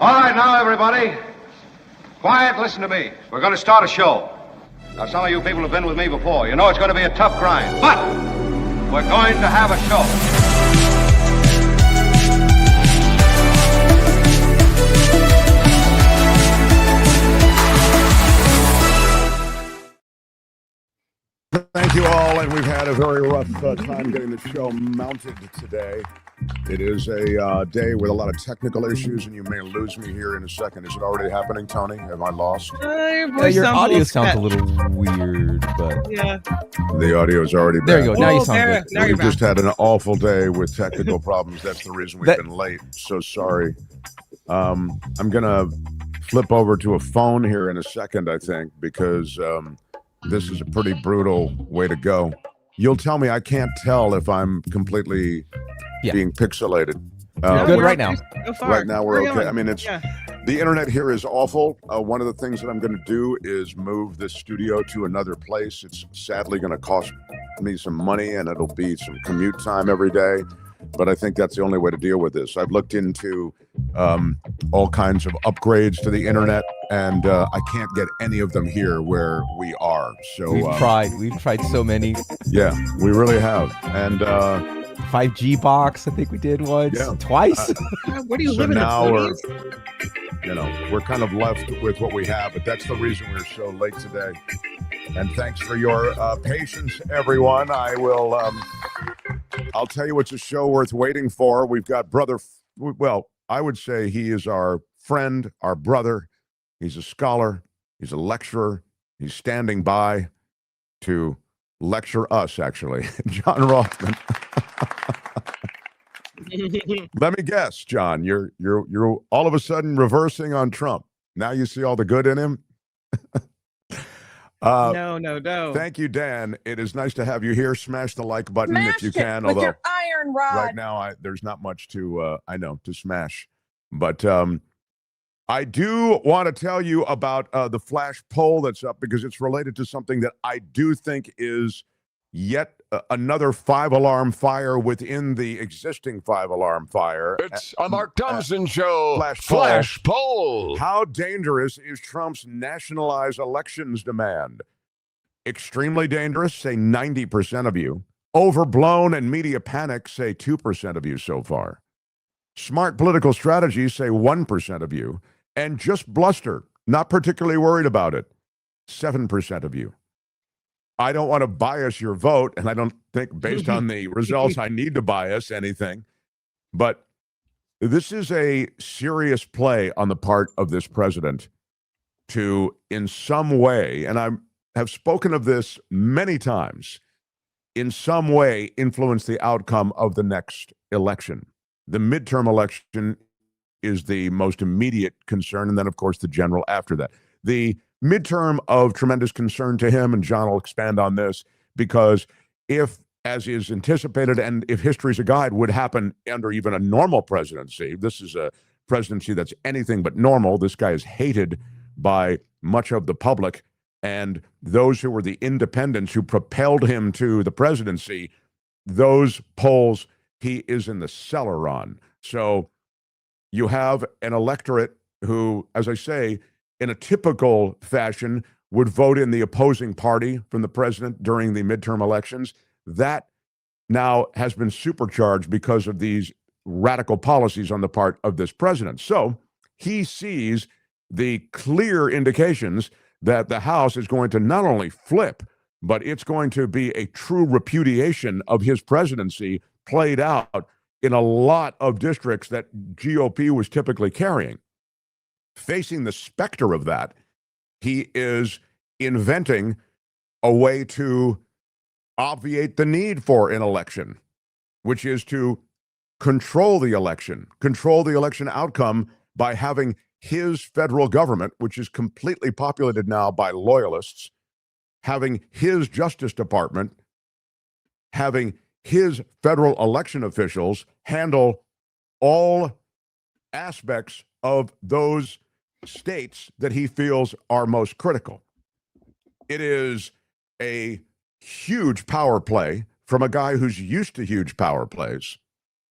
All right, now, everybody. Quiet, listen to me. We're going to start a show. Now, some of you people have been with me before. You know it's going to be a tough grind, but we're going to have a show. Thank you all, and we've had a very rough time getting the show mounted today. It is a day with a lot of technical issues, and you may lose me here in a second. Is it already happening, Tony? Am I lost? Your audio sounds a little weird, but yeah, the audio is already back. There you go. Now you sound good. Now We've just had an awful day with technical problems. That's the reason we've been late. So sorry. I'm gonna flip over to a phone here in a second, I think, because this is a pretty brutal way to go. You'll tell me I can't tell if I'm completely being pixelated. Good right now. Right now we're okay. I mean, it's the internet here is awful. One of the things that I'm going to do is move this studio to another place. It's sadly going to cost me some money, and it'll be some commute time every day. But I think that's the only way to deal with this. I've looked into all kinds of upgrades to the internet, and I can't get any of them here where we are. So we've tried so many. Yeah, we really have. And 5G box, I think we did once, twice. What do you so live in now the 40s? We're kind of left with what we have, but that's the reason we're so late today. And thanks for your patience, everyone. I'll tell you, it's a show worth waiting for. We've got I would say he is our friend, our brother. He's a scholar. He's a lecturer. He's standing by to lecture us, actually. John Rothmann. Let me guess, John, you're all of a sudden reversing on Trump. Now you see all the good in him? No. Thank you, Dan. It is nice to have you here. Smash the like button if you can. With your iron rod. Right now, there's not much to smash. But I do want to tell you about the flash poll that's up, because it's related to something that I do think is yet another 5-alarm fire within the existing 5-alarm fire. It's a Mark Thompson show. Flash poll. How dangerous is Trump's nationalize elections demand? Extremely dangerous, say 90% of you. Overblown and media panic, say 2% of you so far. Smart political strategy, say 1% of you. And just bluster, not particularly worried about it, 7% of you. I don't want to bias your vote, and I don't think based on the results I need to bias anything. But this is a serious play on the part of this president to, in some way, and I have spoken of this many times, in some way influence the outcome of the next election. The midterm election is the most immediate concern, and then, of course, the general after that. The midterm of tremendous concern to him, and John will expand on this, because if, as is anticipated, and if history's a guide, would happen under even a normal presidency, this is a presidency that's anything but normal. This guy is hated by much of the public, and those who were the independents who propelled him to the presidency, those polls he is in the cellar on. So you have an electorate who, as I say, in a typical fashion, would vote in the opposing party from the president during the midterm elections. That now has been supercharged because of these radical policies on the part of this president. So he sees the clear indications that the House is going to not only flip, but it's going to be a true repudiation of his presidency played out in a lot of districts that GOP was typically carrying. Facing the specter of that, he is inventing a way to obviate the need for an election, which is to control the election outcome by having his federal government, which is completely populated now by loyalists, having his Justice Department, having his federal election officials handle all aspects of those states that he feels are most critical. It is a huge power play from a guy who's used to huge power plays.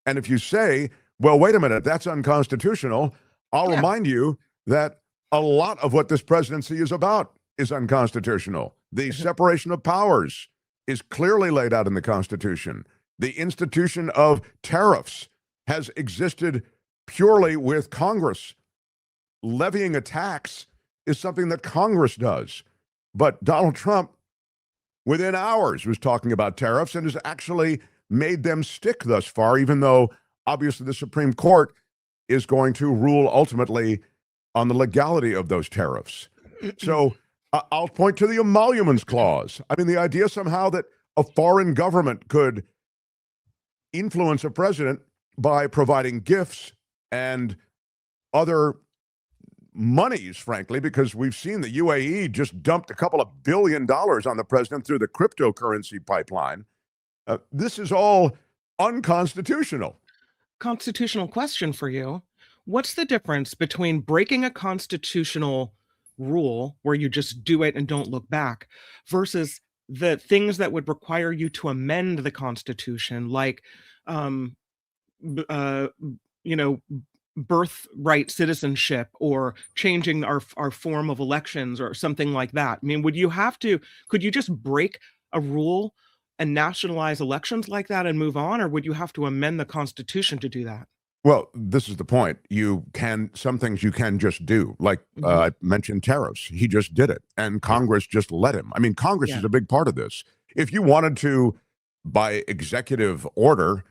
And if you say, well, wait a minute, that's unconstitutional, I'll remind you that a lot of what this presidency is about is unconstitutional. The separation of powers is clearly laid out in the Constitution. The institution of tariffs has existed purely with Congress. Levying a tax is something that Congress does. But Donald Trump, within hours, was talking about tariffs and has actually made them stick thus far, even though obviously the Supreme Court is going to rule ultimately on the legality of those tariffs. So I'll point to the emoluments clause. I mean, the idea somehow that a foreign government could influence a president by providing gifts and other monies, frankly, because we've seen the UAE just dumped a couple of $1 billion on the president through the cryptocurrency pipeline. This is all unconstitutional. Constitutional question for you. What's the difference between breaking a constitutional rule where you just do it and don't look back versus the things that would require you to amend the Constitution, like, birthright citizenship or changing our form of elections or something like that? I mean, could you just break a rule and nationalize elections like that and move on, or would you have to amend the Constitution to do that? Well, this is the point. Some things you can just do, like I mentioned tariffs. He just did it, and Congress just let him. I mean, Congress is a big part of this. If you wanted to, by executive order,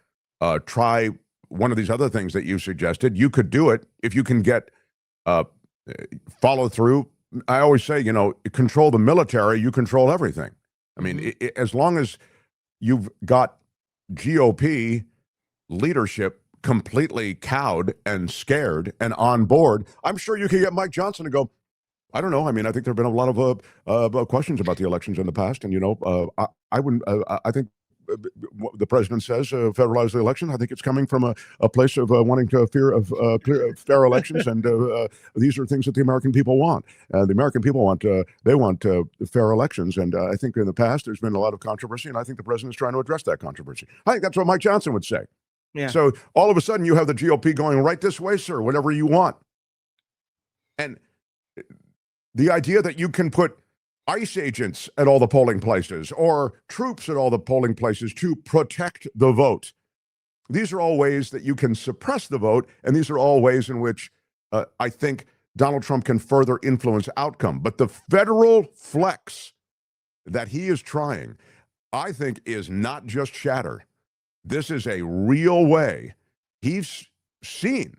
try one of these other things that you suggested, you could do it if you can get follow through. I always say, control the military, you control everything. I mean, as long as you've got GOP leadership completely cowed and scared and on board, I'm sure you can get Mike Johnson to go, I don't know. I mean, I think there have been a lot of questions about the elections in the past. And, I think the president says federalize the election. I think it's coming from a place of wanting to fear of fair elections. And these are things that the American people want. The American people want fair elections. And I think in the past, there's been a lot of controversy. And I think the president is trying to address that controversy. I think that's what Mike Johnson would say. Yeah. So all of a sudden you have the GOP going right this way, sir, whatever you want. And the idea that you can put ICE agents at all the polling places or troops at all the polling places to protect the vote. These are all ways that you can suppress the vote. And these are all ways in which I think Donald Trump can further influence outcome. But the federal flex that he is trying, I think, is not just chatter. This is a real way. He's seen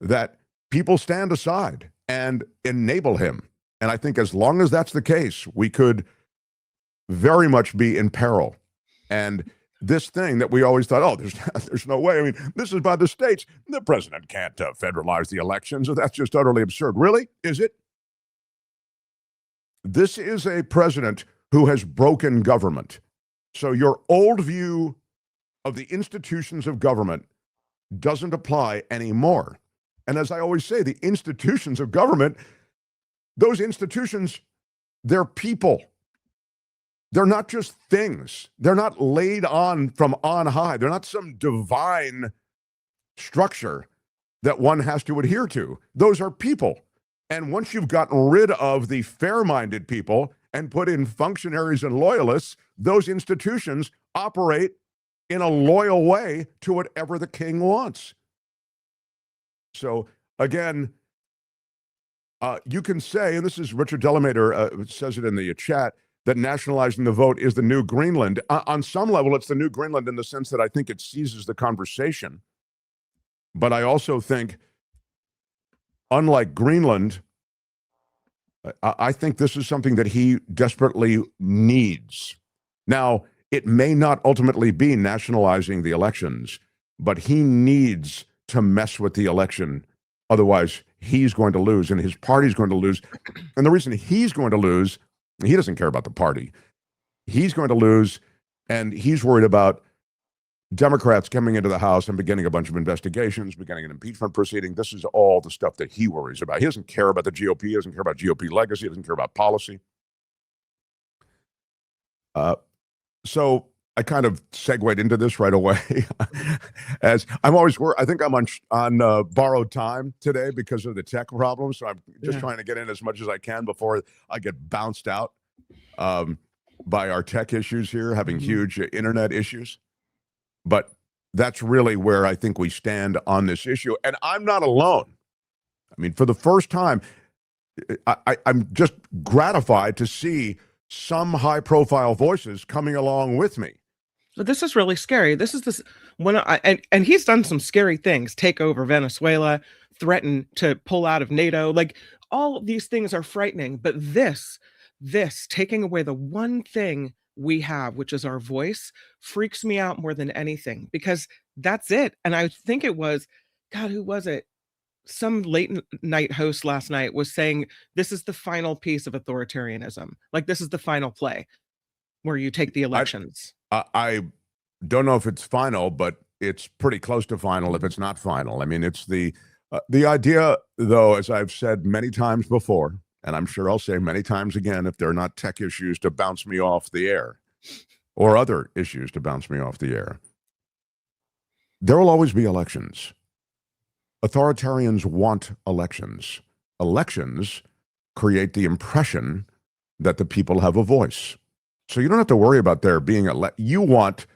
that people stand aside and enable him. And I think as long as that's the case, we could very much be in peril. And this thing that we always thought, oh, there's no way. I mean, this is by the states. The president can't federalize the elections. So that's just utterly absurd. Really? Is it? This is a president who has broken government. So your old view of the institutions of government doesn't apply anymore. And as I always say, the institutions of government, those institutions, they're people. They're not just things. They're not laid on from on high. They're not some divine structure that one has to adhere to. Those are people. And once you've gotten rid of the fair-minded people and put in functionaries and loyalists, those institutions operate in a loyal way to whatever the king wants. So again, you can say, and this is Richard Delamater says it in the chat, that nationalizing the vote is the new Greenland. On some level, it's the new Greenland in the sense that I think it seizes the conversation. But I also think, unlike Greenland, I think this is something that he desperately needs. Now, it may not ultimately be nationalizing the elections, but he needs to mess with the election. Otherwise, he's going to lose and his party's going to lose. And the reason he's going to lose, he doesn't care about the party. He's going to lose, and he's worried about Democrats coming into the House and beginning a bunch of investigations, beginning an impeachment proceeding. This is all the stuff that he worries about. He doesn't care about the GOP. He doesn't care about GOP legacy. He doesn't care about policy. So I kind of segued into this right away, as I'm always. I think I'm on borrowed time today because of the tech problems. So I'm just trying to get in as much as I can before I get bounced out by our tech issues here, having huge internet issues. But that's really where I think we stand on this issue, and I'm not alone. I mean, for the first time, I'm just gratified to see some high-profile voices coming along with me. But this is really scary. This is this when and he's done some scary things: take over Venezuela, threaten to pull out of NATO. Like all of these things are frightening. But this taking away the one thing we have, which is our voice, freaks me out more than anything, because that's it. And I think it was, God, who was it? Some late night host last night was saying this is the final piece of authoritarianism. Like this is the final play where you take the elections. I don't know if it's final, but it's pretty close to final if it's not final. I mean, it's the idea, though, as I've said many times before, and I'm sure I'll say many times again if there are not tech issues to bounce me off the air or other issues to bounce me off the air. There will always be elections. Authoritarians want elections. Elections create the impression that the people have a voice. So you don't have to worry about there being you want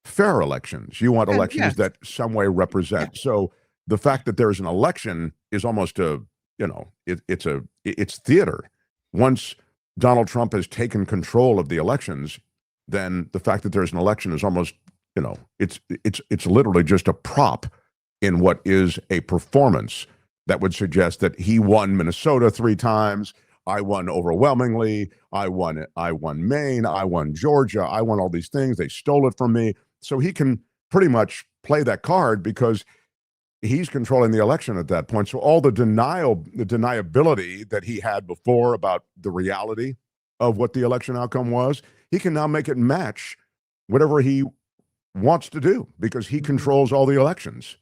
fair elections. You want elections that some way represent. So the fact that there's an election is almost it's theater. Once Donald Trump has taken control of the elections, then the fact that there's an election is almost, it's literally just a prop in what is a performance that would suggest that he won Minnesota 3 times. I won overwhelmingly. I won Maine. I won Georgia. I won all these things. They stole it from me. So he can pretty much play that card because he's controlling the election at that point. So all the deniability that he had before about the reality of what the election outcome was, he can now make it match whatever he wants to do because he controls all the elections.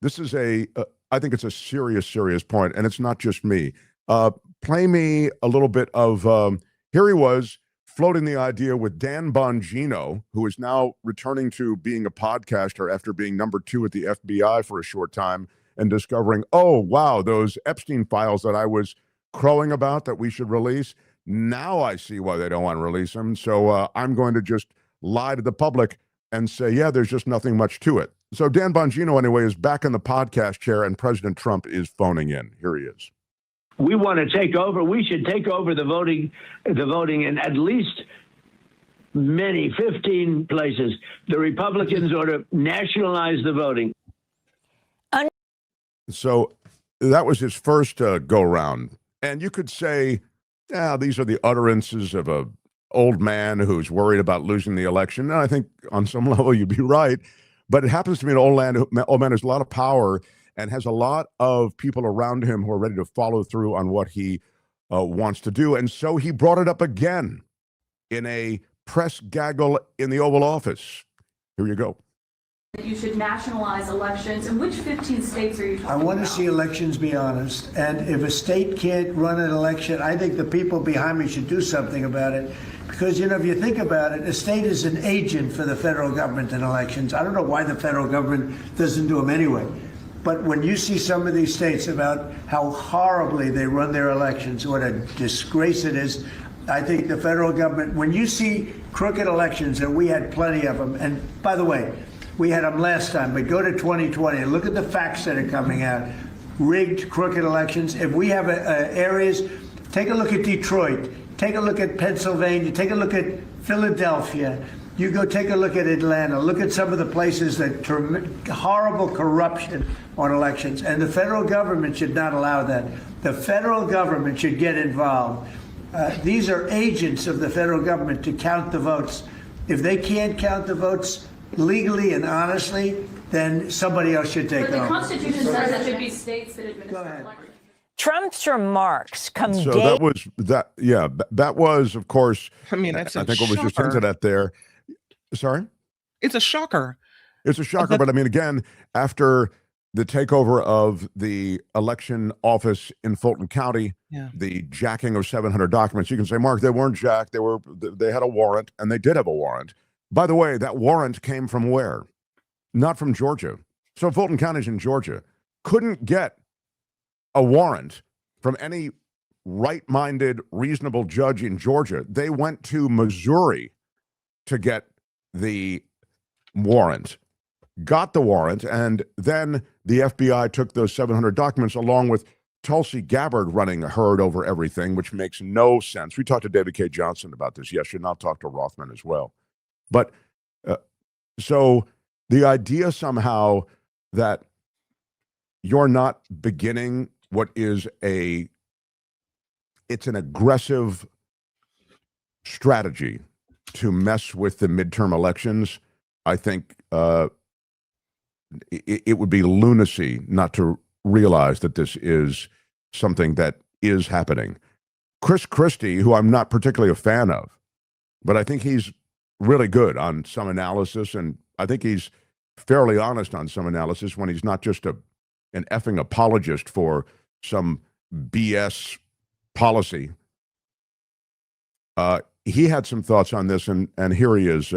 This is I think it's a serious point, and it's not just me. Play me a little bit of, here he was floating the idea with Dan Bongino, who is now returning to being a podcaster after being number 2 at the FBI for a short time and discovering, oh, wow, those Epstein files that I was crowing about that we should release, now I see why they don't want to release them. So I'm going to just lie to the public and say, yeah, there's just nothing much to it. So Dan Bongino, anyway, is back in the podcast chair, and President Trump is phoning in. Here he is. We want to take over. We should take over the voting in at least 15 places. The Republicans ought to nationalize the voting. So that was his first go round. And you could say, these are the utterances of a old man who's worried about losing the election. And I think on some level you'd be right. But it happens to be an old man who has a lot of power and has a lot of people around him who are ready to follow through on what he wants to do. And so he brought it up again in a press gaggle in the Oval Office. Here you go. You should nationalize elections. And which 15 states are you talking about? I want to see elections be honest. And if a state can't run an election, I think the people behind me should do something about it. Because, if you think about it, a state is an agent for the federal government in elections. I don't know why the federal government doesn't do them anyway. But when you see some of these states about how horribly they run their elections, what a disgrace it is, I think the federal government, when you see crooked elections, and we had plenty of them, and by the way, we had them last time, but go to 2020 and look at the facts that are coming out. Rigged, crooked elections. If we have areas, take a look at Detroit, take a look at Pennsylvania, take a look at Philadelphia. You go take a look at Atlanta, look at some of the places that horrible corruption on elections. And the federal government should not allow that. The federal government should get involved. These are agents of the federal government to count the votes. If they can't count the votes legally and honestly, then somebody else should take over. But the Constitution says it should be states that administer elections. Trump's remarks come So that was, of course, I mean, that's I think what was just hinted at there. Sorry? It's a shocker. It's a shocker, but I mean, again, after the takeover of the election office in Fulton County, the jacking of 700 documents, you can say, Mark, they weren't jacked. They had a warrant, and they did have a warrant. By the way, that warrant came from where? Not from Georgia. So Fulton County's in Georgia. Couldn't get a warrant from any right-minded, reasonable judge in Georgia. They went to Missouri to get the warrant, got the warrant, and then the FBI took those 700 documents along with Tulsi Gabbard running a herd over everything, which makes no sense. We talked to David K. Johnson about this yesterday, and I'll talk to Rothmann as well. But so the idea somehow that you're not beginning what is it's an aggressive strategy to mess with the midterm elections, I think it would be lunacy not to realize that this is something that is happening. Chris Christie, who I'm not particularly a fan of, but I think he's really good on some analysis, and I think he's fairly honest on some analysis when he's not just an effing apologist for some BS policy. He had some thoughts on this, and here he is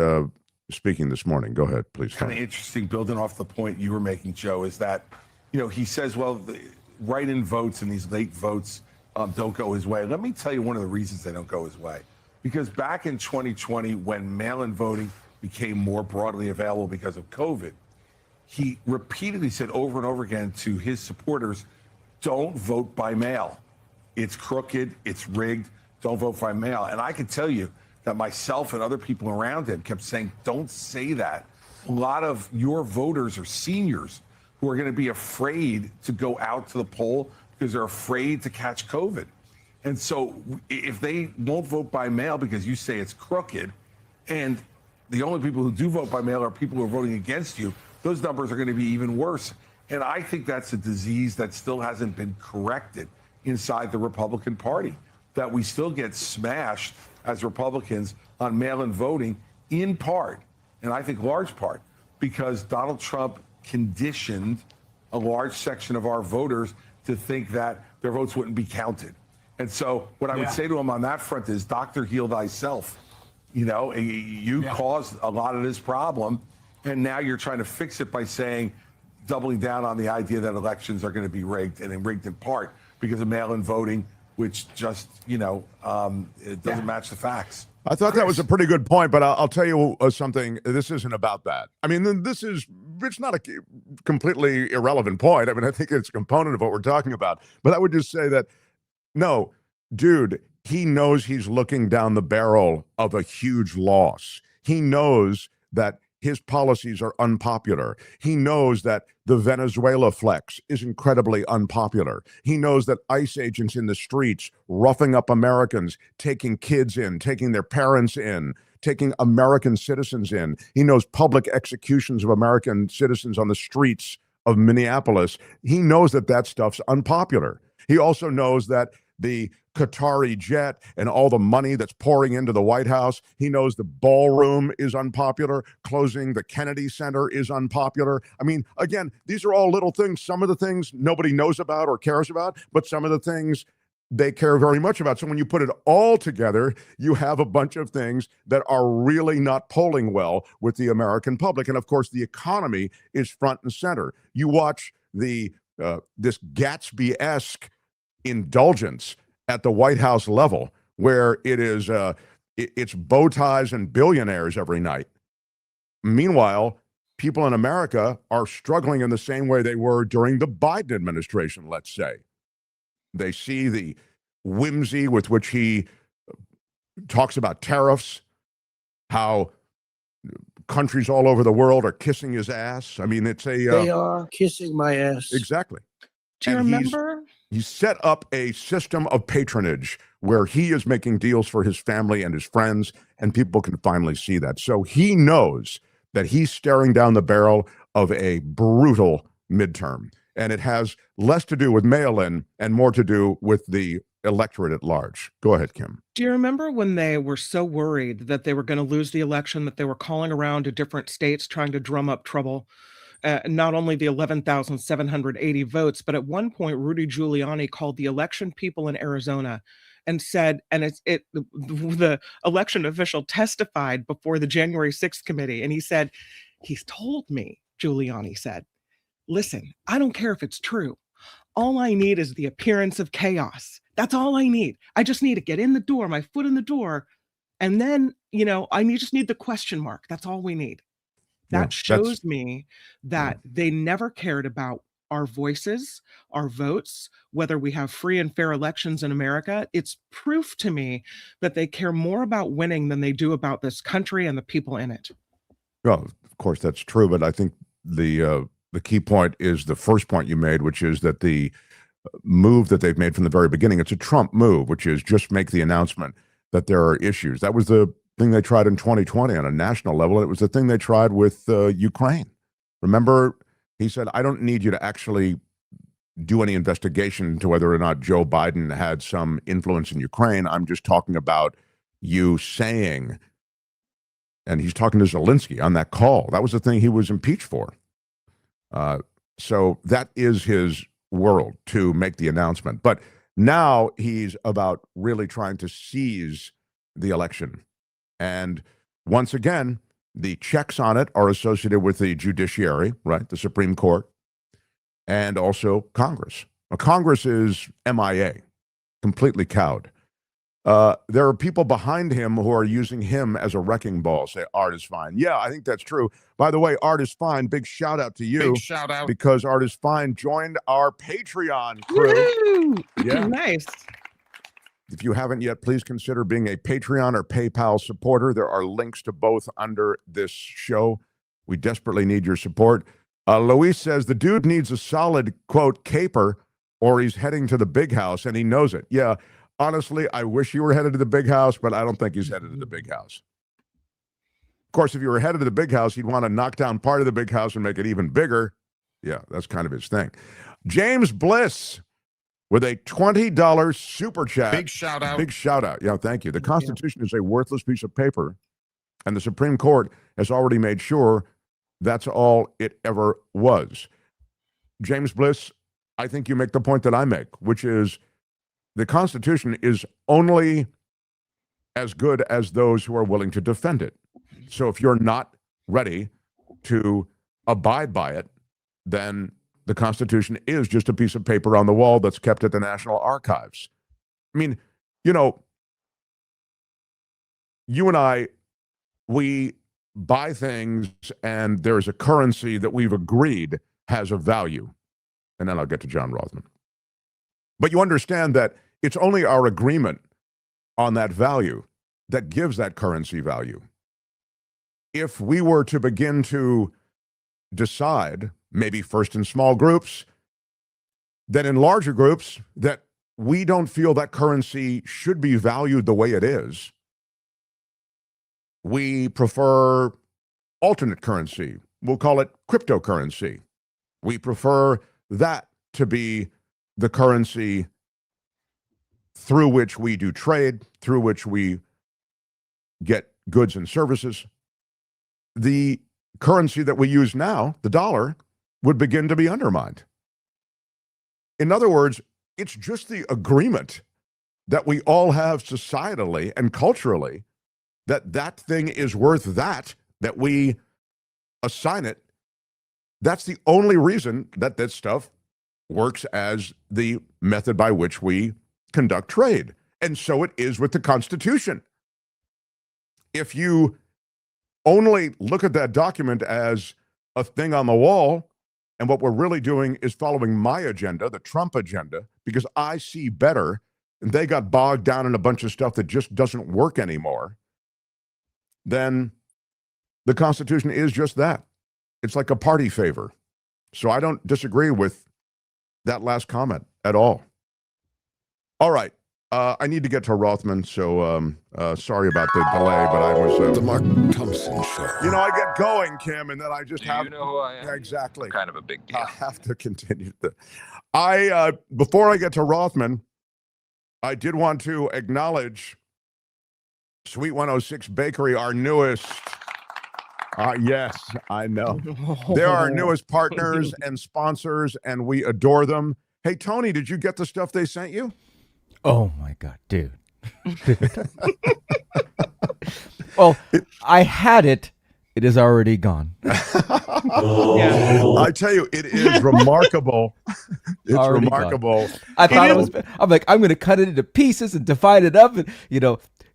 speaking this morning. Go ahead, please. Kind of interesting, building off the point you were making, Joe, is that, he says, well, the write-in votes and these late votes don't go his way. Let me tell you one of the reasons they don't go his way. Because back in 2020, when mail-in voting became more broadly available because of COVID, he repeatedly said over and over again to his supporters, don't vote by mail. It's crooked, it's rigged, don't vote by mail. And I can tell you that myself and other people around him kept saying, don't say that. A lot of your voters are seniors who are going to be afraid to go out to the poll because they're afraid to catch COVID. And so if they won't vote by mail because you say it's crooked, and the only people who do vote by mail are people who are voting against you, those numbers are going to be even worse. And I think that's a disease that still hasn't been corrected inside the Republican Party, that we still get smashed as Republicans on mail-in voting, in part, and I think large part, because Donald Trump conditioned a large section of our voters to think that their votes wouldn't be counted. And so what I would say to him on that front is, Doctor, heal thyself. You caused a lot of this problem, and now you're trying to fix it by doubling down on the idea that elections are going to be rigged, and rigged in part because of mail-in voting, which just, it doesn't match the facts. I thought that was a pretty good point, but I'll tell you something. This isn't about that. I mean, it's not a completely irrelevant point. I mean, I think it's a component of what we're talking about. But I would just say that, no, dude, he knows he's looking down the barrel of a huge loss. He knows that his policies are unpopular. He knows that the Venezuela flex is incredibly unpopular. He knows that ICE agents in the streets roughing up Americans, taking kids in, taking their parents in, taking American citizens in. He knows public executions of American citizens on the streets of Minneapolis. He knows that stuff's unpopular. He also knows that the Qatari jet and all the money that's pouring into the White House. He knows the ballroom is unpopular. Closing the Kennedy Center is unpopular. I mean, again, these are all little things. Some of the things nobody knows about or cares about, but some of the things they care very much about. So when you put it all together, you have a bunch of things that are really not polling well with the American public. And of course, the economy is front and center. You watch this Gatsby-esque indulgence at the White House level, where it's bow ties and billionaires every night. Meanwhile, people in America are struggling in the same way they were during the Biden administration, let's say. They see the whimsy with which he talks about tariffs, how countries all over the world are kissing his ass. I mean, they are kissing my ass. Exactly. Do you remember? He's set up a system of patronage where he is making deals for his family and his friends, and people can finally see that. So he knows that he's staring down the barrel of a brutal midterm, and it has less to do with mail-in and more to do with the electorate at large. Go ahead, Kim. Do you remember when they were so worried that they were going to lose the election that they were calling around to different states trying to drum up trouble? Not only the 11,780 votes, but at one point, Rudy Giuliani called the election people in Arizona and said, and the election official testified before the January 6th committee, and he said, he's told me, Giuliani said, listen, I don't care if it's true. All I need is the appearance of chaos. That's all I need. I just need to get in the door, my foot in the door. And then, just need the question mark. That's all we need. That shows me that they never cared about our voices, our votes, whether we have free and fair elections in America. It's proof to me that they care more about winning than they do about this country and the people in it. Well, of course, that's true. But I think the key point is the first point you made, which is that the move that they've made from the very beginning, it's a Trump move, which is just make the announcement that there are issues. That was the thing they tried in 2020 on a national level. It was the thing they tried with Ukraine. Remember, he said, I don't need you to actually do any investigation into whether or not Joe Biden had some influence in Ukraine. I'm just talking about you saying, and he's talking to Zelensky on that call. That was the thing he was impeached for. So that is his world, to make the announcement. But now he's about really trying to seize the election. And once again, the checks on it are associated with the judiciary, right? The Supreme Court, and also Congress. Now, Congress is MIA, completely cowed. There are people behind him who are using him as a wrecking ball, say Art is fine. Yeah, I think that's true. By the way, Art is fine. Big shout out to you. Big shout out. Because Art is fine joined our Patreon crew. Woo-hoo! Yeah. Nice. If you haven't yet, please consider being a Patreon or PayPal supporter. There are links to both under this show. We desperately need your support. Luis says the dude needs a solid, quote, caper, or he's heading to the big house, and he knows it. Yeah, honestly, I wish he were headed to the big house, but I don't think he's headed to the big house. Of course, if you were headed to the big house, he'd want to knock down part of the big house and make it even bigger. Yeah, that's kind of his thing. James Bliss with a $20 super chat. Big shout out. Big shout out. Yeah, thank you. The Constitution is a worthless piece of paper, and the Supreme Court has already made sure that's all it ever was. James Bliss, I think you make the point that I make, which is the Constitution is only as good as those who are willing to defend it. So if you're not ready to abide by it, then the Constitution is just a piece of paper on the wall that's kept at the National Archives. I mean, you and I, we buy things and there's a currency that we've agreed has a value. And then I'll get to John Rothmann. But you understand that it's only our agreement on that value that gives that currency value. If we were to begin to decide, maybe first in small groups, then in larger groups, that we don't feel that currency should be valued the way it is, we prefer alternate currency. We'll call it cryptocurrency. We prefer that to be the currency through which we do trade, through which we get goods and services. The currency that we use now, the dollar, would begin to be undermined. In other words, it's just the agreement that we all have societally and culturally that that thing is worth that we assign it. That's the only reason that this stuff works as the method by which we conduct trade. And so it is with the Constitution. If you only look at that document as a thing on the wall, and what we're really doing is following my agenda, the Trump agenda, because I see better, and they got bogged down in a bunch of stuff that just doesn't work anymore, then the Constitution is just that. It's like a party favor. So I don't disagree with that last comment at all. All right. I need to get to Rothmann, so sorry about the delay, but I was... The Mark Thompson Show. I get going, Kim, and then I just have... You know who I am? Yeah, exactly. Kind of a big deal. I have to continue. Before I get to Rothmann, I did want to acknowledge Sweet 106 Bakery, our newest... yes, I know. They're our newest partners and sponsors, and we adore them. Hey, Tony, did you get the stuff they sent you? Oh my God, dude. Well, I had it. It is already gone. I tell you, it is remarkable. It's Already remarkable. I thought it was. I'm like, I'm going to cut it into pieces and divide it up and,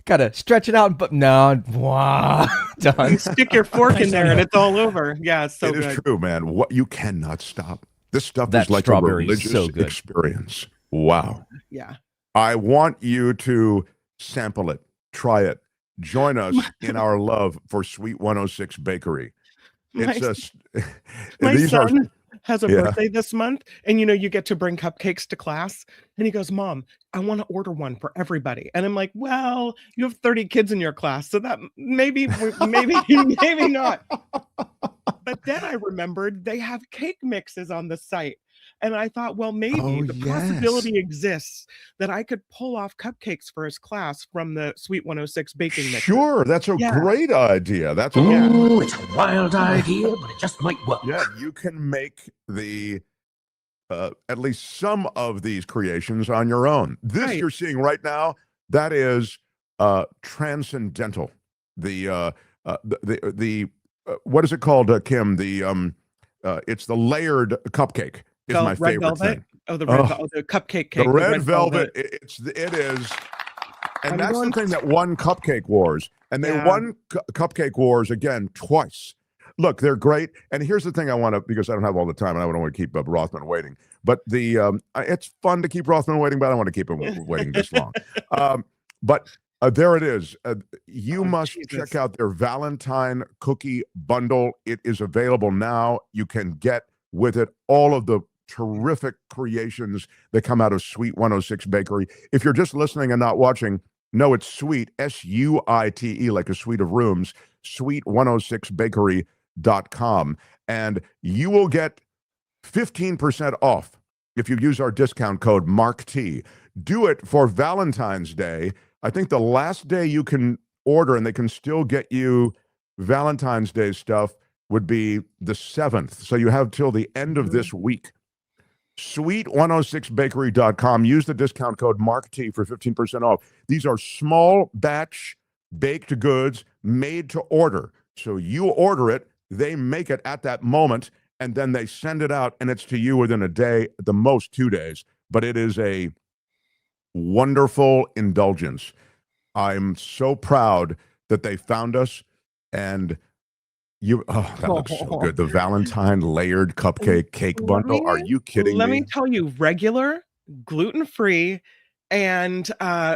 kind of stretch it out. But no, wow, done. Stick your fork in there and it's all over. Yeah, it's so It is good. true, man. What you cannot stop. This stuff That is like a strawberry is religious so good. experience. Wow. Yeah. I want you to sample it, try it, join us in our love for Sweet 106 Bakery. It's My these are son has a Yeah. birthday this month, and you get to bring cupcakes to class. And he goes, "Mom, I want to order one for everybody." And I'm like, "Well, you have 30 kids in your class, so that maybe not." But then I remembered they have cake mixes on the site. And I thought, well, maybe Oh, the yes. possibility exists that I could pull off cupcakes for his class from the Sweet 106 baking mix. Sure, that's a Yeah. great idea. That's a Ooh, it's a wild idea, but it just might work. Yeah, you can make the at least some of these creations on your own. This Right. you're seeing right now, that is transcendental. The what is it called, Kim? It's the layered cupcake. Is my Red favorite velvet. thing. Oh, the cupcake cake. The red velvet. It is, and I'm that's going the thing that won Cupcake Wars, and they Yeah. won Cupcake Wars again twice. Look, they're great. And here's the thing I want to, because I don't have all the time, and I don't want to keep Rothman waiting. But it's fun to keep Rothman waiting, but I don't want to keep him waiting this long. But there it is. You must check out their Valentine cookie bundle. It is available now. You can get with it all of the terrific creations that come out of Sweet 106 Bakery. If you're just listening and not watching, no, it's Sweet, SUITE, like a suite of rooms, sweet106bakery.com. And you will get 15% off if you use our discount code MARKT. Do it for Valentine's Day. I think the last day you can order and they can still get you Valentine's Day stuff would be the 7th. So you have till the end of this week. Sweet106bakery.com. Use the discount code MARKT for 15% off. These are small batch baked goods made to order. So you order it, they make it at that moment, and then they send it out, and it's to you within a day, at the most 2 days. But it is a wonderful indulgence. I'm so proud that they found us, and that looks so good. The Valentine layered cupcake cake bundle. Are you kidding Let me? me tell you, regular, gluten-free, and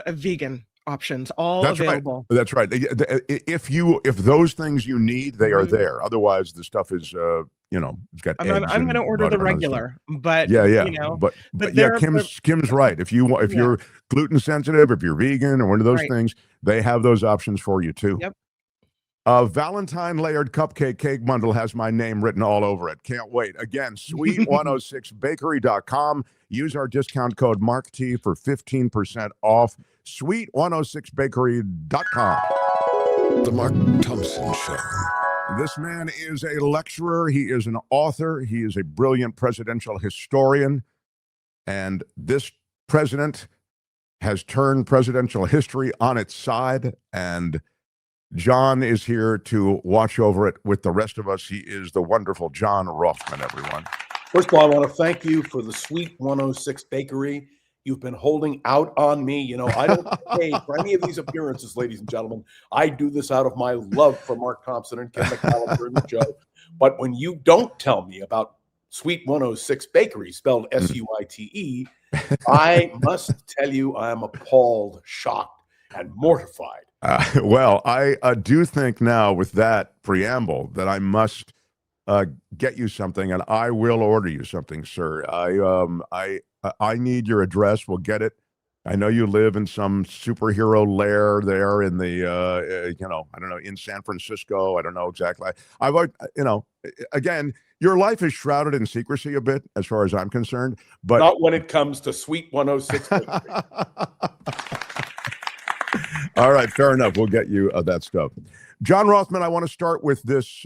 vegan options all That's available. right. That's right. If those things you need, they are there. Otherwise, the stuff is it's got eggs. I'm going to order the regular, but but yeah, Kim's right. If you're gluten sensitive, if you're vegan or one of those Right. things, they have those options for you too. Yep. Valentine layered cupcake cake bundle has my name written all over it. Can't wait. Again, sweet106bakery.com. Use our discount code MARKT for 15% off. Sweet106bakery.com. The Mark Thompson Show. This man is a lecturer. He is an author. He is a brilliant presidential historian. And this president has turned presidential history on its side. And John is here to watch over it with the rest of us. He is the wonderful John Rothmann, everyone. First of all, I want to thank you for the Sweet 106 Bakery. You've been holding out on me. I don't pay for any of these appearances, ladies and gentlemen. I do this out of my love for Mark Thompson and Kim McAllister and the show. But when you don't tell me about Sweet 106 Bakery, spelled SUITE, I must tell you I'm appalled, shocked, and mortified. Well, I do think now with that preamble that I must get you something, and I will order you something, sir. I need your address. We'll get it. I know you live in some superhero lair there in the I don't know, in San Francisco. I don't know exactly. Again, your life is shrouded in secrecy a bit as far as I'm concerned, but not when it comes to Sweet 106 Bakery. All right, fair enough. We'll get you that stuff. John Rothmann, I want to start with this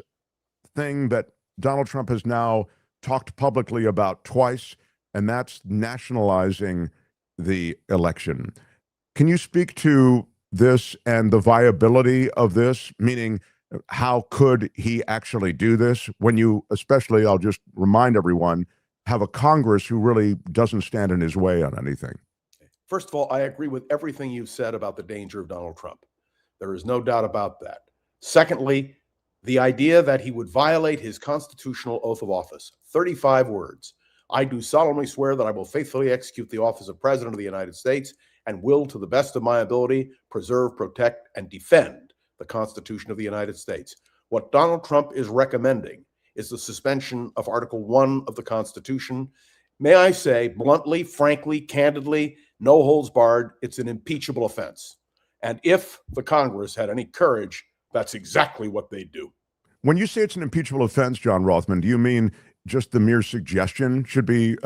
thing that Donald Trump has now talked publicly about twice, and that's nationalizing the election. Can you speak to this and the viability of this? Meaning, how could he actually do this when you, especially, I'll just remind everyone, have a Congress who really doesn't stand in his way on anything? First of all, I agree with everything you've said about the danger of Donald Trump. There is no doubt about that. Secondly, the idea that he would violate his constitutional oath of office, 35 words. I do solemnly swear that I will faithfully execute the office of President of the United States and will, to the best of my ability, preserve, protect, and defend the Constitution of the United States. What Donald Trump is recommending is the suspension of Article 1 of the Constitution. May I say, bluntly, frankly, candidly, no holds barred, it's an impeachable offense. And if the Congress had any courage, that's exactly what they'd do. When you say it's an impeachable offense, John Rothmann, do you mean just the mere suggestion should be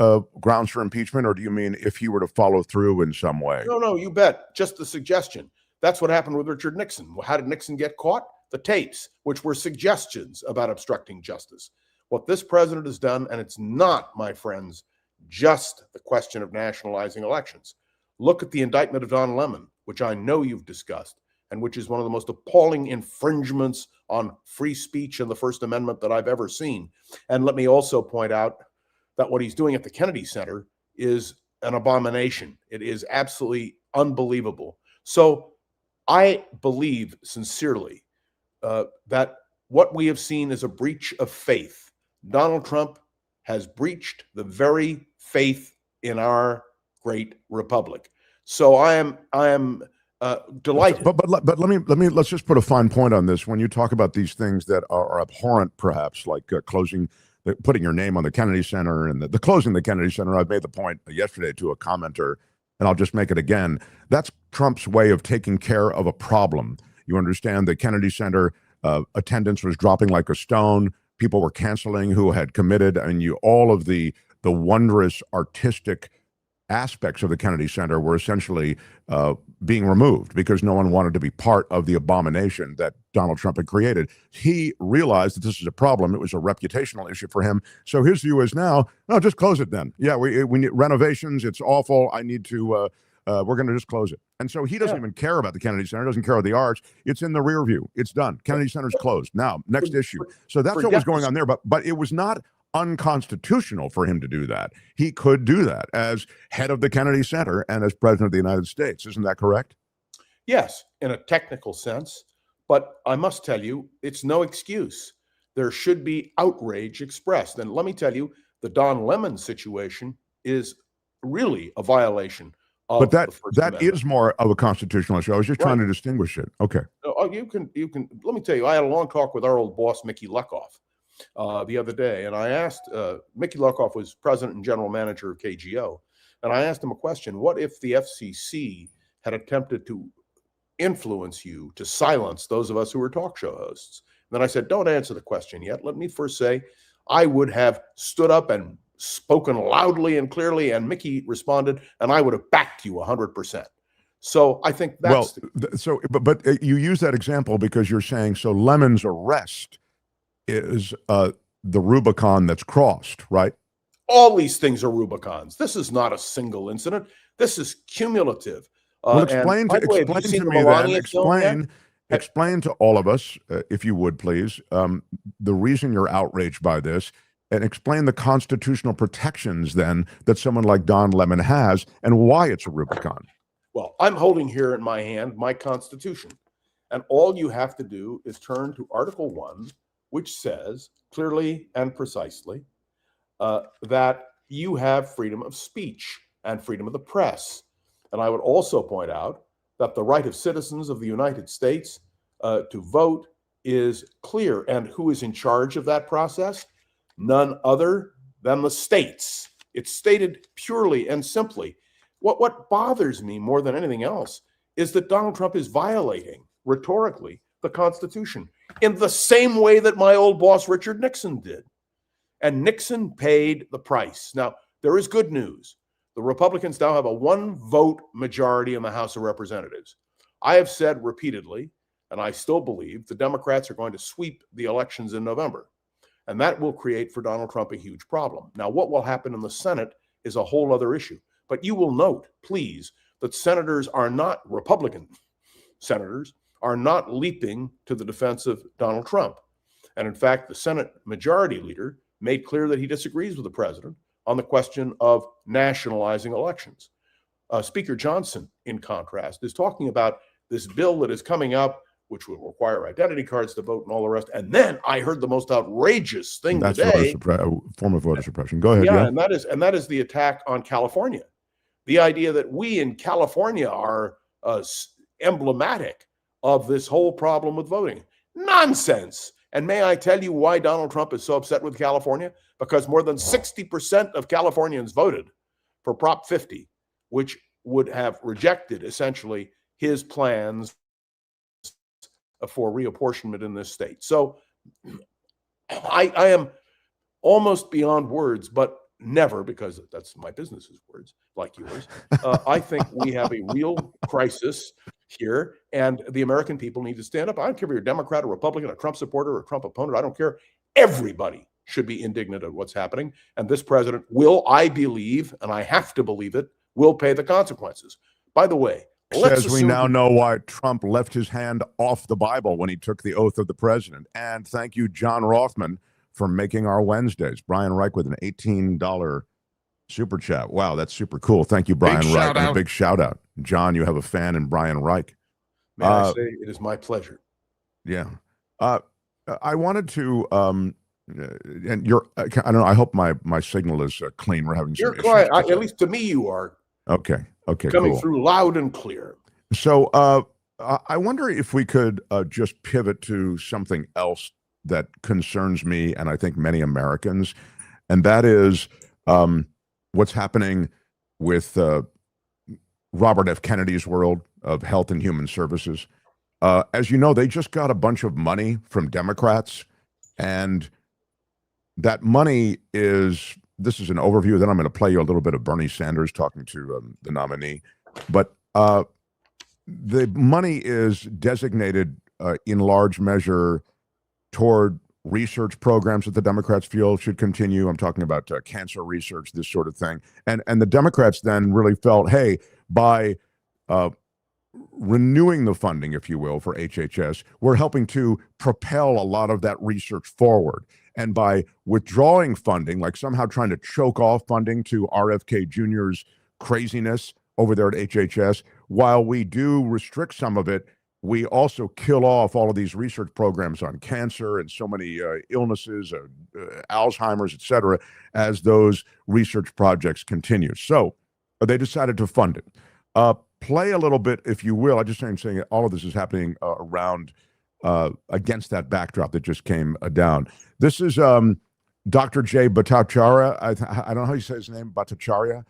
grounds for impeachment, or do you mean if he were to follow through in some way? No, you bet. Just the suggestion. That's what happened with Richard Nixon. How did Nixon get caught? The tapes, which were suggestions about obstructing justice. What this president has done, and it's not, my friends, just the question of nationalizing elections. Look at the indictment of Don Lemon, which I know you've discussed, and which is one of the most appalling infringements on free speech and the First Amendment that I've ever seen. And let me also point out that what he's doing at the Kennedy Center is an abomination. It is absolutely unbelievable. So I believe sincerely that what we have seen is a breach of faith. Donald Trump has breached the very faith in our great republic. So I am delighted. But let's just put a fine point on this. When you talk about these things that are abhorrent, perhaps like putting your name on the Kennedy Center and the closing the Kennedy Center, I've made the point yesterday to a commenter, and I'll just make it again. That's Trump's way of taking care of a problem. You understand the Kennedy Center attendance was dropping like a stone. People were canceling who had committed, and all of the wondrous artistic aspects of the Kennedy Center were essentially being removed because no one wanted to be part of the abomination that Donald Trump had created. He realized that this is a problem. It was a reputational issue for him. So his view is now, no, just close it then. Yeah, we need renovations. It's awful. I need to, we're going to just close it. And so he doesn't even care about the Kennedy Center, doesn't care about the arts. It's in the rear view. It's done. Kennedy Center's closed. Now, next issue. So that's what was going on there. But it was not unconstitutional for him to do that. He could do that as head of the Kennedy Center and as president of the United States. Isn't that correct? Yes, in a technical sense. But I must tell you, it's no excuse. There should be outrage expressed. And let me tell you, the Don Lemon situation is really a violation of but the First that Amendment. is more of a constitutional issue. I was just trying to distinguish it. Okay. Oh, you can. Let me tell you, I had a long talk with our old boss, Mickey Luckoff, the other day, and I asked, Mickey Luckoff was president and general manager of KGO, and I asked him a question: what if the FCC had attempted to influence you to silence those of us who were talk show hosts? And then I said, don't answer the question yet. Let me first say, I would have stood up and spoken loudly and clearly, and Mickey responded, and I would have backed you 100%. So I think that's but you use that example because you're saying so Lemon's arrest is the Rubicon that's crossed, right? All these things are Rubicons. This is not a single incident. This is cumulative. Well, explain to all of us, if you would please, the reason you're outraged by this, and explain the constitutional protections then that someone like Don Lemon has and why it's a Rubicon. Well, I'm holding here in my hand my Constitution, and all you have to do is turn to Article 1, which says clearly and precisely that you have freedom of speech and freedom of the press. And I would also point out that the right of citizens of the United States to vote is clear. And who is in charge of that process? None other than the states. It's stated purely and simply. What bothers me more than anything else is that Donald Trump is violating, rhetorically, the Constitution in the same way that my old boss Richard Nixon did. And Nixon paid the price. Now, there is good news. The Republicans now have a 1-vote majority in the House of Representatives. I have said repeatedly, and I still believe, the Democrats are going to sweep the elections in November. And that will create for Donald Trump a huge problem. Now, what will happen in the Senate is a whole other issue. But you will note, please, that senators are not, Republican senators are not leaping to the defense of Donald Trump. And in fact, the Senate Majority Leader made clear that he disagrees with the president on the question of nationalizing elections. Speaker Johnson, in contrast, is talking about this bill that is coming up, which will require identity cards to vote and all the rest. And then I heard the most outrageous thing today. That's a form of voter suppression. Go ahead. Yeah, and that is the attack on California. The idea that we in California are emblematic of this whole problem with voting. Nonsense. And may I tell you why Donald Trump is so upset with California? Because more than 60% of Californians voted for Prop 50, which would have rejected essentially his plans for reapportionment in this state. So I am almost beyond words, but never, because that's my business's words, like yours. I think we have a real crisis here, and the American people need to stand up. I don't care if you're a Democrat, a Republican, a Trump supporter, or a Trump opponent. I don't care. Everybody should be indignant at what's happening. And this president will, I believe, and I have to believe it, will pay the consequences. By the way, says we now know why Trump left his hand off the Bible when he took the oath of the president. And thank you, John Rothmann, for making our Wednesdays. Brian Reich with an $18 super chat. Wow, that's super cool. Thank you, Brian Reich. And a big shout out. John, you have a fan in Brian Reich. May I say it is my pleasure. Yeah. I wanted to, and you're, I don't know, I hope my signal is clean. We're having some You're issues quiet. today. At least to me, you are. Okay. Coming cool. through loud and clear. So I wonder if we could just pivot to something else that concerns me and I think many Americans, and that is what's happening with Robert F. Kennedy's world of Health and Human Services. As you know, they just got a bunch of money from Democrats, and that money is, this is an overview, then I'm going to play you a little bit of Bernie Sanders talking to the nominee. But the money is designated in large measure toward research programs that the Democrats feel should continue. I'm talking about cancer research, this sort of thing. And the Democrats then really felt, hey, by renewing the funding, if you will, for HHS, we're helping to propel a lot of that research forward. And by withdrawing funding, like somehow trying to choke off funding to RFK Jr.'s craziness over there at HHS, while we do restrict some of it, we also kill off all of these research programs on cancer and so many illnesses, Alzheimer's, et cetera, as those research projects continue. So they decided to fund it. Play a little bit, if you will. I just am saying all of this is happening around against that backdrop that just came down. This is Dr. Jay Bhattacharya. I don't know how you say his name, Bhattacharya.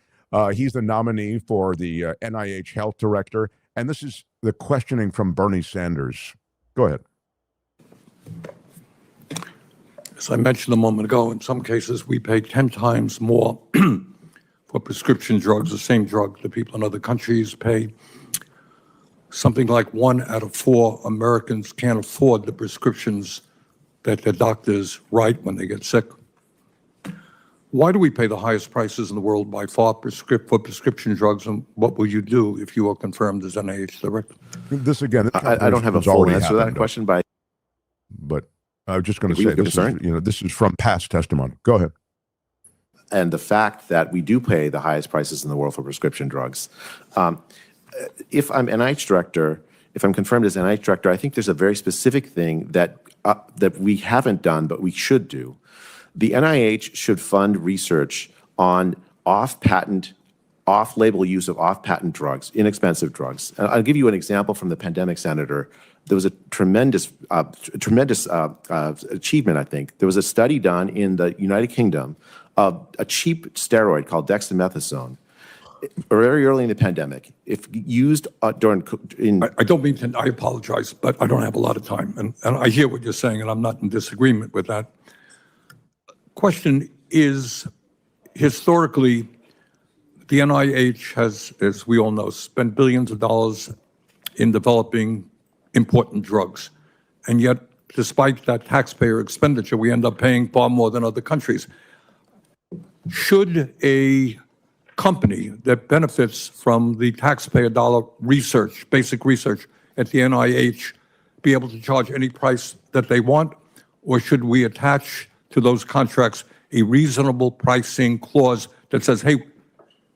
He's the nominee for the NIH health director. And this is the questioning from Bernie Sanders. Go ahead. As I mentioned a moment ago, in some cases, we pay 10 times more for prescription drugs, the same drug that people in other countries pay. Something like 1 out of 4 Americans can't afford the prescriptions that their doctors write when they get sick. Why do we pay the highest prices in the world by far for prescription drugs, and what will you do if you are confirmed as NIH director? This again, I don't have a full answer to that question, but I was just going to say this is from past testimony. Go ahead. And the fact that we do pay the highest prices in the world for prescription drugs. If I'm NIH director, if I'm confirmed as NIH director, I think there's a very specific thing that we haven't done, but we should do. The NIH should fund research on off-patent, off-label use of off-patent drugs, inexpensive drugs. And I'll give you an example from the pandemic, Senator. There was a tremendous achievement, I think. There was a study done in the United Kingdom of a cheap steroid called dexamethasone, very early in the pandemic. If used during... I don't mean to, I apologize, but I don't have a lot of time. And I hear what you're saying, and I'm not in disagreement with that. Question is, historically, the NIH has, as we all know, spent billions of dollars in developing important drugs. And yet, despite that taxpayer expenditure, we end up paying far more than other countries. Should a company that benefits from the taxpayer dollar research, basic research at the NIH, be able to charge any price that they want? Or should we attach to those contracts a reasonable pricing clause that says, hey,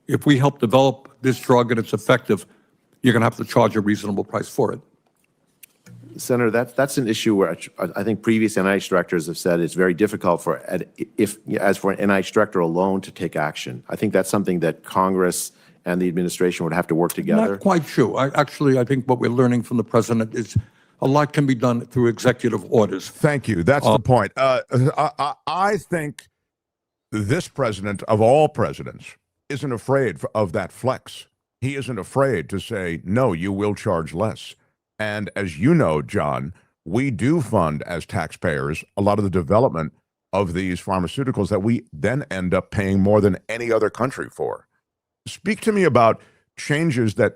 if we help develop this drug and it's effective, you're going to have to charge a reasonable price for it? Senator, that's an issue where I think previous NIH directors have said it's very difficult for an NIH director alone to take action. I think that's something that Congress and the administration would have to work together. Not quite true. I think what we're learning from the president is a lot can be done through executive orders. Thank you. That's the point. I think this president of all presidents isn't afraid of that flex. He isn't afraid to say, no, you will charge less. And as you know, John, we do fund as taxpayers a lot of the development of these pharmaceuticals that we then end up paying more than any other country for. Speak to me about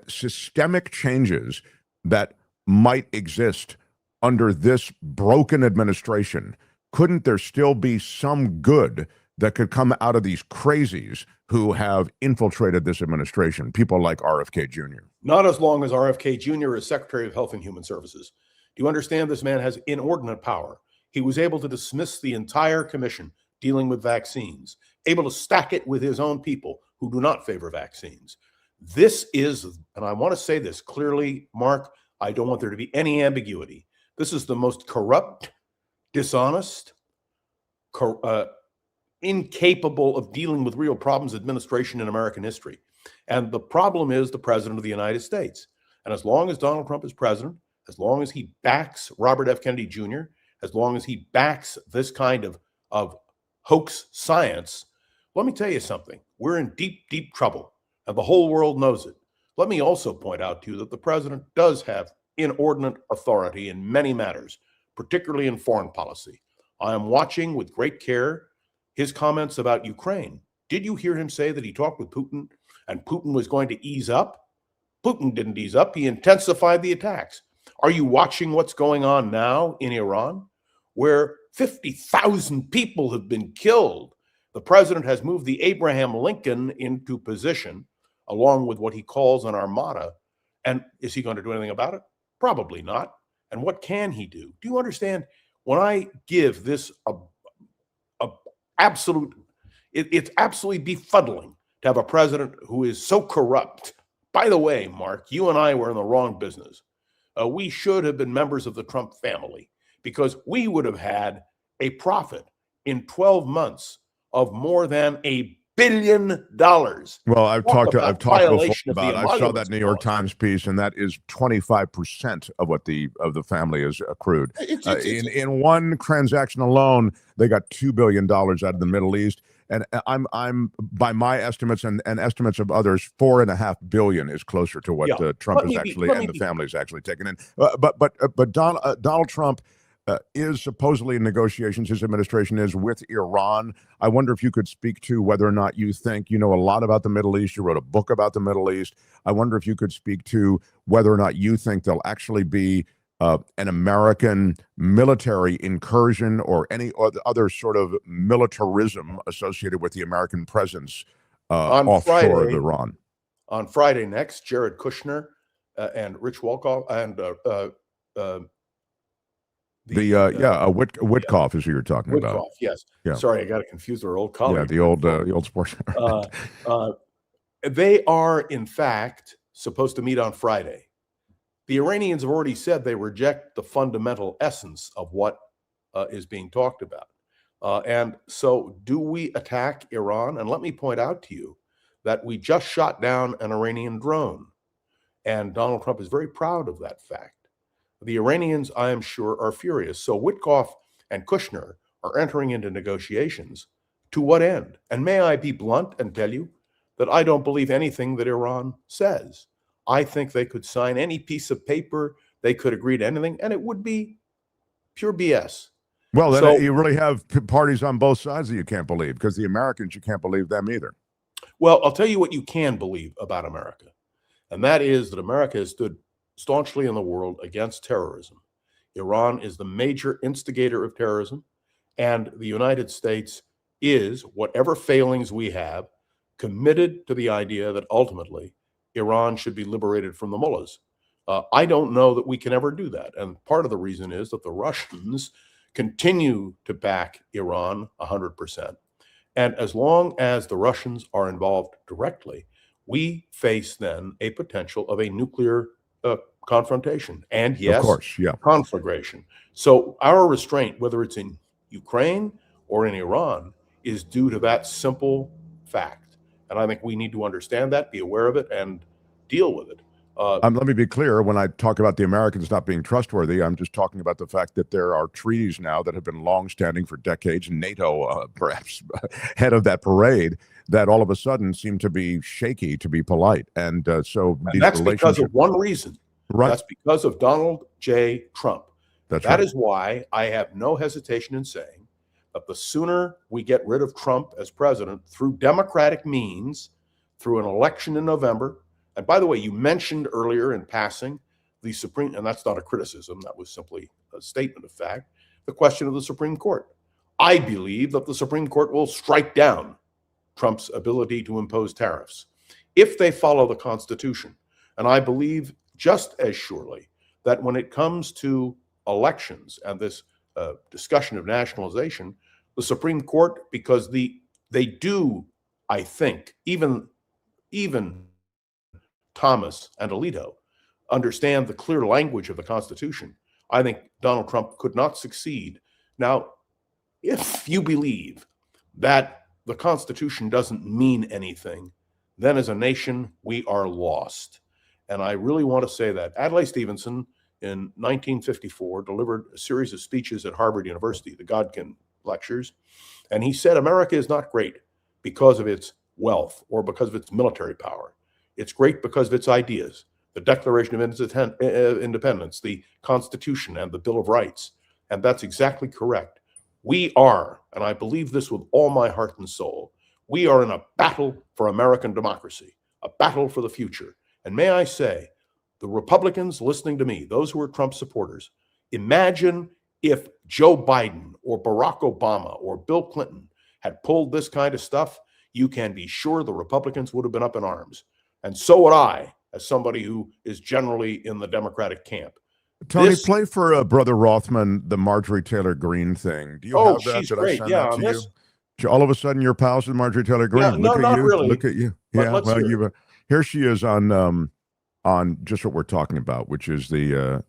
systemic changes that might exist under this broken administration. Couldn't there still be some good that could come out of these crazies who have infiltrated this administration, people like RFK Jr.? Not as long as RFK Jr. is Secretary of Health and Human Services. Do you understand this man has inordinate power? He was able to dismiss the entire commission dealing with vaccines, able to stack it with his own people who do not favor vaccines. This is, and I want to say this clearly, Mark, I don't want there to be any ambiguity. This is the most corrupt, dishonest, incapable of dealing with real problems administration in American history. And the problem is the president of the United States. And as long as Donald Trump is president, as long as he backs Robert F. Kennedy Jr., as long as he backs this kind of hoax science, let me tell you something. We're in deep, deep trouble, and the whole world knows it. Let me also point out to you that the president does have inordinate authority in many matters, particularly in foreign policy. I am watching with great care his comments about Ukraine. Did you hear him say that he talked with Putin and Putin was going to ease up? Putin didn't ease up. He intensified the attacks. Are you watching what's going on now in Iran, where 50,000 people have been killed? The president has moved the Abraham Lincoln into position, along with what he calls an armada. And is he going to do anything about it? Probably not. And what can he do? Do you understand? When I give this it's absolutely befuddling to have a president who is so corrupt. By the way, Mark, you and I were in the wrong business. We should have been members of the Trump family because we would have had a profit in 12 months of more than $1 billion. Well, I've talked before about it. I saw that New York Clause. Times piece, and that is 25% of what the family has accrued. In one transaction alone, they got $2 billion out of the Middle East, and I'm by my estimates and estimates of others, $4.5 billion is closer to what Trump is actually and the family is actually taking in. But Donald Trump is supposedly in negotiations, his administration is, with Iran. I wonder if you could speak to whether or not you think you know a lot about the Middle East. You wrote a book about the Middle East. I wonder if you could speak to whether or not you think there'll actually be an American military incursion or any other sort of militarism associated with the American presence offshore of Iran. On Friday next, Jared Kushner and Rich Wolkoff and Witkoff is who you're talking about. Yes. Yeah. Sorry, I got to confuse our old colleague. Yeah, the old sports. They are, in fact, supposed to meet on Friday. The Iranians have already said they reject the fundamental essence of what is being talked about. And so do we attack Iran? And let me point out to you that we just shot down an Iranian drone. And Donald Trump is very proud of that fact. The Iranians, I am sure, are furious. So Witkoff and Kushner are entering into negotiations. To what end? And may I be blunt and tell you that I don't believe anything that Iran says. I think they could sign any piece of paper, they could agree to anything, and it would be pure BS. Well, then you really have parties on both sides that you can't believe, because the Americans, you can't believe them either. Well, I'll tell you what you can believe about America, and that is that America has stood staunchly in the world against terrorism. Iran is the major instigator of terrorism, and the United States is, whatever failings we have, committed to the idea that ultimately Iran should be liberated from the mullahs. I don't know that we can ever do that. And part of the reason is that the Russians continue to back Iran 100%. And as long as the Russians are involved directly, we face then a potential of a nuclear confrontation and, yes, of course, yeah, conflagration. So our restraint, whether it's in Ukraine or in Iran, is due to that simple fact. And I think we need to understand that, be aware of it, and deal with it. Let me be clear. When I talk about the Americans not being trustworthy, I'm just talking about the fact that there are treaties now that have been longstanding for decades, NATO perhaps head of that parade, that all of a sudden seem to be shaky, to be polite. And so and that's because of one reason. Right. That's because of Donald J. Trump. That right. is why I have no hesitation in saying that the sooner we get rid of Trump as president through democratic means, through an election in November. And by the way, you mentioned earlier in passing the Supreme, and that's not a criticism, that was simply a statement of fact, the question of the Supreme Court. I believe that the Supreme Court will strike down Trump's ability to impose tariffs if they follow the Constitution. And I believe just as surely that when it comes to elections and this discussion of nationalization, the Supreme Court, because they do, I think, even Thomas and Alito understand the clear language of the Constitution. I think Donald Trump could not succeed. Now, if you believe that the Constitution doesn't mean anything, then as a nation, we are lost. And I really want to say that. Adlai Stevenson, in 1954, delivered a series of speeches at Harvard University, the Godkin lectures, and he said America is not great because of its wealth or because of its military power. It's great because of its ideas, the Declaration of Independence, the Constitution, and the Bill of Rights. And that's exactly correct. We are, and I believe this with all my heart and soul, we are in a battle for American democracy, a battle for the future. And may I say, the Republicans listening to me, those who are Trump supporters, imagine if Joe Biden or Barack Obama or Bill Clinton had pulled this kind of stuff, you can be sure the Republicans would have been up in arms. And so would I, as somebody who is generally in the Democratic camp. Tony, play for Brother Rothman the Marjorie Taylor Greene thing. Do you have that? She's Did great. I send that to you? All of a sudden, you're pals with Marjorie Taylor Greene. Yeah, Look at not you. really. Look at you. Yeah, well, here she is on just what we're talking about, which is the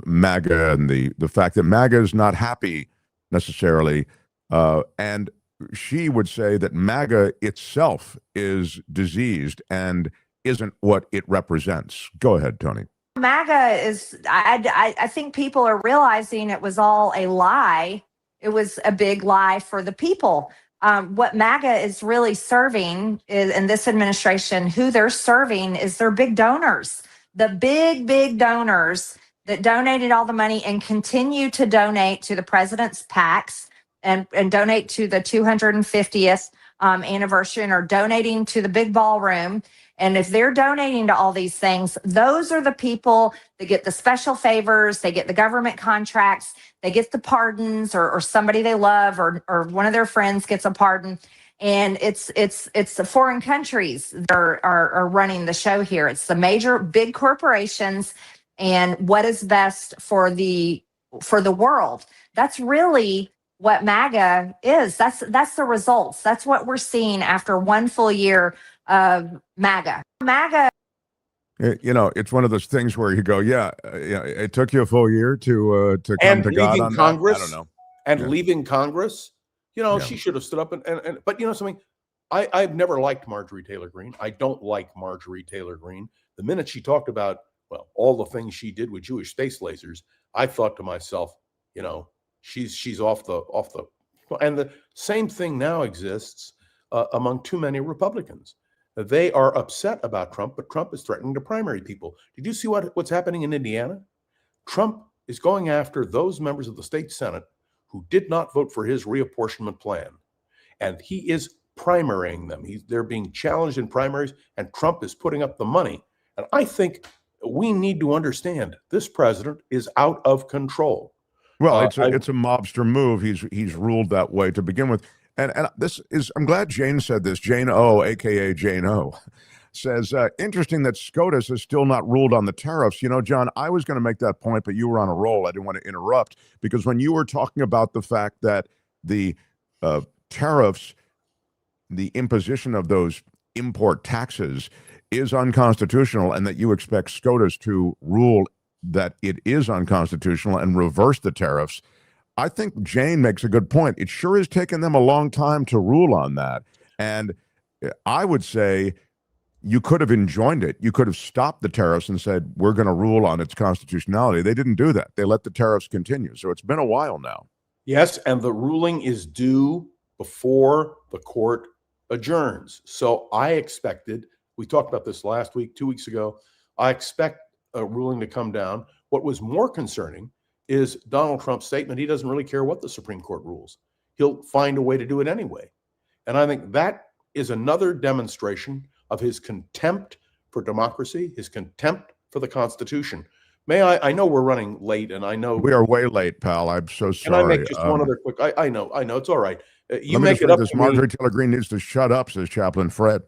MAGA and the fact that MAGA is not happy necessarily, and she would say that MAGA itself is diseased and isn't what it represents. Go ahead, Tony. MAGA is, I think people are realizing it was all a lie. It was a big lie for the people. What MAGA is really serving is, in this administration, who they're serving is their big donors, the big donors that donated all the money and continue to donate to the president's PACs and donate to the 250th anniversary and are donating to the big ballroom. And if they're donating to all these things, those are the people that get the special favors, they get the government contracts, they get the pardons, or somebody they love or one of their friends gets a pardon. And it's the foreign countries that are running the show here. It's the major big corporations and what is best for the world. That's really what MAGA is. That's the results. That's what we're seeing after one full year of MAGA. You know, it's one of those things where you go, it took you a full year to come to God on Congress, that. I don't know. And leaving Congress, she should have stood up and but you know something, I've never liked Marjorie Taylor Greene. I don't like Marjorie Taylor Greene. The minute she talked about, all the things she did with Jewish space lasers, I thought to myself, she's off the, and the same thing now exists among too many Republicans. They are upset about Trump, but Trump is threatening to primary people. Did you see what's happening in Indiana? Trump is going after those members of the state Senate who did not vote for his reapportionment plan. And he is primarying them. They're being challenged in primaries, and Trump is putting up the money. And I think we need to understand this president is out of control. Well, it's a mobster move. He's ruled that way to begin with. And this is, I'm glad Jane said this. Jane O, aka Jane O, says, interesting that SCOTUS has still not ruled on the tariffs. You know, John, I was going to make that point, but you were on a roll. I didn't want to interrupt, because when you were talking about the fact that the tariffs, the imposition of those import taxes is unconstitutional, and that you expect SCOTUS to rule that it is unconstitutional and reverse the tariffs, I think Jane makes a good point. It sure has taken them a long time to rule on that. And I would say you could have enjoined it. You could have stopped the tariffs and said, we're going to rule on its constitutionality. They didn't do that. They let the tariffs continue. So it's been a while now. Yes, and the ruling is due before the court adjourns. So I expected, we talked about this last week, 2 weeks ago, I expect a ruling to come down. What was more concerning is Donald Trump's statement. He doesn't really care what the Supreme Court rules. He'll find a way to do it anyway. And I think that is another demonstration of his contempt for democracy, his contempt for the Constitution. I know we're running late, and I know we are way late, pal. I'm so sorry. Can I make just one other quick? I know, it's all right. You let me make just it read up this. to Marjorie me. Taylor Greene needs to shut up, says Chaplain Fred.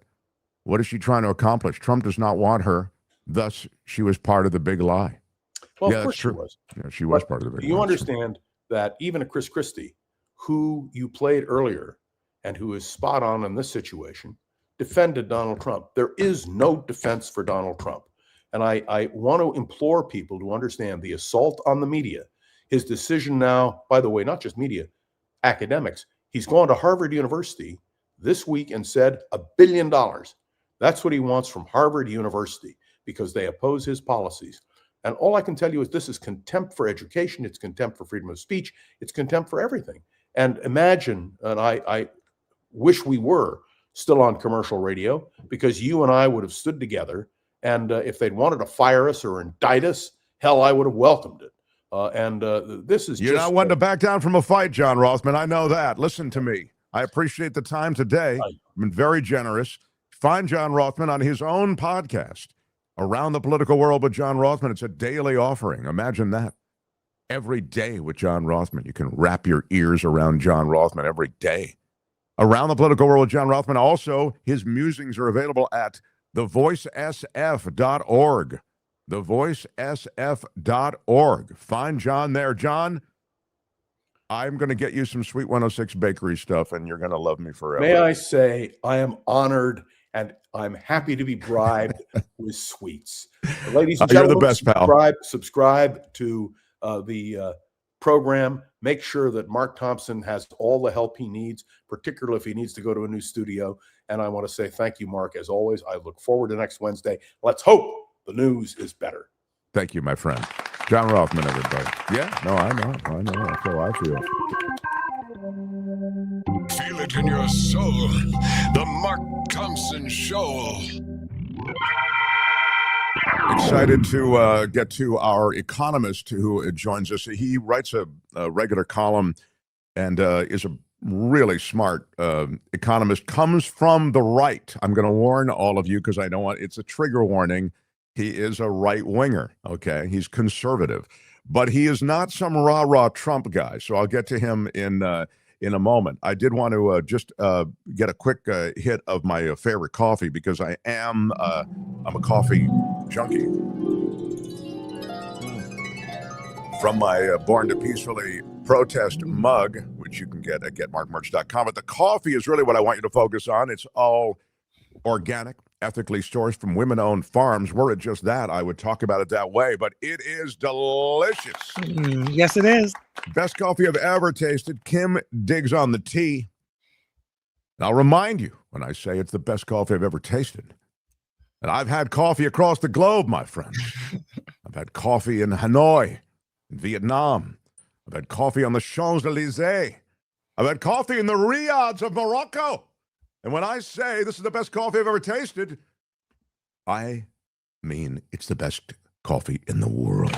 What is she trying to accomplish? Trump does not want her. Thus, she was part of the big lie. Well, yeah, of course that's true. she was. Yeah, she was part of the big lie. You understand that even a Chris Christie, who you played earlier and who is spot on in this situation, defended Donald Trump. There is no defense for Donald Trump. And I want to implore people to understand the assault on the media, his decision now, by the way, not just media, academics. He's gone to Harvard University this week and said $1 billion. That's what he wants from Harvard University because they oppose his policies. And all I can tell you is this is contempt for education. It's contempt for freedom of speech. It's contempt for everything. And imagine, and I wish we were still on commercial radio, because you and I would have stood together. And if they'd wanted to fire us or indict us, hell, I would have welcomed it. This is You're just, not one to back down from a fight, John Rothman. I know that. Listen to me. I appreciate the time today. I've been very generous. Find John Rothman on his own podcast, Around the Political World with John Rothman. It's a daily offering. Imagine that. Every day with John Rothman. You can wrap your ears around John Rothman every day. Around the Political World with John Rothman. Also, his musings are available at thevoicesf.org. Thevoicesf.org. Find John there. John, I'm going to get you some Sweet 106 bakery stuff, and you're going to love me forever. may I say, I am honored and I'm happy to be bribed with sweets. Ladies and You're gentlemen, the best, pal. subscribe to the program. Make sure that Mark Thompson has all the help he needs, particularly if he needs to go to a new studio. And I want to say thank you, Mark, as always. I look forward to next Wednesday. Let's hope the news is better. Thank you, my friend. John Rothman, everybody. Yeah, no, I know. That's how I feel. Feel it in your soul. The Mark Thompson Show. Excited to get to our economist who joins us. He writes a regular column and is a really smart economist. Comes from the right. I'm going to warn all of you because I don't want, it's a trigger warning. He is a right winger. Okay, he's conservative, but he is not some rah-rah Trump guy. So I'll get to him in a moment. I did want to just get a quick hit of my favorite coffee because I'm a coffee junkie. From my Born to Peacefully Protest mug, which you can get at getmarkmerch.com. But the coffee is really what I want you to focus on. It's all organic, ethically sourced from women-owned farms. Were it just that, I would talk about it that way. But it is delicious. Yes, it is. Best coffee I've ever tasted. Kim digs on the tea. And I'll remind you when I say it's the best coffee I've ever tasted. And I've had coffee across the globe, my friends. I've had coffee in Hanoi, in Vietnam. I've had coffee on the Champs-Elysees. I've had coffee in the Riyads of Morocco. And when I say this is the best coffee I've ever tasted, I mean it's the best coffee in the world.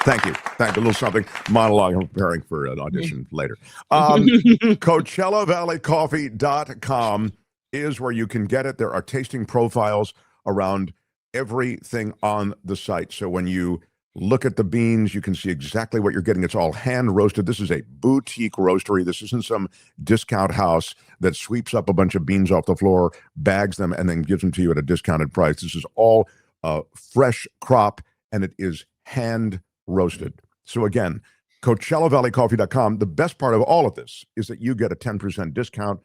Thank you. Thank you. A little something. Monologue. I'm preparing for an audition later. CoachellaValleyCoffee.com is where you can get it. There are tasting profiles around everything on the site. So when you Look at the beans. You can see exactly what you're getting. It's all hand roasted. This is a boutique roastery. This isn't some discount house that sweeps up a bunch of beans off the floor, bags them, and then gives them to you at a discounted price. This is all fresh crop, and it is hand roasted. So again, CoachellaValleyCoffee.com. The best part of all of this is that you get a 10% discount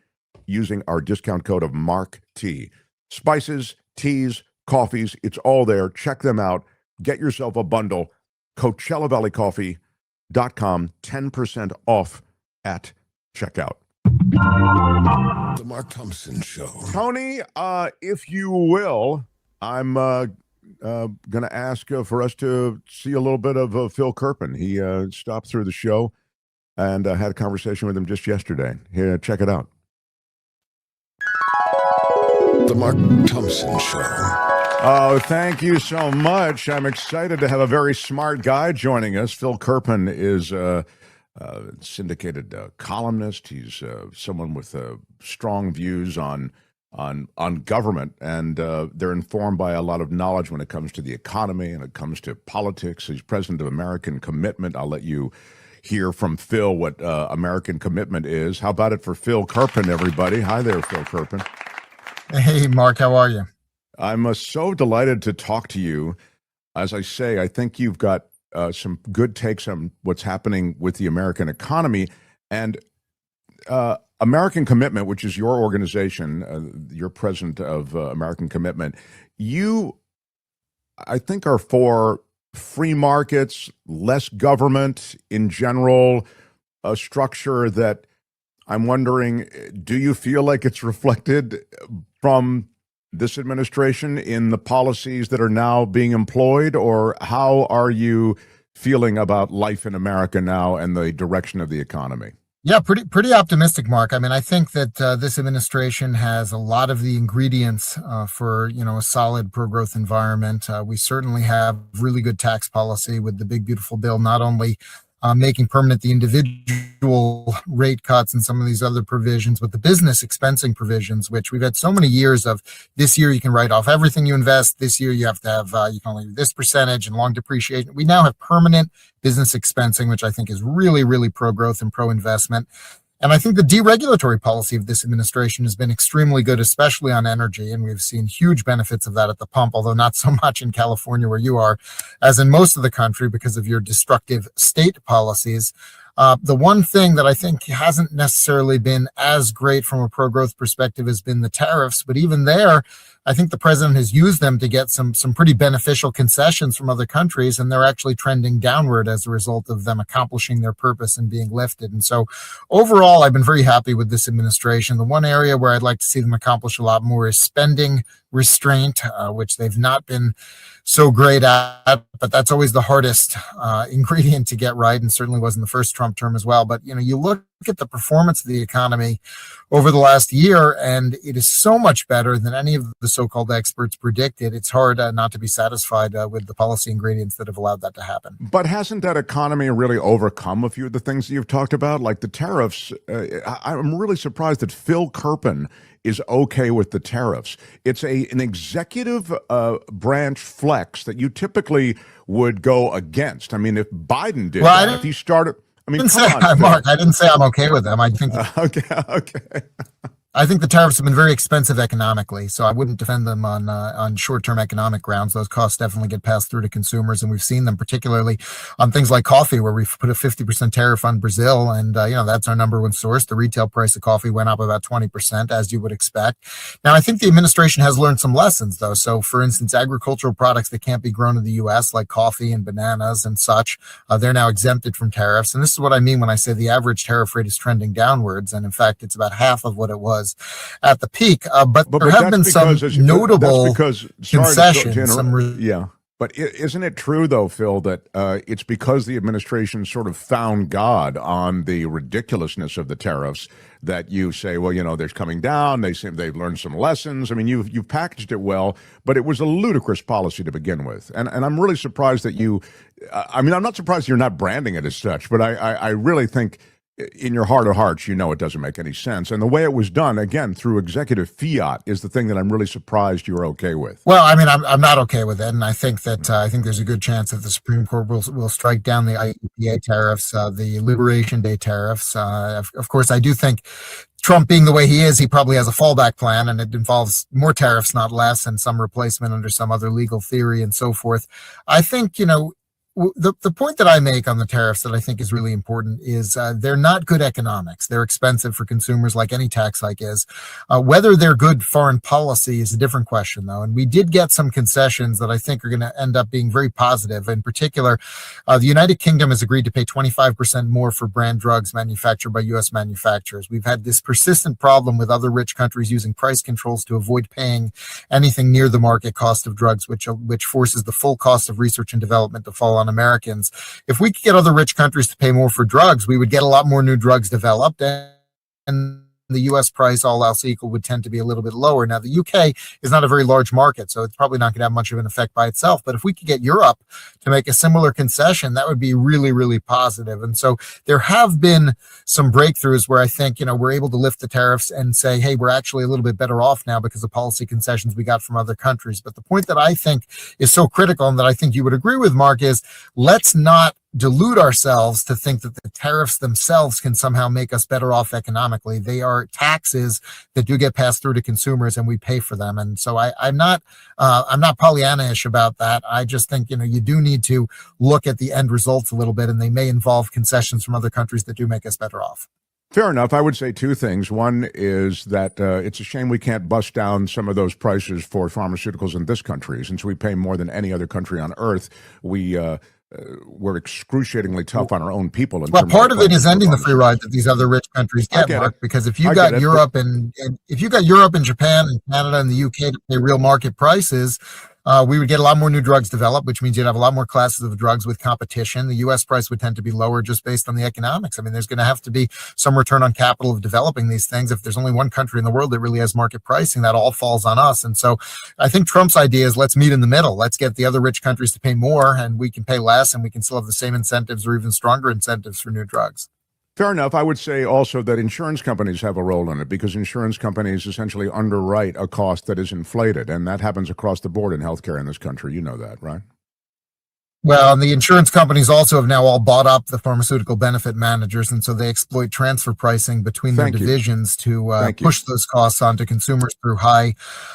using our discount code of MARK-T. Spices, teas, coffees, it's all there. Check them out. Get yourself a bundle. CoachellaValleyCoffee.com. 10% off at checkout. The Mark Thompson Show. Tony, if you will, I'm going to ask for us to see a little bit of Phil Kerpen. He stopped through the show and had a conversation with him just yesterday. Here, check it out. The Mark Thompson Show. Oh, thank you so much. I'm excited to have a very smart guy joining us. Phil Kerpen is a syndicated columnist. He's someone with strong views on government, and they're informed by a lot of knowledge when it comes to the economy and it comes to politics. He's president of American Commitment. I'll let you hear from Phil what American Commitment is. How about it for Phil Kerpen, everybody? Hi there, Phil Kerpen. Hey, Mark, how are you? I'm so delighted to talk to you. As I say, I think you've got some good takes on what's happening with the American economy. And American Commitment, which is your organization, you're president of American Commitment, you, I think, are for free markets, less government in general, a structure that I'm wondering, do you feel like it's reflected from this administration in the policies that are now being employed, or how are you feeling about life in America now and the direction of the economy? Yeah, pretty optimistic, Mark. I mean, I think that this administration has a lot of the ingredients for, a solid pro-growth environment. We certainly have really good tax policy with the big, beautiful bill, not only making permanent the individual rate cuts and some of these other provisions, but the business expensing provisions, which we've had so many years of. This year you can write off everything you invest. This year you have to have, you can only do this percentage and long depreciation. We now have permanent business expensing, which I think is really, really pro-growth and pro-investment. And I think the deregulatory policy of this administration has been extremely good, especially on energy. And we've seen huge benefits of that at the pump, although not so much in California where you are, as in most of the country because of your destructive state policies. The one thing that I think hasn't necessarily been as great from a pro-growth perspective has been the tariffs. But even there, I think the president has used them to get some pretty beneficial concessions from other countries, and they're actually trending downward as a result of them accomplishing their purpose and being lifted. And so overall, I've been very happy with this administration. The one area where I'd like to see them accomplish a lot more is spending restraint, which they've not been so great at, but that's always the hardest ingredient to get right, and certainly was in the first Trump term as well. But, you look at the performance of the economy over the last year, and it is so much better than any of the so-called experts predicted. It's hard not to be satisfied with the policy ingredients that have allowed that to happen. But hasn't that economy really overcome a few of the things that you've talked about, like the tariffs? I'm really surprised that Phil Kerpen is okay with the tariffs. It's an executive branch flex that you typically would go against. I mean, if Biden did that, if he started... I mean, Mark, I didn't say I'm okay with them. I think okay. I think the tariffs have been very expensive economically, so I wouldn't defend them on short-term economic grounds. Those costs definitely get passed through to consumers, and we've seen them particularly on things like coffee, where we've put a 50% tariff on Brazil, and that's our number one source. The retail price of coffee went up about 20%, as you would expect. Now, I think the administration has learned some lessons, though. So, for instance, agricultural products that can't be grown in the U.S., like coffee and bananas and such, they're now exempted from tariffs. And this is what I mean when I say the average tariff rate is trending downwards, and in fact, it's about half of what it was at the peak, but there have been some notable concessions. But isn't it true, though, Phil, that it's because the administration sort of found God on the ridiculousness of the tariffs that you say, well, they're coming down. They say they've learned some lessons. I mean, you've packaged it well, but it was a ludicrous policy to begin with. And I'm really surprised that I'm not surprised you're not branding it as such, but I really think in your heart of hearts, you know it doesn't make any sense. And the way it was done, again, through executive fiat, is the thing that I'm really surprised you're okay with. Well, I mean, I'm not okay with it, and I think that I think there's a good chance that the Supreme Court will strike down the IEPA tariffs, the Liberation Day tariffs. Of course, I do think Trump being the way he is, he probably has a fallback plan, and it involves more tariffs, not less, and some replacement under some other legal theory and so forth. I think, the point that I make on the tariffs that I think is really important is they're not good economics. They're expensive for consumers, like any tax hike is. Whether they're good foreign policy is a different question, though. And we did get some concessions that I think are going to end up being very positive. In particular, the United Kingdom has agreed to pay 25% more for brand drugs manufactured by U.S. manufacturers. We've had this persistent problem with other rich countries using price controls to avoid paying anything near the market cost of drugs, which forces the full cost of research and development to fall on Americans. If we could get other rich countries to pay more for drugs, we would get a lot more new drugs developed, and the U.S. price, all else equal, would tend to be a little bit lower. Now, the U.K. is not a very large market, so it's probably not going to have much of an effect by itself. But if we could get Europe to make a similar concession, that would be really, really positive. And so there have been some breakthroughs where I think, we're able to lift the tariffs and say, hey, we're actually a little bit better off now because of policy concessions we got from other countries. But the point that I think is so critical, and that I think you would agree with, Mark, is let's not delude ourselves to think that the tariffs themselves can somehow make us better off economically. They are taxes that do get passed through to consumers, and we pay for them. And so I'm not Pollyanna-ish about that. I just think, you do need to look at the end results a little bit, and they may involve concessions from other countries that do make us better off. Fair enough. I would say two things. One is that it's a shame we can't bust down some of those prices for pharmaceuticals in this country. Since we pay more than any other country on earth, we're excruciingly tough on our own people. Well, part of it is ending the free ride that these other rich countries get, Mark, because if you got Europe and if you got Europe and Japan and Canada and the UK to pay real market prices, we would get a lot more new drugs developed, which means you'd have a lot more classes of drugs with competition. The U.S. price would tend to be lower just based on the economics. I mean, there's going to have to be some return on capital of developing these things. If there's only one country in the world that really has market pricing, that all falls on us. And so I think Trump's idea is let's meet in the middle. Let's get the other rich countries to pay more, and we can pay less, and we can still have the same incentives or even stronger incentives for new drugs. Fair enough. I would say also that insurance companies have a role in it, because insurance companies essentially underwrite a cost that is inflated, and that happens across the board in healthcare in this country. You know that, right? Well, and the insurance companies also have now all bought up the pharmaceutical benefit managers, and so they exploit transfer pricing between their divisions to push those costs onto consumers through high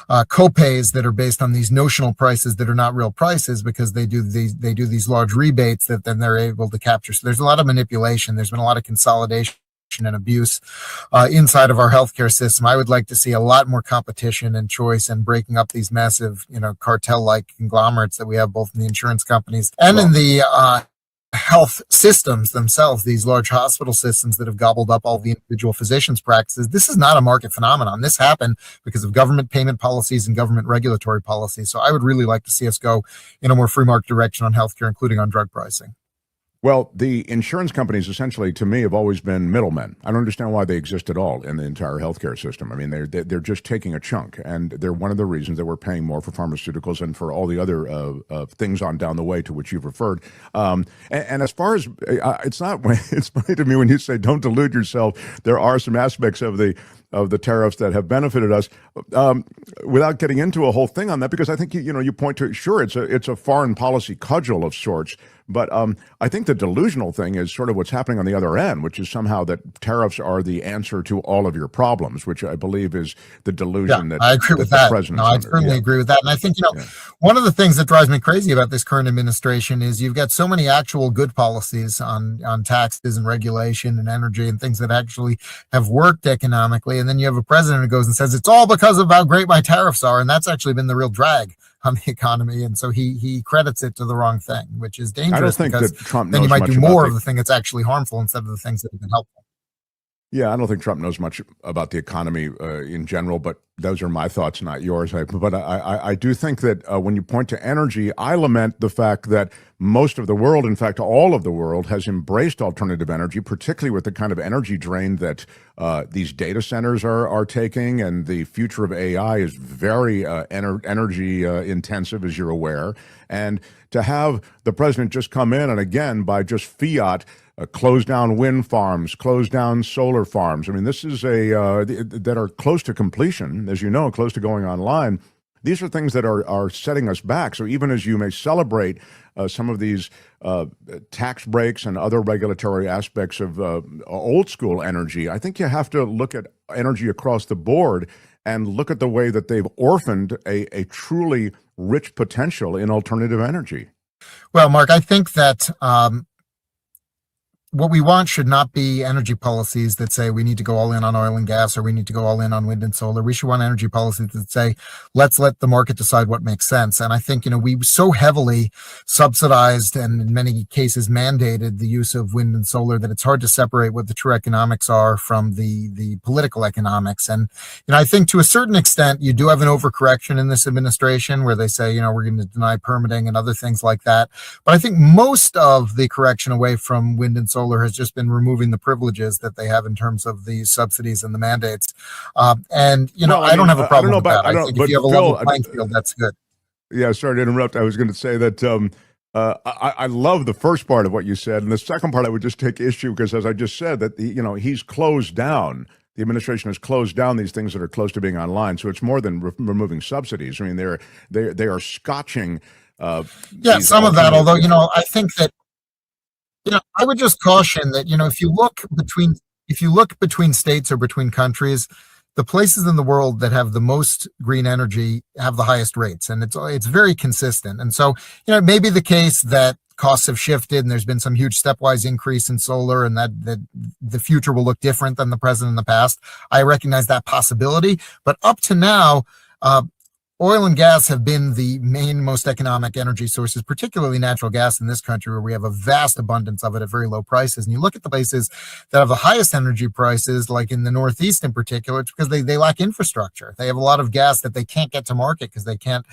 copays that are based on these notional prices that are not real prices, because they do these large rebates that then they're able to capture. So there's a lot of manipulation. There's been a lot of consolidation and abuse inside of our healthcare system. I would like to see a lot more competition and choice, and breaking up these massive, cartel-like conglomerates that we have both in the insurance companies and in the health systems themselves, these large hospital systems that have gobbled up all the individual physicians' practices. This is not a market phenomenon. This happened because of government payment policies and government regulatory policies. So I would really like to see us go in a more free market direction on healthcare, including on drug pricing. Well, the insurance companies essentially, to me, have always been middlemen. I don't understand why they exist at all in the entire healthcare system. I mean, they're just taking a chunk, and they're one of the reasons that we're paying more for pharmaceuticals and for all the other things on down the way to which you've referred. And as far as it's funny to me when you say don't delude yourself. There are some aspects of the tariffs that have benefited us, without getting into a whole thing on that, because I think you point to, sure, it's a foreign policy cudgel of sorts, but I think the delusional thing is sort of what's happening on the other end, which is somehow that tariffs are the answer to all of your problems, which I believe is the delusion that I agree with that. No, I certainly agree with that. And I think, one of the things that drives me crazy about this current administration is you've got so many actual good policies on taxes and regulation and energy and things that actually have worked economically. And then you have a president who goes and says, it's all because of how great my tariffs are. And that's actually been the real drag on the economy. And so he credits it to the wrong thing, which is dangerous. I don't think because that Trump then you knows might much do more about of the thing that's actually harmful instead of the things that have been helpful. Yeah, I don't think Trump knows much about the economy in general, but those are my thoughts, not yours. But I do think that when you point to energy, I lament the fact that most of the world, in fact, all of the world, has embraced alternative energy, particularly with the kind of energy drain that these data centers are taking. And the future of AI is very energy intensive, as you're aware. And to have the president just come in and again, by just fiat, close down wind farms, close down solar farms. I mean, this is that are close to completion, as you know, close to going online. These are things that are setting us back. So even as you may celebrate some of these tax breaks and other regulatory aspects of old school energy, I think you have to look at energy across the board and look at the way that they've orphaned a truly rich potential in alternative energy. Well, Mark, I think that what we want should not be energy policies that say we need to go all in on oil and gas or we need to go all in on wind and solar. We should want energy policies that say, let's let the market decide what makes sense. And I think, we so heavily subsidized and in many cases mandated the use of wind and solar that it's hard to separate what the true economics are from the political economics. And, I think to a certain extent, you do have an overcorrection in this administration where they say, we're going to deny permitting and other things like that. But I think most of the correction away from wind and solar has just been removing the privileges that they have in terms of the subsidies and the mandates. I don't have a problem with that. I think if you have a level playing field, that's good. Yeah, sorry to interrupt. I was going to say that I love the first part of what you said, and the second part I would just take issue because, as I just said, that he's closed down. The administration has closed down these things that are close to being online. So it's more than removing subsidies. I mean, they are scotching. Some of that. Although I think that. I would just caution that, if you look between states or between countries, the places in the world that have the most green energy have the highest rates, and it's very consistent. And so, it may be the case that costs have shifted and there's been some huge stepwise increase in solar and that the future will look different than the present and the past. I recognize that possibility, but up to now, oil and gas have been the main, most economic energy sources, particularly natural gas in this country, where we have a vast abundance of it at very low prices. And you look at the places that have the highest energy prices, like in the Northeast in particular, it's because they lack infrastructure. They have a lot of gas that they can't get to market because they can't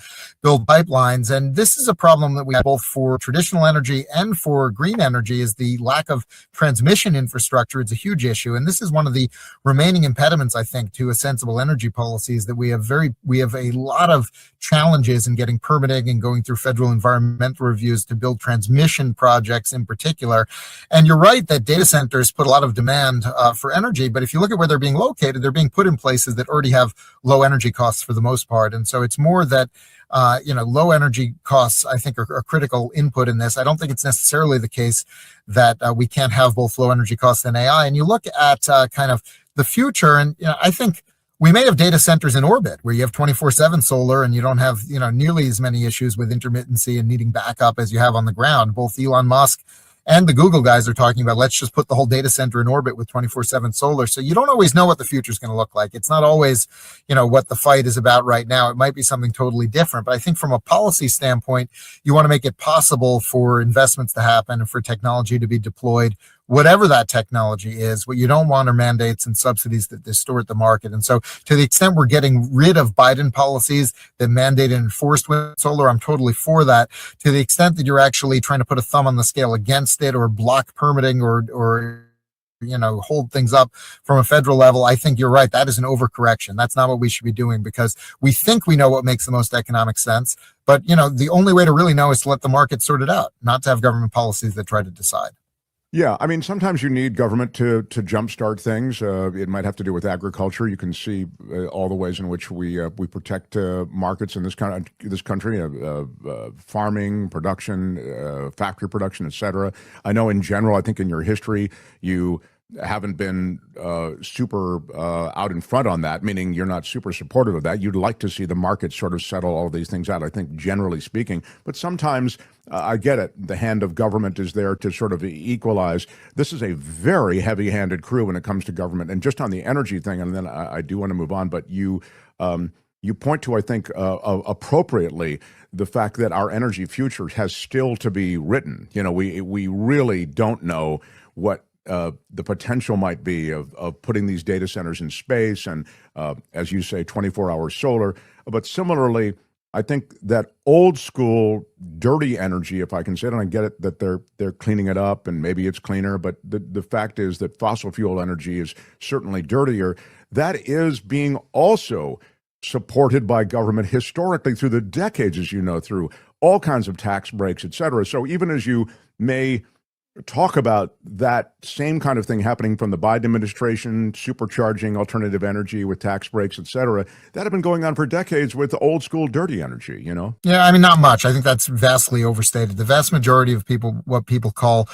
build pipelines. And this is a problem that we have both for traditional energy and for green energy, is the lack of transmission infrastructure. It's a huge issue. And this is one of the remaining impediments, I think, to a sensible energy policies, that we have a lot of challenges in getting permitting and going through federal environmental reviews to build transmission projects in particular. And you're right that data centers put a lot of demand for energy, but if you look at where they're being located, they're being put in places that already have low energy costs for the most part. And so it's more that low energy costs, I think, are critical input in this. I don't think it's necessarily the case that we can't have both low energy costs and AI. And you look at kind of the future, and I think we may have data centers in orbit where you have 24/7 solar and you don't have, nearly as many issues with intermittency and needing backup as you have on the ground. Both Elon Musk and the Google guys are talking about, let's just put the whole data center in orbit with 24/7 solar. So you don't always know what the future is going to look like. It's not always, what the fight is about right now. It might be something totally different. But I think from a policy standpoint, you want to make it possible for investments to happen and for technology to be deployed, whatever that technology is. What you don't want are mandates and subsidies that distort the market. And so to the extent we're getting rid of Biden policies that mandate and enforced wind solar, I'm totally for that. To the extent that you're actually trying to put a thumb on the scale against it or block permitting or hold things up from a federal level, I think you're right. That is an overcorrection. That's not what we should be doing, because we think we know what makes the most economic sense. But, the only way to really know is to let the market sort it out, not to have government policies that try to decide. Yeah, I mean, sometimes you need government to jumpstart things. It might have to do with agriculture. You can see all the ways in which we protect markets in this country, farming, production, factory production, et cetera. I know in general, I think in your history, you haven't been super out in front on that, meaning you're not super supportive of that. You'd like to see the market sort of settle all of these things out, I think, generally speaking. But sometimes, I get it, the hand of government is there to sort of equalize. This is a very heavy-handed crew when it comes to government. And just on the energy thing, and then I do want to move on, but you point to, I think, appropriately, the fact that our energy future has still to be written. We really don't know what the potential might be of putting these data centers in space and, as you say, 24-hour solar. But similarly, I think that old school dirty energy, if I can say it, and I get it that they're cleaning it up and maybe it's cleaner, but the fact is that fossil fuel energy is certainly dirtier. That is being also supported by government historically through the decades, as you know, through all kinds of tax breaks, et cetera. So even as you may talk about that same kind of thing happening from the Biden administration, supercharging alternative energy with tax breaks, et cetera, that have been going on for decades with old school dirty energy, you know? Yeah, I mean, not much. I think that's vastly overstated. The vast majority of people, what people call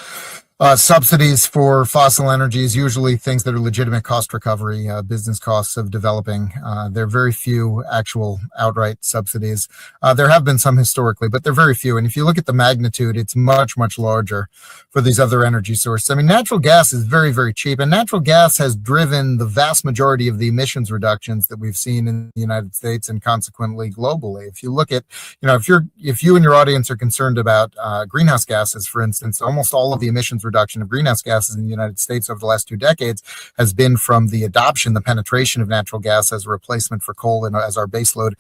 subsidies for fossil energies, usually things that are legitimate cost recovery, business costs of developing. There are very few actual outright subsidies. There have been some historically, but they're very few. And if you look at the magnitude, it's much, much larger for these other energy sources. I mean, natural gas is very, very cheap, and natural gas has driven the vast majority of the emissions reductions that we've seen in the United States and consequently globally. If you look at, if you and your audience are concerned about greenhouse gases, for instance, almost all of the emissions reduction of greenhouse gases in the United States over the last 2 decades has been from the adoption, the penetration of natural gas as a replacement for coal and as our baseload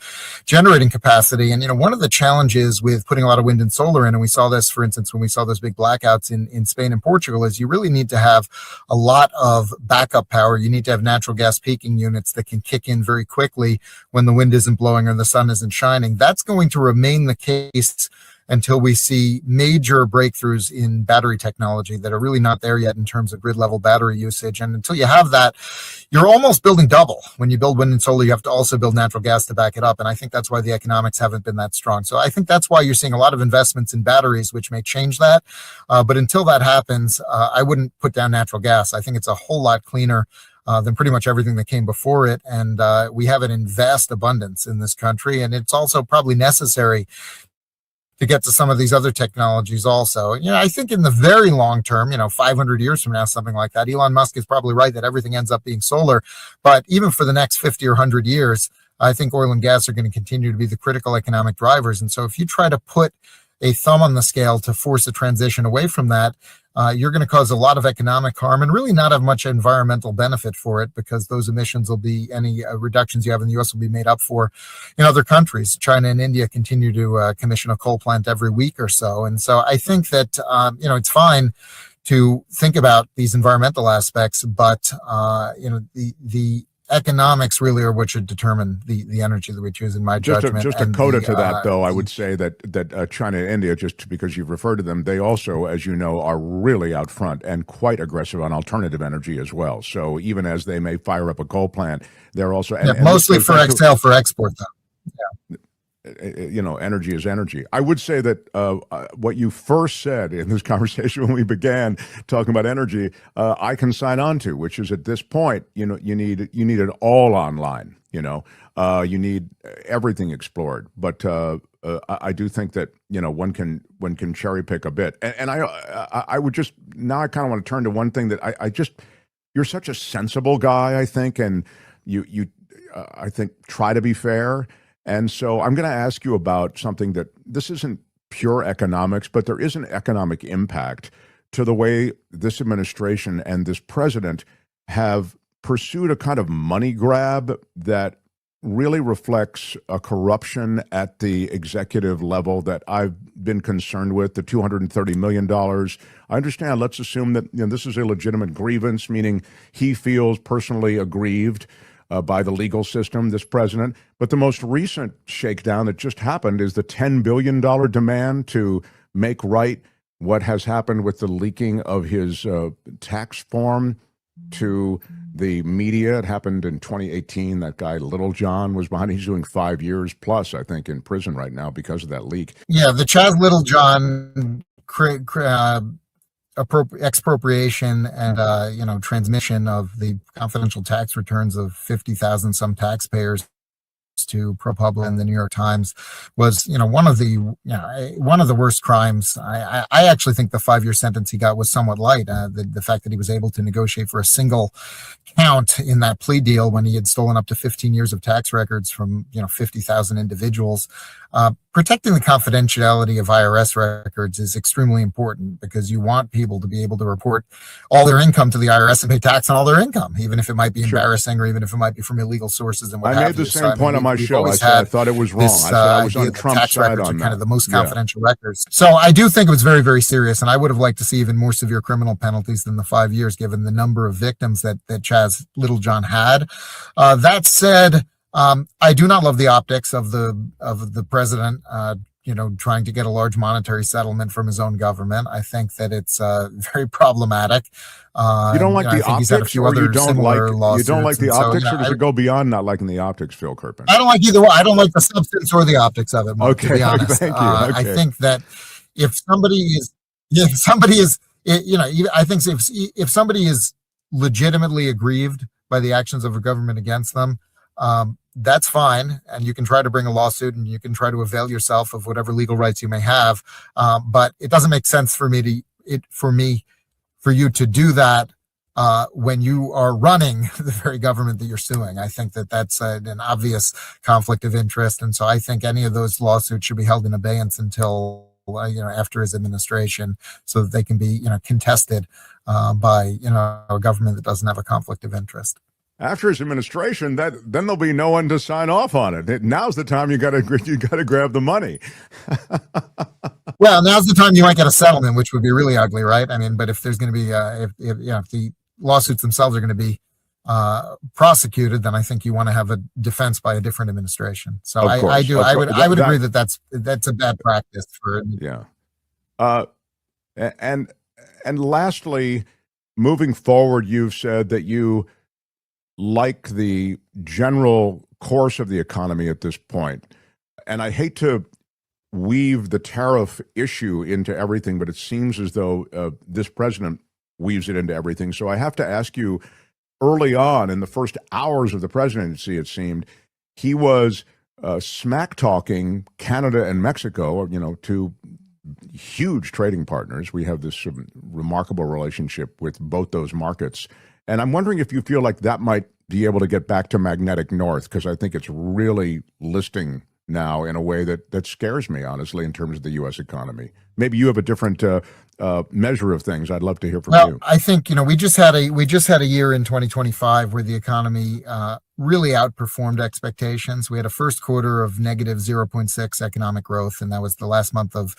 generating capacity. And, one of the challenges with putting a lot of wind and solar in, and we saw this, for instance, when we saw those big blackouts in Spain and Portugal, is you really need to have a lot of backup power. You need to have natural gas peaking units that can kick in very quickly when the wind isn't blowing or the sun isn't shining. That's going to remain the case until we see major breakthroughs in battery technology that are really not there yet in terms of grid level battery usage. And until you have that, you're almost building double. When you build wind and solar, you have to also build natural gas to back it up. And I think that's why the economics haven't been that strong. So I think that's why you're seeing a lot of investments in batteries, which may change that. But until that happens, I wouldn't put down natural gas. I think it's a whole lot cleaner than pretty much everything that came before it. And we have it in vast abundance in this country. And it's also probably necessary to get to some of these other technologies also. I think in the very long term, 500 years from now, something like that, Elon Musk is probably right that everything ends up being solar. But even for the next 50 or 100 years, I think oil and gas are going to continue to be the critical economic drivers. And so if you try to put a thumb on the scale to force a transition away from that, you're going to cause a lot of economic harm and really not have much environmental benefit for it, because those emissions will be, any reductions you have in the U.S. will be made up for in other countries. China and India continue to commission a coal plant every week or so. And so I think that, it's fine to think about these environmental aspects, but, the economics really are what should determine the energy that we choose, in my judgment. Just a coda to that, though, I would say that China and India, just because you've referred to them, they also, as you know, are really out front and quite aggressive on alternative energy as well. So even as they may fire up a coal plant, they're also mostly for exhale for export, though. Yeah. Energy is energy. I would say that what you first said in this conversation when we began talking about energy, I can sign on to, which is at this point, you need it all online. You need everything explored. But I do think that one can cherry pick a bit. And I would just, now I kind of want to turn to one thing that I just, you're such a sensible guy, I think, and you I think try to be fair. And so I'm going to ask you about something that this isn't pure economics, but there is an economic impact to the way this administration and this president have pursued a kind of money grab that really reflects a corruption at the executive level that I've been concerned with, the $230 million. I understand, let's assume that this is a legitimate grievance, meaning he feels personally aggrieved by the legal system, this president. But the most recent shakedown that just happened is the $10 billion demand to make right what has happened with the leaking of his tax form to the media. It happened in 2018. That guy, Little John, was behind. He's doing 5 years plus, I think, in prison right now because of that leak. Yeah, the Chaz Little John expropriation and transmission of the confidential tax returns of 50,000 some taxpayers to ProPublica and the New York Times was one of the worst crimes. I actually think the 5-year sentence he got was somewhat light. The fact that he was able to negotiate for a single count in that plea deal when he had stolen up to 15 years of tax records from 50,000 individuals. Protecting the confidentiality of IRS records is extremely important, because you want people to be able to report all their income to the IRS and pay tax on all their income, even if it might be embarrassing or even if it might be from illegal sources. And what I made the same point on my show. I said I thought it was wrong. I said I was on Trump's side on that. Kind of the most confidential records. So I do think it was very, very serious, and I would have liked to see even more severe criminal penalties than the 5 years, given the number of victims that Chaz Littlejohn had. That said, I do not love the optics of the president trying to get a large monetary settlement from his own government. I think that it's very problematic. You don't like the I think he's had a optics, few or you other don't similar like lawsuits. you don't like the And so, optics, or does it go beyond not liking the optics, Phil Kerpen? I don't like either one. I don't like the substance or the optics of it, Mark, to Okay, be honest. thank you. I Okay. think that if somebody is, I think if somebody is legitimately aggrieved by the actions of a government against them, that's fine, and you can try to bring a lawsuit, and you can try to avail yourself of whatever legal rights you may have. But it doesn't make sense for you to do that when you are running the very government that you're suing. I think that that's an obvious conflict of interest, and so I think any of those lawsuits should be held in abeyance until after his administration, so that they can be contested by a government that doesn't have a conflict of interest. After his administration, then there'll be no one to sign off on it. Now's the time you got to grab the money. Well, now's the time you might get a settlement, which would be really ugly, right? I mean, but if there's going to be if the lawsuits themselves are going to be prosecuted, then I think you want to have a defense by a different administration. So I would agree that that's a bad practice for. Yeah. And lastly, moving forward, you've said that you like the general course of the economy at this point. And I hate to weave the tariff issue into everything, but it seems as though this president weaves it into everything. So I have to ask you, early on in the first hours of the presidency, it seemed, he was smack-talking Canada and Mexico, two huge trading partners. We have this remarkable relationship with both those markets. And I'm wondering if you feel like that might be able to get back to magnetic north, because I think it's really listing now in a way that scares me, honestly, in terms of the U.S. economy. Maybe you have a different measure of things. I'd love to hear from you. I think we just had a year in 2025 where the economy really outperformed expectations. We had a first quarter of negative 0.6 economic growth, and that was the last month of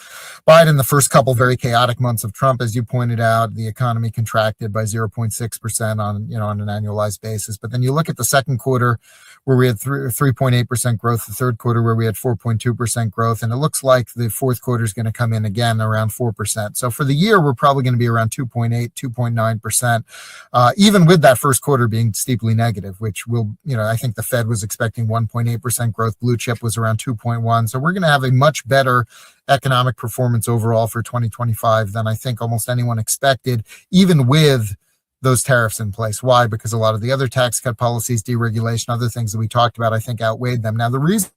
Biden. The first couple very chaotic months of Trump, as you pointed out, the economy contracted by 0.6% on an annualized basis. But then you look at the second quarter, where we had 3.8% growth, the third quarter where we had 4.2% growth, and it looks like the fourth quarter is going to come in again around 4%. So for the year, we're probably going to be around 2.8, 2.9%, even with that first quarter being steeply negative, which will, I think the Fed was expecting 1.8% growth. Blue chip was around 2.1. So we're going to have a much better economic performance overall for 2025 than I think almost anyone expected, even with those tariffs in place. Why? Because a lot of the other tax cut policies, deregulation, other things that we talked about, I think outweighed them. Now, the reason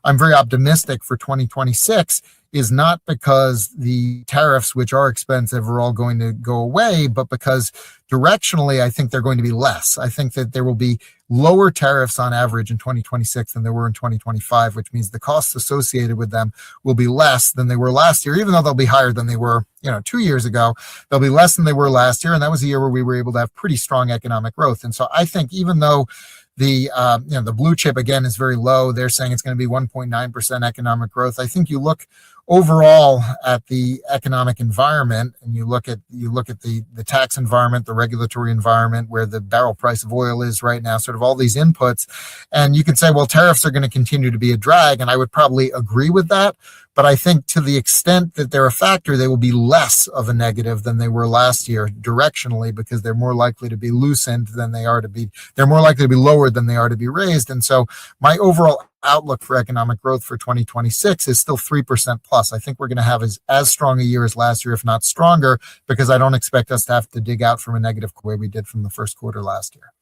I'm very optimistic for 2026 is not because the tariffs, which are expensive, are all going to go away, but because directionally, I think they're going to be less. I think that there will be lower tariffs on average in 2026 than there were in 2025, which means the costs associated with them will be less than they were last year, even though they'll be higher than they were, 2 years ago. They'll be less than they were last year, and that was a year where we were able to have pretty strong economic growth. And so I think even though the blue chip again is very low, they're saying it's going to be 1.9% economic growth. I think you look overall at the economic environment, and you look at the tax environment, the regulatory environment, where the barrel price of oil is right now, sort of all these inputs, and you can say, well, tariffs are going to continue to be a drag, and I would probably agree with that. But I think to the extent that they're a factor, they will be less of a negative than they were last year directionally, because they're more likely to be loosened than they're more likely to be lowered than they are to be raised. And so my overall outlook for economic growth for 2026 is still 3% plus. I think we're going to have as strong a year as last year, if not stronger, because I don't expect us to have to dig out from a negative way we did from the first quarter last year.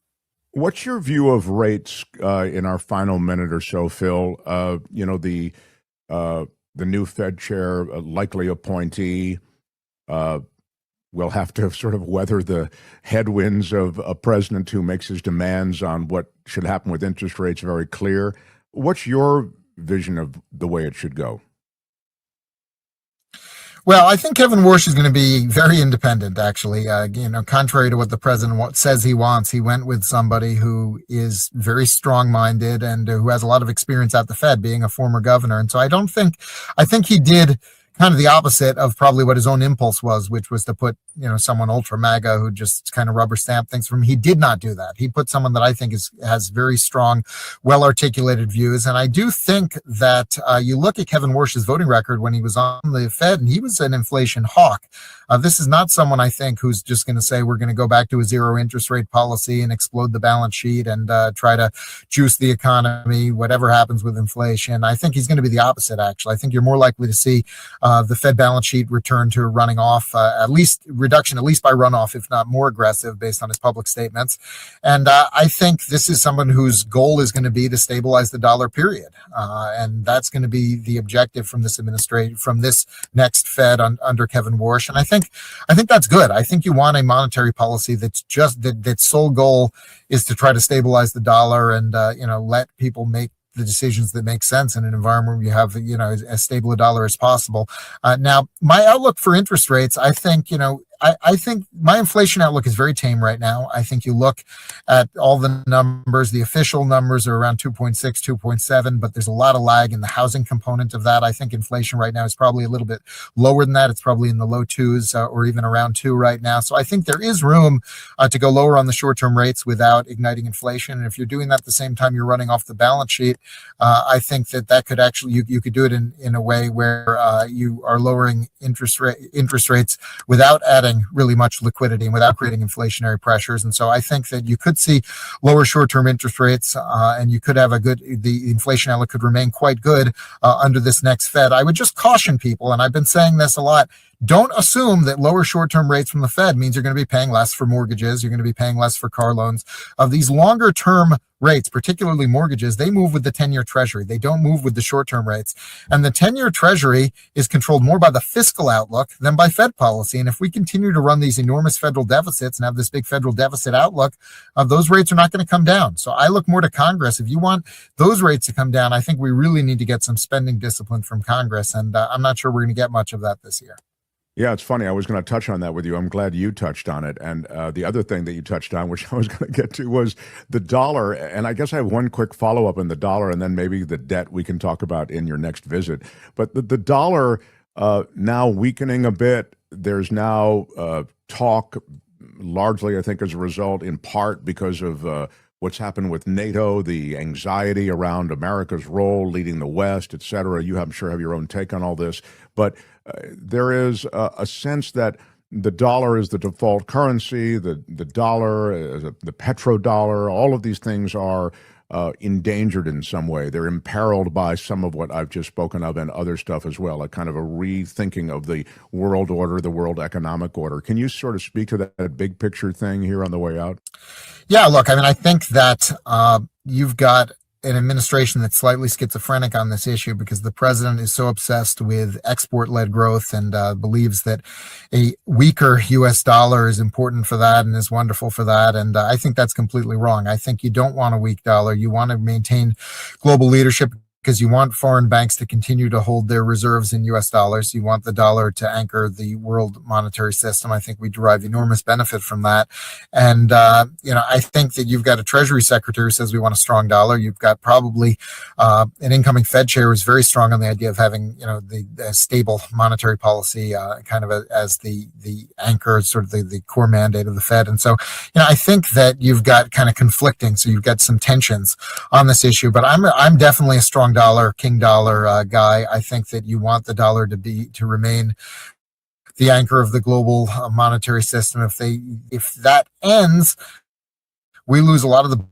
What's your view of rates in our final minute or so, Phil? The new Fed chair, likely appointee, will have to sort of weather the headwinds of a president who makes his demands on what should happen with interest rates very clear. What's your vision of the way it should go? Well, I think Kevin Warsh is going to be very independent, actually. Contrary to what the president says he wants, he went with somebody who is very strong-minded and who has a lot of experience at the Fed, being a former governor. And so I think he did kind of the opposite of probably what his own impulse was, which was to put, someone ultra MAGA who just kind of rubber stamp things from him. He did not do that. He put someone that I think has very strong, well articulated views. And I do think that you look at Kevin Warsh's voting record when he was on the Fed, and he was an inflation hawk. This is not someone, I think, who's just going to say we're going to go back to a zero interest rate policy and explode the balance sheet and try to juice the economy, whatever happens with inflation. I think he's going to be the opposite, actually. I think you're more likely to see the Fed balance sheet return to running off, at least by runoff, if not more aggressive based on his public statements. And I think this is someone whose goal is going to be to stabilize the dollar, period. And that's going to be the objective from this administration, from this next Fed under Kevin Warsh. And I think that's good. I think you want a monetary policy that's just that sole goal is to try to stabilize the dollar and let people make the decisions that make sense in an environment where you have as stable a dollar as possible. Now, my outlook for interest rates, I think I think my inflation outlook is very tame right now. I think you look at all the numbers, the official numbers are around 2.6, 2.7, but there's a lot of lag in the housing component of that. I think inflation right now is probably a little bit lower than that. It's probably in the low twos or even around 2 right now. So I think there is room to go lower on the short-term rates without igniting inflation. And if you're doing that at the same time you're running off the balance sheet, I think that could actually, you could do it in a way where you are lowering interest rates without adding really much liquidity and without creating inflationary pressures. And so I think that you could see lower short-term interest rates and you could have the inflation outlook could remain quite good under this next Fed. I would just caution people, and I've been saying this a lot, don't assume that lower short-term rates from the Fed means you're going to be paying less for mortgages, you're going to be paying less for car loans. These longer-term rates, particularly mortgages, they move with the 10-year Treasury. They don't move with the short-term rates. And the 10-year Treasury is controlled more by the fiscal outlook than by Fed policy. And if we continue to run these enormous federal deficits and have this big federal deficit outlook, those rates are not going to come down. So I look more to Congress. If you want those rates to come down, I think we really need to get some spending discipline from Congress. And I'm not sure we're going to get much of that this year. Yeah, it's funny. I was going to touch on that with you. I'm glad you touched on it. And the other thing that you touched on, which I was going to get to, was the dollar. And I guess I have one quick follow-up on the dollar, and then maybe the debt we can talk about in your next visit. But the dollar now weakening a bit. There's now talk, largely, I think, as a result, in part because of what's happened with NATO, the anxiety around America's role leading the West, et cetera. You, I'm sure, have your own take on all this. But there is a sense that the dollar is the default currency, the dollar, the petrodollar, all of these things are endangered in some way. They're imperiled by some of what I've just spoken of and other stuff as well, a kind of a rethinking of the world order, the world economic order. Can you sort of speak to that big picture thing here on the way out? Yeah, look, I mean, I think that you've got an administration that's slightly schizophrenic on this issue because the president is so obsessed with export-led growth and believes that a weaker U.S. dollar is important for that and is wonderful for that. And I think that's completely wrong. I think you don't want a weak dollar. You want to maintain global leadership because you want foreign banks to continue to hold their reserves in U.S. dollars. You want the dollar to anchor the world monetary system. I think we derive enormous benefit from that. And, I think that you've got a Treasury Secretary who says we want a strong dollar. You've got probably an incoming Fed chair who's very strong on the idea of having, the stable monetary policy kind of as the anchor, sort of the core mandate of the Fed. And so, I think that you've got kind of conflicting. So you've got some tensions on this issue, but I'm definitely a strong dollar, king dollar guy. I think that you want the dollar to remain the anchor of the global monetary system. If that ends, we lose a lot of the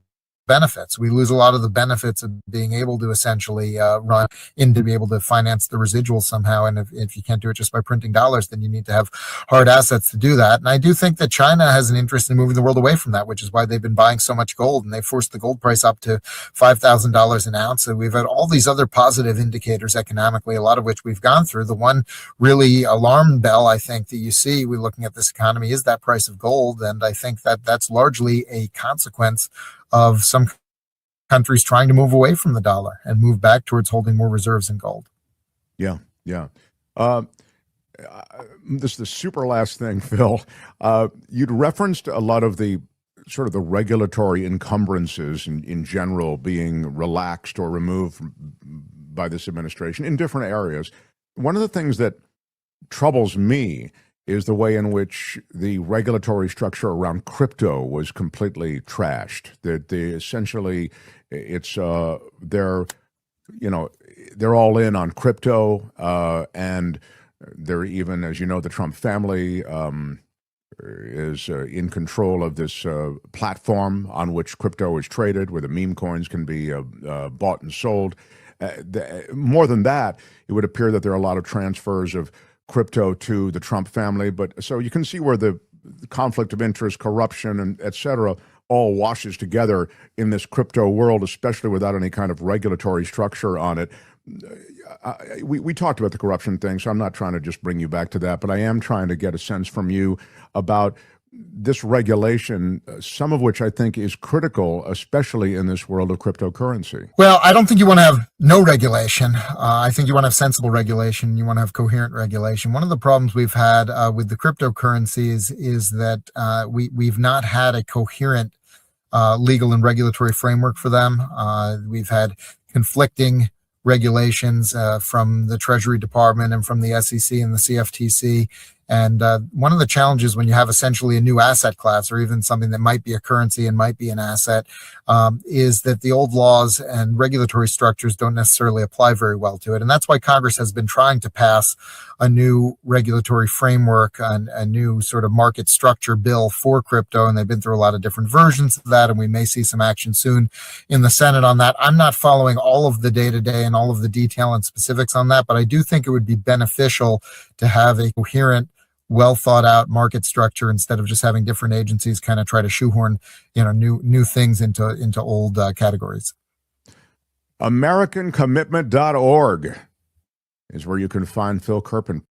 benefits. We lose a lot of the benefits of being able to essentially run in to be able to finance the residuals somehow. And if you can't do it just by printing dollars, then you need to have hard assets to do that. And I do think that China has an interest in moving the world away from that, which is why they've been buying so much gold. And they forced the gold price up to $5,000 an ounce. And we've had all these other positive indicators economically, a lot of which we've gone through. The one really alarm bell, I think, that you see when looking at this economy is that price of gold. And I think that that's largely a consequence of some countries trying to move away from the dollar and move back towards holding more reserves in gold. Yeah. This is the super last thing, Phil. You'd referenced a lot of the sort of the regulatory encumbrances in general being relaxed or removed by this administration in different areas. One of the things that troubles me is the way in which the regulatory structure around crypto was completely trashed. That they essentially, it's they're they're all in on crypto, and they're even, as you know, the Trump family is in control of this platform on which crypto is traded, where the meme coins can be bought and sold. More than that, it would appear that there are a lot of transfers of crypto to the Trump family. But so you can see where the conflict of interest, corruption, and et cetera, all washes together in this crypto world, especially without any kind of regulatory structure on it. We talked about the corruption thing, so I'm not trying to just bring you back to that, but I am trying to get a sense from you about this regulation, some of which I think is critical, especially in this world of cryptocurrency. Well, I don't think you want to have no regulation. I think you want to have sensible regulation. You want to have coherent regulation. One of the problems we've had with the cryptocurrencies is that we've not had a coherent legal and regulatory framework for them. We've had conflicting regulations from the Treasury Department and from the SEC and the CFTC. And one of the challenges when you have essentially a new asset class, or even something that might be a currency and might be an asset, is that the old laws and regulatory structures don't necessarily apply very well to it. And that's why Congress has been trying to pass a new regulatory framework, and a new sort of market structure bill for crypto. And they've been through a lot of different versions of that, and we may see some action soon in the Senate on that. I'm not following all of the day-to-day and all of the detail and specifics on that, but I do think it would be beneficial to have a coherent, well thought out market structure instead of just having different agencies kind of try to shoehorn new things into old categories. AmericanCommitment.org is where you can find Phil Kerpen.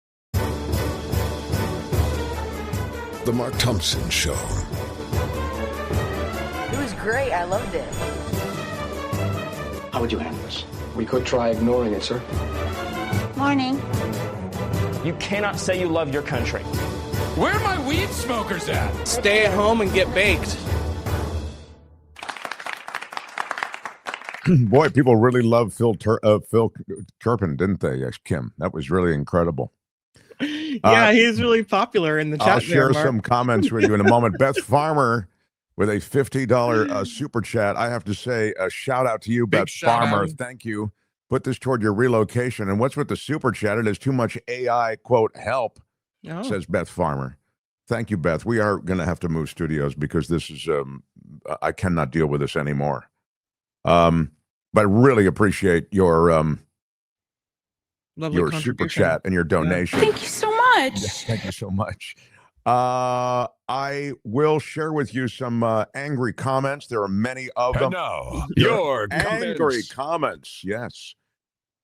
The Mark Thompson Show. It was great. I loved it. How would you handle this? We could try ignoring it, sir. Morning. You cannot say you love your country. Where are my weed smokers at? Stay at home and get baked. Boy, people really love Phil Kerpen, didn't they, Kim? That was really incredible. Yeah, he's really popular in the chat. I'll share Mark. some comments with you in a moment. Beth Farmer with a $50 super chat. I have to say a shout out to you, Beth Farmer. Thank you. Put this toward your relocation. And what's with the super chat? It is too much AI, quote, help, says Beth Farmer. Thank you, Beth. We are going to have to move studios because this is, I cannot deal with this anymore. But I really appreciate your super chat and your donation. Thank you so much. Yes, thank you so much. I will share with you some angry comments. There are many of them. No, your angry comments. Yes.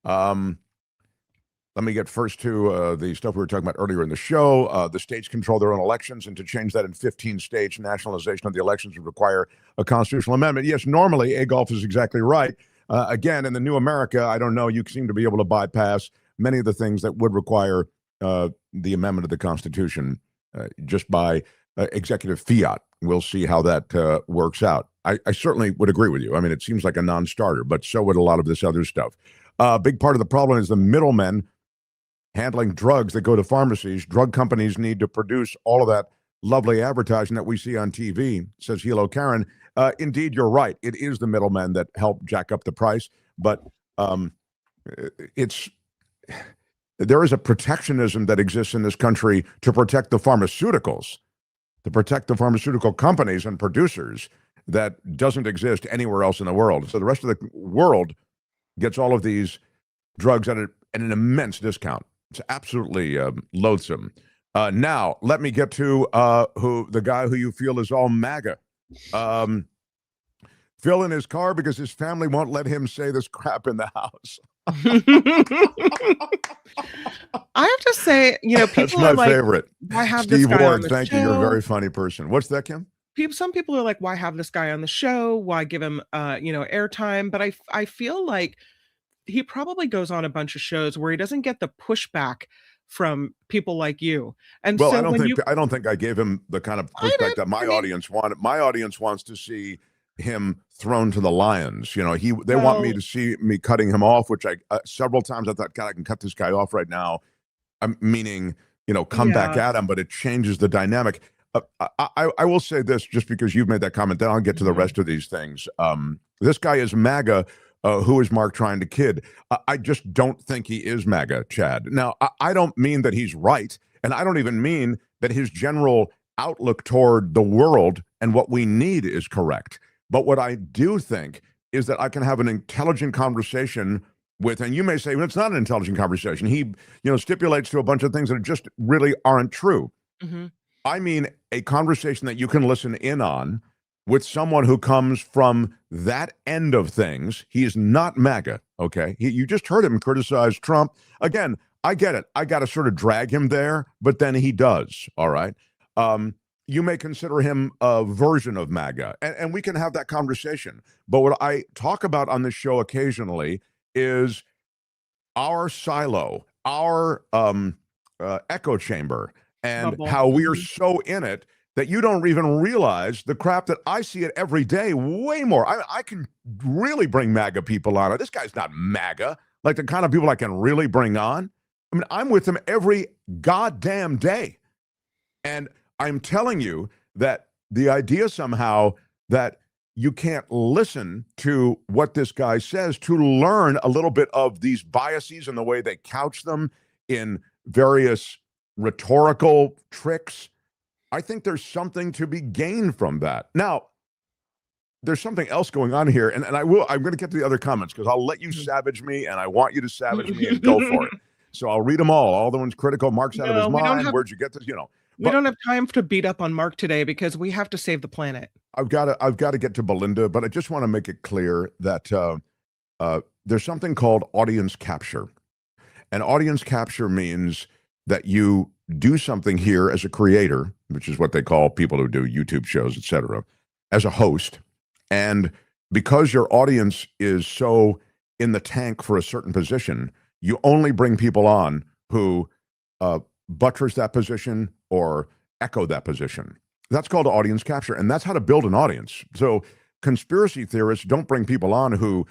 Let me get first to the stuff we were talking about earlier in the show. The states control their own elections, and to change that in 15 states, nationalization of the elections would require a constitutional amendment. Yes, normally, Agolf is exactly right. Again, in the new America, I don't know, you seem to be able to bypass many of the things that would require the amendment of the Constitution just by executive fiat. We'll see how that works out. I certainly would agree with you. I mean, it seems like a non-starter, but so would a lot of this other stuff. A big part of the problem is the middlemen handling drugs that go to pharmacies. Drug companies need to produce all of that lovely advertising that we see on TV, says Hilo Karen. Indeed, you're right. It is the middlemen that help jack up the price, but there is a protectionism that exists in this country to protect the pharmaceuticals, to protect the pharmaceutical companies and producers that doesn't exist anywhere else in the world. So the rest of the world gets all of these drugs at an immense discount. It's absolutely loathsome. Now, let me get to the guy who you feel is all MAGA. Phil in his car because his family won't let him say this crap in the house. I have to say, people That's my are like, favorite. Why have Steve this guy Ward, on the thank show? you. You're a very funny person. What's that, Kim? Some people are like, why have this guy on the show? Why give him, airtime? But I feel like he probably goes on a bunch of shows where he doesn't get the pushback from people like you. And well, so I don't think I gave him the kind of pushback that my audience wanted. My audience wants to see him thrown to the lions. They want me to see me cutting him off, which I several times I thought, God, I can cut this guy off right now. meaning, come back at him, but it changes the dynamic. I will say this, just because you've made that comment, then I'll get to the rest of these things. This guy is MAGA. Who is Mark trying to kid? I just don't think he is MAGA, Chad. Now, I don't mean that he's right, and I don't even mean that his general outlook toward the world and what we need is correct. But what I do think is that I can have an intelligent conversation with, and you may say, well, it's not an intelligent conversation. He, stipulates to a bunch of things that just really aren't true. I mean, a conversation that you can listen in on with someone who comes from that end of things. He is not MAGA, okay? You just heard him criticize Trump. Again, I get it. I got to sort of drag him there, but then he does, all right? You may consider him a version of MAGA, and we can have that conversation. But what I talk about on this show occasionally is our silo, our echo chamber, and how we are so in it that you don't even realize the crap that I see it every day, way more. I can really bring MAGA people on. This guy's not MAGA, like the kind of people I can really bring on. I mean, I'm with him every goddamn day. And I'm telling you that the idea somehow that you can't listen to what this guy says to learn a little bit of these biases and the way they couch them in various rhetorical tricks, I think there's something to be gained from that. Now, there's something else going on here, and I'm going to get to the other comments because I'll let you savage me, and I want you to savage me and go for it. So I'll read them all the ones critical. Mark's out of his mind. Where'd you get this? We don't have time to beat up on Mark today because we have to save the planet. I've got to get to Belinda, but I just want to make it clear that there's something called audience capture. And audience capture means that you do something here as a creator, which is what they call people who do YouTube shows, etc., as a host. And because your audience is so in the tank for a certain position, you only bring people on who buttress that position or echo that position. That's called audience capture, and that's how to build an audience. So conspiracy theorists don't bring people on who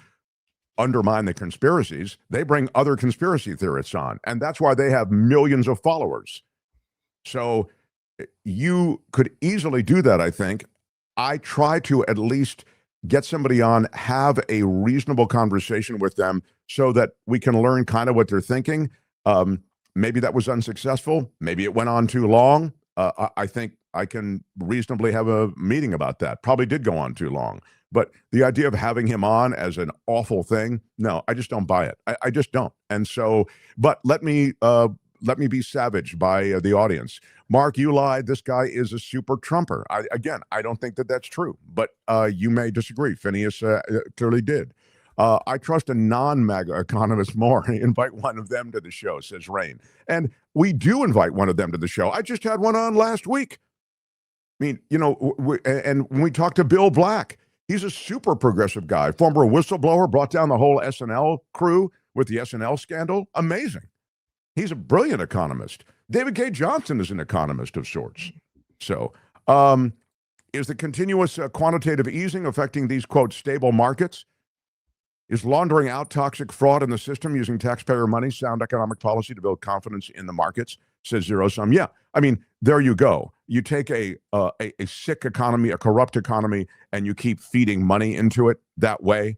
undermine the conspiracies. They bring other conspiracy theorists on, and that's why they have millions of followers. So you could easily do that, I think. I try to at least get somebody on, have a reasonable conversation with them so that we can learn kind of what they're thinking. Maybe that was unsuccessful. Maybe it went on too long. I think I can reasonably have a meeting about that. Probably did go on too long. But the idea of having him on as an awful thing, no, I just don't buy it. I just don't. And so, but let me be savaged by the audience. Mark, you lied. This guy is a super Trumper. I don't think that that's true, but you may disagree. Phineas clearly did. I trust a non-MAGA economist more. Invite one of them to the show, says Rain. And we do invite one of them to the show. I just had one on last week. I mean, and when we talked to Bill Black, he's a super progressive guy, former whistleblower, brought down the whole SNL crew with the SNL scandal. Amazing. He's a brilliant economist. David K. Johnson is an economist of sorts. So is the continuous quantitative easing affecting these, quote, stable markets? Is laundering out toxic fraud in the system using taxpayer money sound economic policy to build confidence in the markets? Says Zero Sum. Yeah, I mean, there you go. You take a sick economy, a corrupt economy, and you keep feeding money into it that way,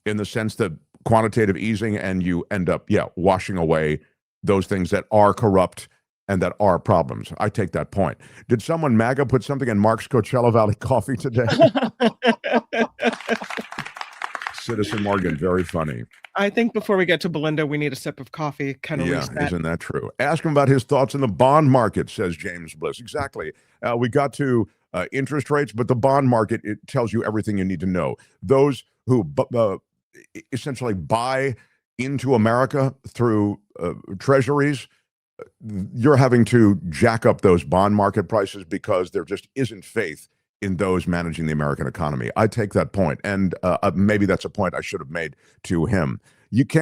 in the sense that quantitative easing, and you end up, washing away those things that are corrupt and that are problems. I take that point. Did someone MAGA put something in Mark's Coachella Valley coffee today? Citizen Morgan, very funny. I think before we get to Belinda, we need a sip of coffee. Kind of reset. Isn't that true? Ask him about his thoughts on the bond market, says James Bliss. Exactly. We got to interest rates, but the bond market, it tells you everything you need to know. Those who essentially buy into America through treasuries, you're having to jack up those bond market prices because there just isn't faith in those managing the American economy. I take that point, and maybe that's a point I should have made to him.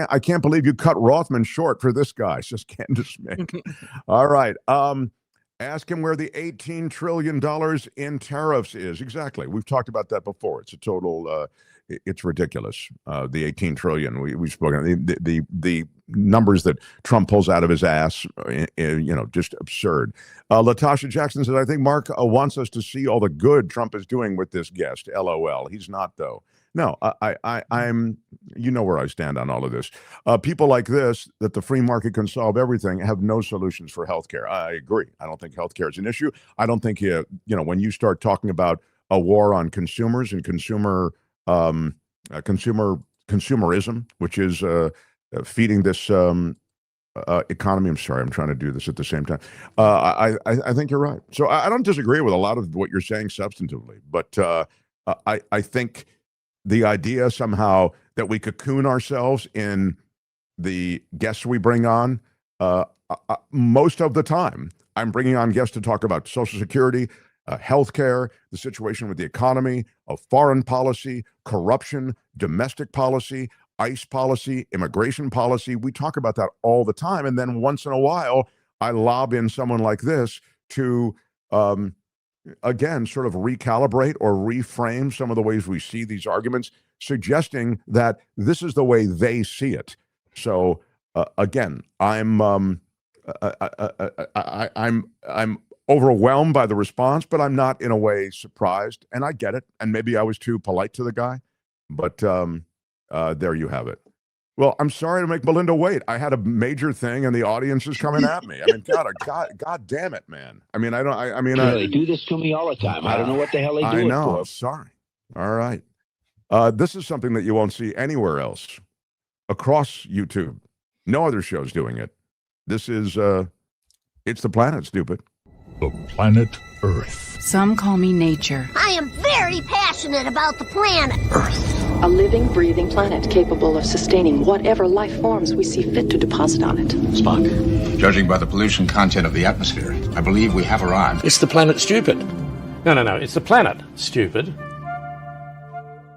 I can't believe you cut Rothmann short for this guy, says Candace Mick. All right. Ask him where the $18 trillion in tariffs is. Exactly. We've talked about that before. It's a total it's ridiculous. The 18 trillion we've spoken, the numbers that Trump pulls out of his ass, just absurd. Latasha Jackson says, I think Mark wants us to see all the good Trump is doing with this guest. LOL. He's not, though. No, I'm, where I stand on all of this. People like this, that the free market can solve everything, have no solutions for healthcare. I agree. I don't think healthcare is an issue. I don't think when you start talking about a war on consumers and consumerism, which is feeding this economy. I'm sorry, I'm trying to do this at the same time. I think you're right. So I don't disagree with a lot of what you're saying substantively, but I think the idea somehow that we cocoon ourselves in the guests we bring on, most of the time, I'm bringing on guests to talk about Social Security, healthcare, the situation with the economy, of foreign policy, corruption, domestic policy, ICE policy, immigration policy. We talk about that all the time. And then once in a while, I lob in someone like this to, again, sort of recalibrate or reframe some of the ways we see these arguments, suggesting that this is the way they see it. So again, I'm overwhelmed by the response, but I'm not in a way surprised, and I get it. And maybe I was too polite to the guy, but there you have it. Well, I'm sorry to make Belinda wait. I had a major thing, and the audience is coming at me. I mean, God damn it, man. I mean, They do this to me all the time. I don't know what the hell they do I know. it for. I'm sorry. All right. This is something that you won't see anywhere else across YouTube. No other show's doing it. This is, it's the planet, stupid. The planet Earth. Some call me nature. I am very passionate about the planet Earth. A living, breathing planet capable of sustaining whatever life forms we see fit to deposit on it. Spock, judging by the pollution content of the atmosphere, I believe we have arrived. It's the planet stupid. No. It's the planet stupid.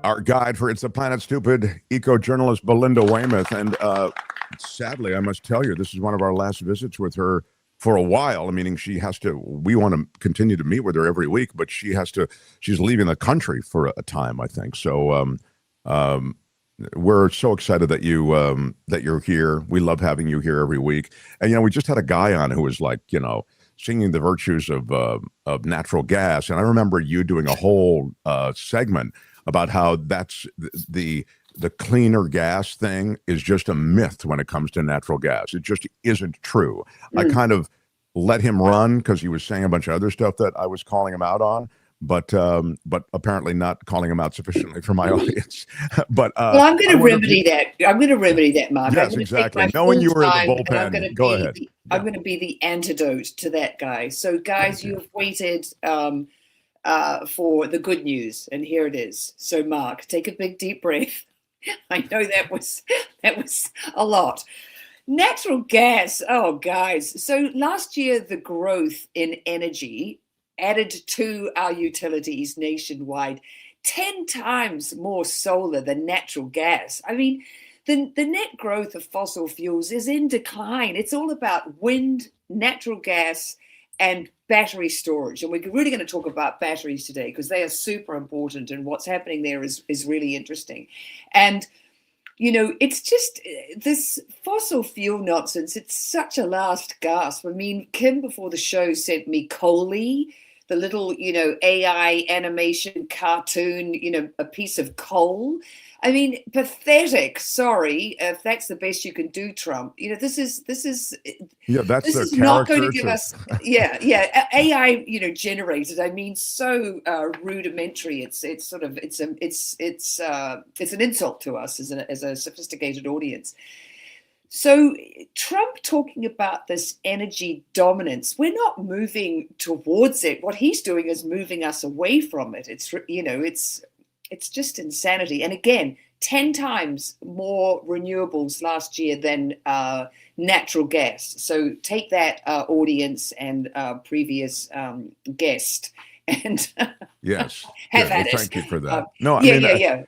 Our guide for It's the Planet Stupid, eco-journalist Belinda Waymouth. And sadly, I must tell you, this is one of our last visits with her for a while. Meaning we want to continue to meet with her every week, but she's leaving the country for a time, I think. So we're so excited that you're here. We love having you here every week. And, we just had a guy on who was like, singing the virtues of natural gas. And I remember you doing a whole segment about how that's the cleaner gas thing is just a myth when it comes to natural gas. It just isn't true. I kind of let him run because he was saying a bunch of other stuff that I was calling him out on, but apparently not calling him out sufficiently for my audience. But well, I'm going to remedy that. I'm going to remedy that, Mark. Yes, exactly. Knowing you were in the bullpen, go ahead. I'm going to be the antidote to that guy. So, guys, you have waited for the good news, and here it is. So, Mark, take a big deep breath. I know that was a lot. Natural gas. Oh, guys. So last year, the growth in energy added to our utilities nationwide 10 times more solar than natural gas. I mean, the net growth of fossil fuels is in decline. It's all about wind, natural gas, and battery storage. And we're really going to talk about batteries today because they are super important, and what's happening there is really interesting. And, it's just this fossil fuel nonsense. It's such a last gasp. I mean, Kim before the show sent me Coley, the little, AI animation cartoon, a piece of coal. I mean, pathetic. Sorry, if that's the best you can do, Trump. This is yeah, that's this is not going to give us AI generated. I mean, so rudimentary. It's an insult to us as a sophisticated audience. So Trump talking about this energy dominance, we're not moving towards it. What he's doing is moving us away from it. It's just insanity. And again, 10 times more renewables last year than natural gas. So take that, audience and previous guest. And yes, have at it. Thank you for that.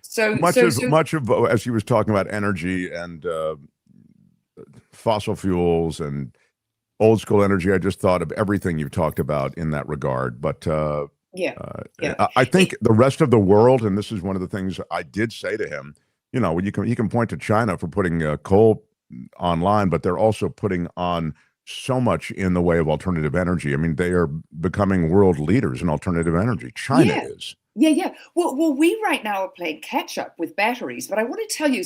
So much of as he was talking about energy and fossil fuels and old school energy, I just thought of everything you've talked about in that regard. But Yeah. I think the rest of the world, and this is one of the things I did say to him, you can point to China for putting coal online, but they're also putting on so much in the way of alternative energy. I mean, they are becoming world leaders in alternative energy. China is. Yeah. Well, we right now are playing catch up with batteries, but I want to tell you,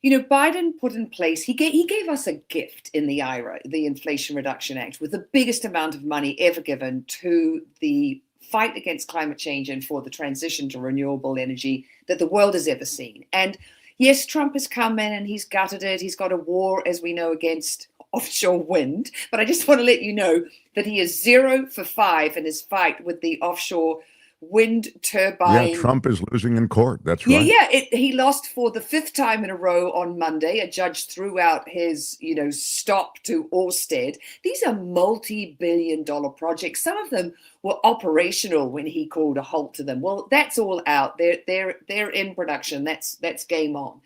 Biden put in place, he gave us a gift in the IRA, the Inflation Reduction Act, with the biggest amount of money ever given to the fight against climate change and for the transition to renewable energy that the world has ever seen. And yes, Trump has come in and he's gutted it. He's got a war, as we know, against offshore wind. But I just want to let you know that he is 0 for 5 in his fight with the offshore wind turbine. Yeah, Trump is losing in court. That's right. He lost for the 5th time in a row on Monday. A judge threw out his, stop to Orsted. These are multi-billion-dollar projects. Some of them were operational when he called a halt to them. Well, that's all out. They're in production. That's game on.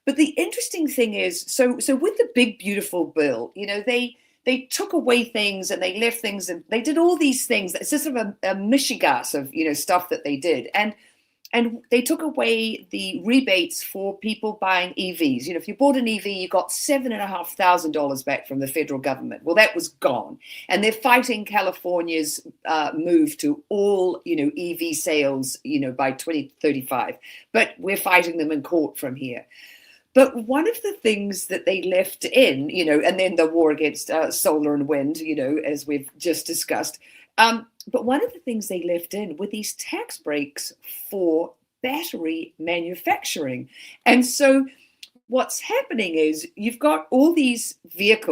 But the interesting thing is, so with the big beautiful bill, they took away things and they left things and they did all these things. It's just sort of a mishigas of stuff that they did, and they took away the rebates for people buying EVs. If you bought an EV, you got $7,500 back from the federal government. Well, that was gone, and they're fighting California's move to all EV sales by 2035. But we're fighting them in court from here. But one of the things that they left in, and then the war against solar and wind, as we've just discussed. But one of the things they left in were these tax breaks for battery manufacturing. And so what's happening is you've got all these big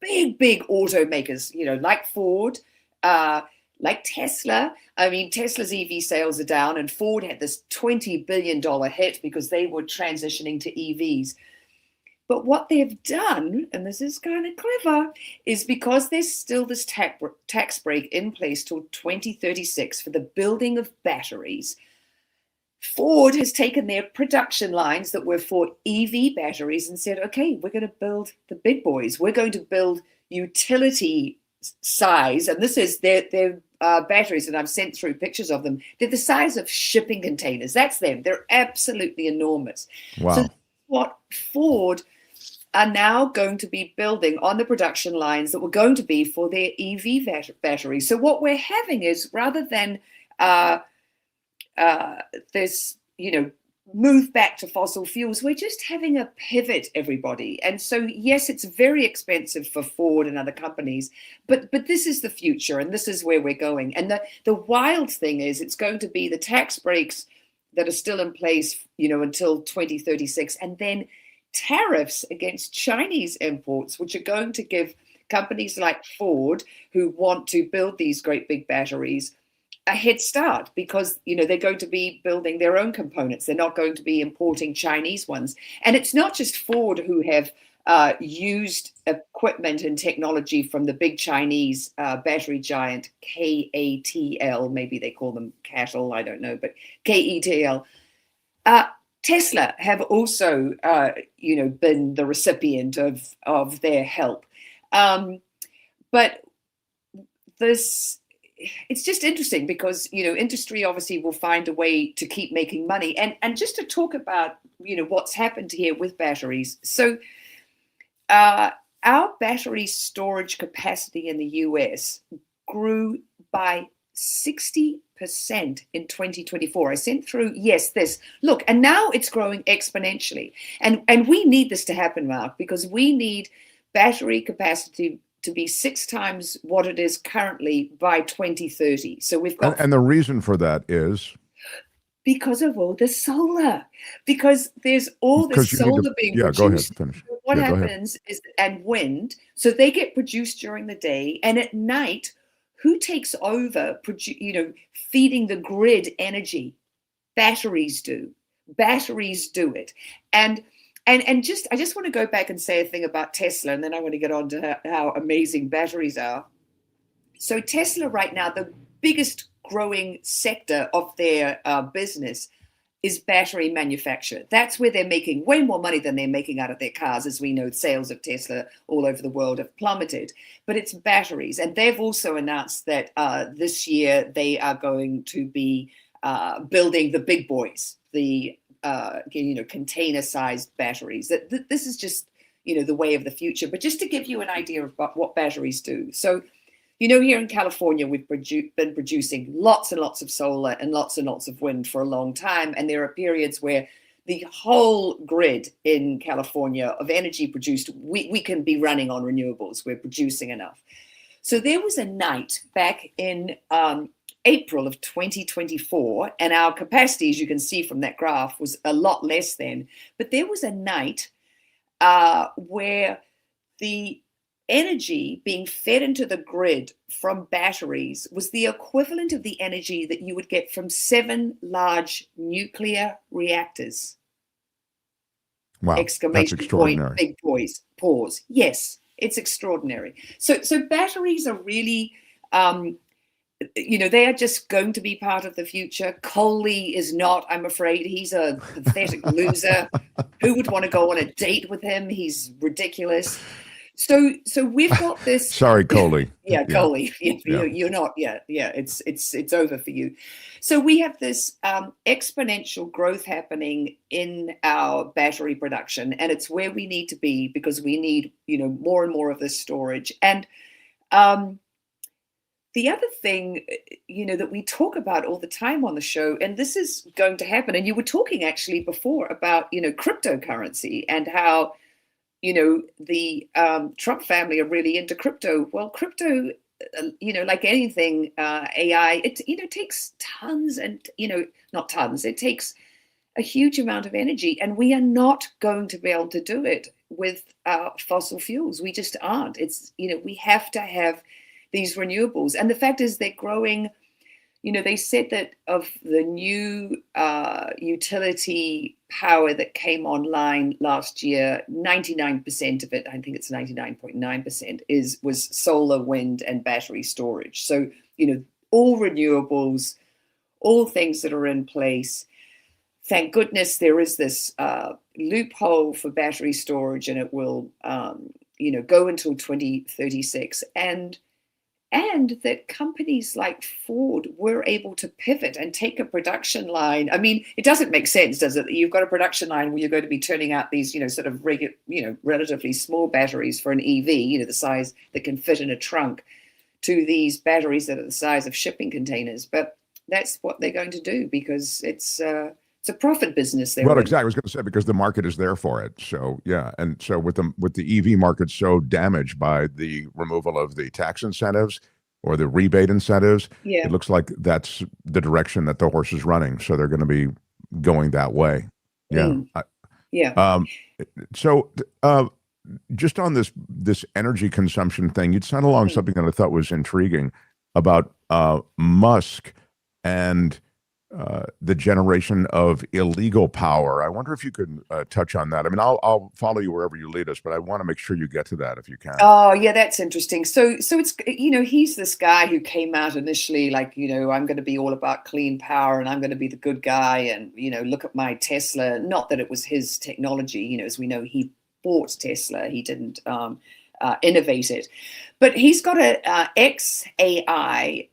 automakers, like Ford, like Tesla. I mean, Tesla's EV sales are down, and Ford had this $20 billion hit because they were transitioning to EVs. But what they've done, and this is kind of clever, is because there's still this tax break in place till 2036 for the building of batteries, Ford has taken their production lines that were for EV batteries and said, okay, we're going to build the big boys. We're going to build utility size, and this is their batteries, and I've sent through pictures of them. They're the size of shipping containers. That's them. They're absolutely enormous. Wow. So what Ford are now going to be building on the production lines that were going to be for their EV batteries. So what we're having is, rather than this, move back to fossil fuels, we're just having a pivot, everybody. And so, yes, it's very expensive for Ford and other companies, but this is the future, and this is where we're going. And the wild thing is, it's going to be the tax breaks that are still in place, until 2036, and then tariffs against Chinese imports, which are going to give companies like Ford, who want to build these great big batteries, a head start, because they're going to be building their own components. They're not going to be importing Chinese ones. And it's not just Ford who have used equipment and technology from the big Chinese battery giant KATL. Maybe they call them cattle, I don't know, but KETL. Tesla have also been the recipient of their help. But it's just interesting because, industry obviously will find a way to keep making money. And just to talk about, what's happened here with batteries. So our battery storage capacity in the US grew by 60% in 2024. I sent through, this. Look, and now it's growing exponentially. And we need this to happen, Mark, because we need battery capacity to be 6 times what it is currently by 2030. So we've got... And the reason for that is? Because of all the solar. Because there's all this solar being produced. Go ahead, finish. What happens is, and wind, so they get produced during the day, and at night, who takes over, feeding the grid energy? Batteries do. Batteries do it. And I just want to go back and say a thing about Tesla, and then I want to get on to how amazing batteries are. So Tesla right now, the biggest growing sector of their business is battery manufacture. That's where they're making way more money than they're making out of their cars. As we know, sales of Tesla all over the world have plummeted, but it's batteries. And they've also announced that this year they are going to be building the big boys, the container-sized batteries. This is just, the way of the future. But just to give you an idea of what batteries do. So, here in California, we've been producing lots and lots of solar and lots of wind for a long time. And there are periods where the whole grid in California of energy produced, we can be running on renewables. We're producing enough. So there was a night back in April of 2024, and our capacity, as you can see from that graph, was a lot less then. But there was a night where the energy being fed into the grid from batteries was the equivalent of the energy that you would get from 7 large nuclear reactors. Wow, Exclamation that's extraordinary. point, big boys, pause. Yes, it's extraordinary. So batteries are really, they are just going to be part of the future. Coley is not, I'm afraid. He's a pathetic loser. Who would want to go on a date with him? He's ridiculous. So we've got this. Sorry, Coley. Yeah, Coley. You're not. Yeah. It's over for you. So we have this exponential growth happening in our battery production, and it's where we need to be because we need more and more of this storage. And the other thing, that we talk about all the time on the show, and this is going to happen. And you were talking actually before about cryptocurrency and how. The Trump family are really into crypto. Well, crypto, like anything, AI, it takes tons and, not tons, it takes a huge amount of energy. And we are not going to be able to do it with fossil fuels. We just aren't. It's, we have to have these renewables. And the fact is they're growing. They said that of the new utility power that came online last year, 99% of it, I think it's 99.9%, was solar, wind, and battery storage. So, all renewables, all things that are in place. Thank goodness there is this loophole for battery storage, and it will, go until 2036. And that companies like Ford were able to pivot and take a production line. I mean, it doesn't make sense, does it? You've got a production line where you're going to be turning out these, sort of relatively small batteries for an EV, the size that can fit in a trunk, to these batteries that are the size of shipping containers. But that's what they're going to do because it's a profit business. Well, exactly. I was going to say because the market is there for it. So yeah, and so with the EV market so damaged by the removal of the tax incentives or the rebate incentives, it looks like that's the direction that the horse is running. So they're going to be going that way. Yeah. So just on this energy consumption thing, you'd sent along something that I thought was intriguing about Musk and the generation of illegal power. I wonder if you could touch on that. I mean, I'll follow you wherever you lead us, but I want to make sure you get to that if you can. Oh, yeah, that's interesting. So it's, he's this guy who came out initially like, I'm going to be all about clean power and I'm going to be the good guy. And, look at my Tesla. Not that it was his technology. As we know, he bought Tesla. He didn't innovate it. But he's got XAI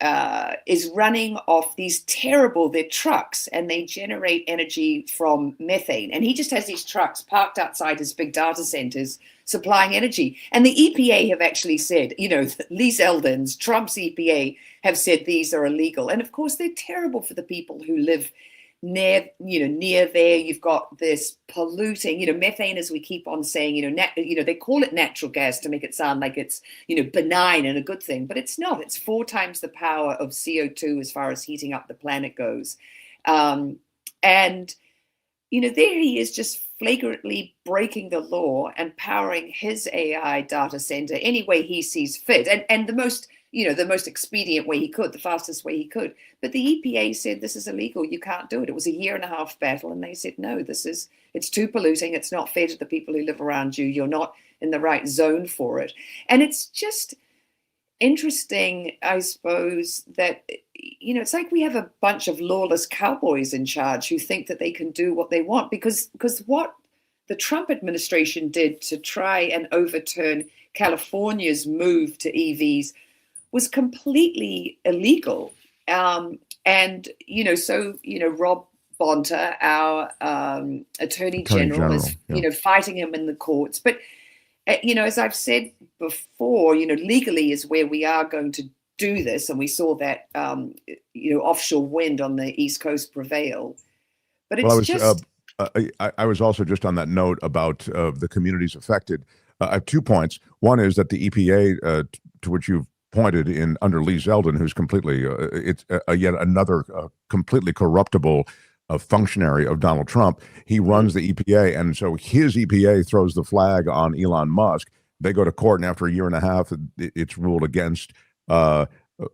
is running off these they're trucks, and they generate energy from methane. And he just has these trucks parked outside his big data centers supplying energy. And the EPA have actually said, Lee Zeldin's, Trump's EPA have said these are illegal. And of course, they're terrible for the people who live near there. You've got this polluting, methane, as we keep on saying, they call it natural gas to make it sound like it's, benign and a good thing, but it's not. It's 4 times the power of CO2 as far as heating up the planet goes. And, there he is just flagrantly breaking the law and powering his AI data center any way he sees fit. And the most expedient way he could, the fastest way he could. But the EPA said this is illegal. You can't do it. It was a 1.5-year battle. And they said, no, it's too polluting. It's not fair to the people who live around you. You're not in the right zone for it. And it's just, interesting, I suppose, that, it's like we have a bunch of lawless cowboys in charge who think that they can do what they want, because what the Trump administration did to try and overturn California's move to EVs was completely illegal. And, Rob Bonta, our Attorney General, is, fighting him in the courts. But, as I've said before, legally is where we are going to do this. And we saw that, offshore wind on the East Coast prevail. But it's I was also just on that note about the communities affected. I have 2 points. One is that the EPA, to which you've pointed in under Lee Zeldin, who's completely, it's yet another completely corruptible functionary of Donald Trump. He runs the EPA, and so his EPA throws the flag on Elon Musk. They go to court, and after a year and a half, it's ruled against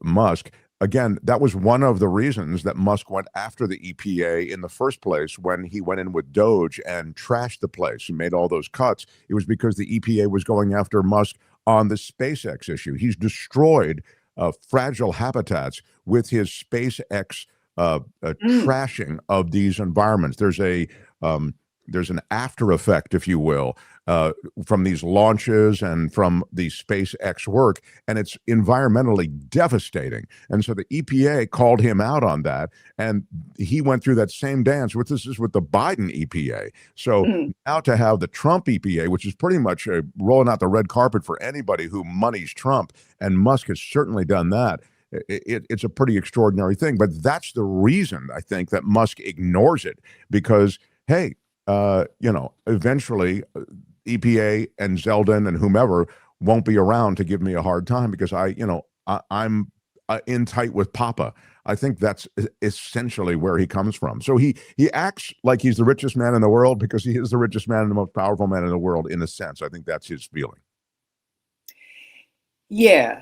Musk. Again, that was one of the reasons that Musk went after the EPA in the first place when he went in with Doge and trashed the place and made all those cuts. It was because the EPA was going after Musk on the SpaceX issue. He's destroyed fragile habitats with his SpaceX trashing of these environments. There's an after effect, if you will, from these launches and from the SpaceX work, and it's environmentally devastating. And so the EPA called him out on that, and he went through that same dance. This is with the Biden EPA. So now to have the Trump EPA, which is pretty much rolling out the red carpet for anybody who monies Trump, and Musk has certainly done that. It's a pretty extraordinary thing. But that's the reason, I think, that Musk ignores it, because, hey, eventually EPA and Zeldin and whomever won't be around to give me a hard time because I'm in tight with Papa. I think that's essentially where he comes from. So he acts like he's the richest man in the world because he is the richest man and the most powerful man in the world, in a sense. I think that's his feeling. Yeah,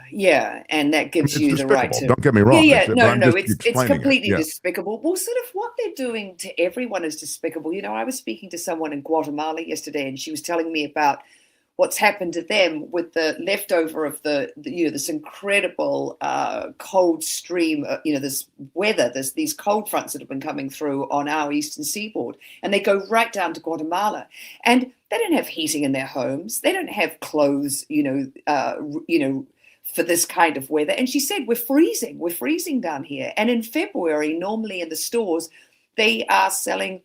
and that gives you the right to. Don't get me wrong. It's completely despicable. Well, sort of what they're doing to everyone is despicable. I was speaking to someone in Guatemala yesterday, and she was telling me about what's happened to them with the leftover of this incredible cold stream. This weather, these cold fronts that have been coming through on our eastern seaboard, and they go right down to Guatemala, and they don't have heating in their homes. They don't have clothes, for this kind of weather. And she said, we're freezing down here. And in February, normally in the stores, they are selling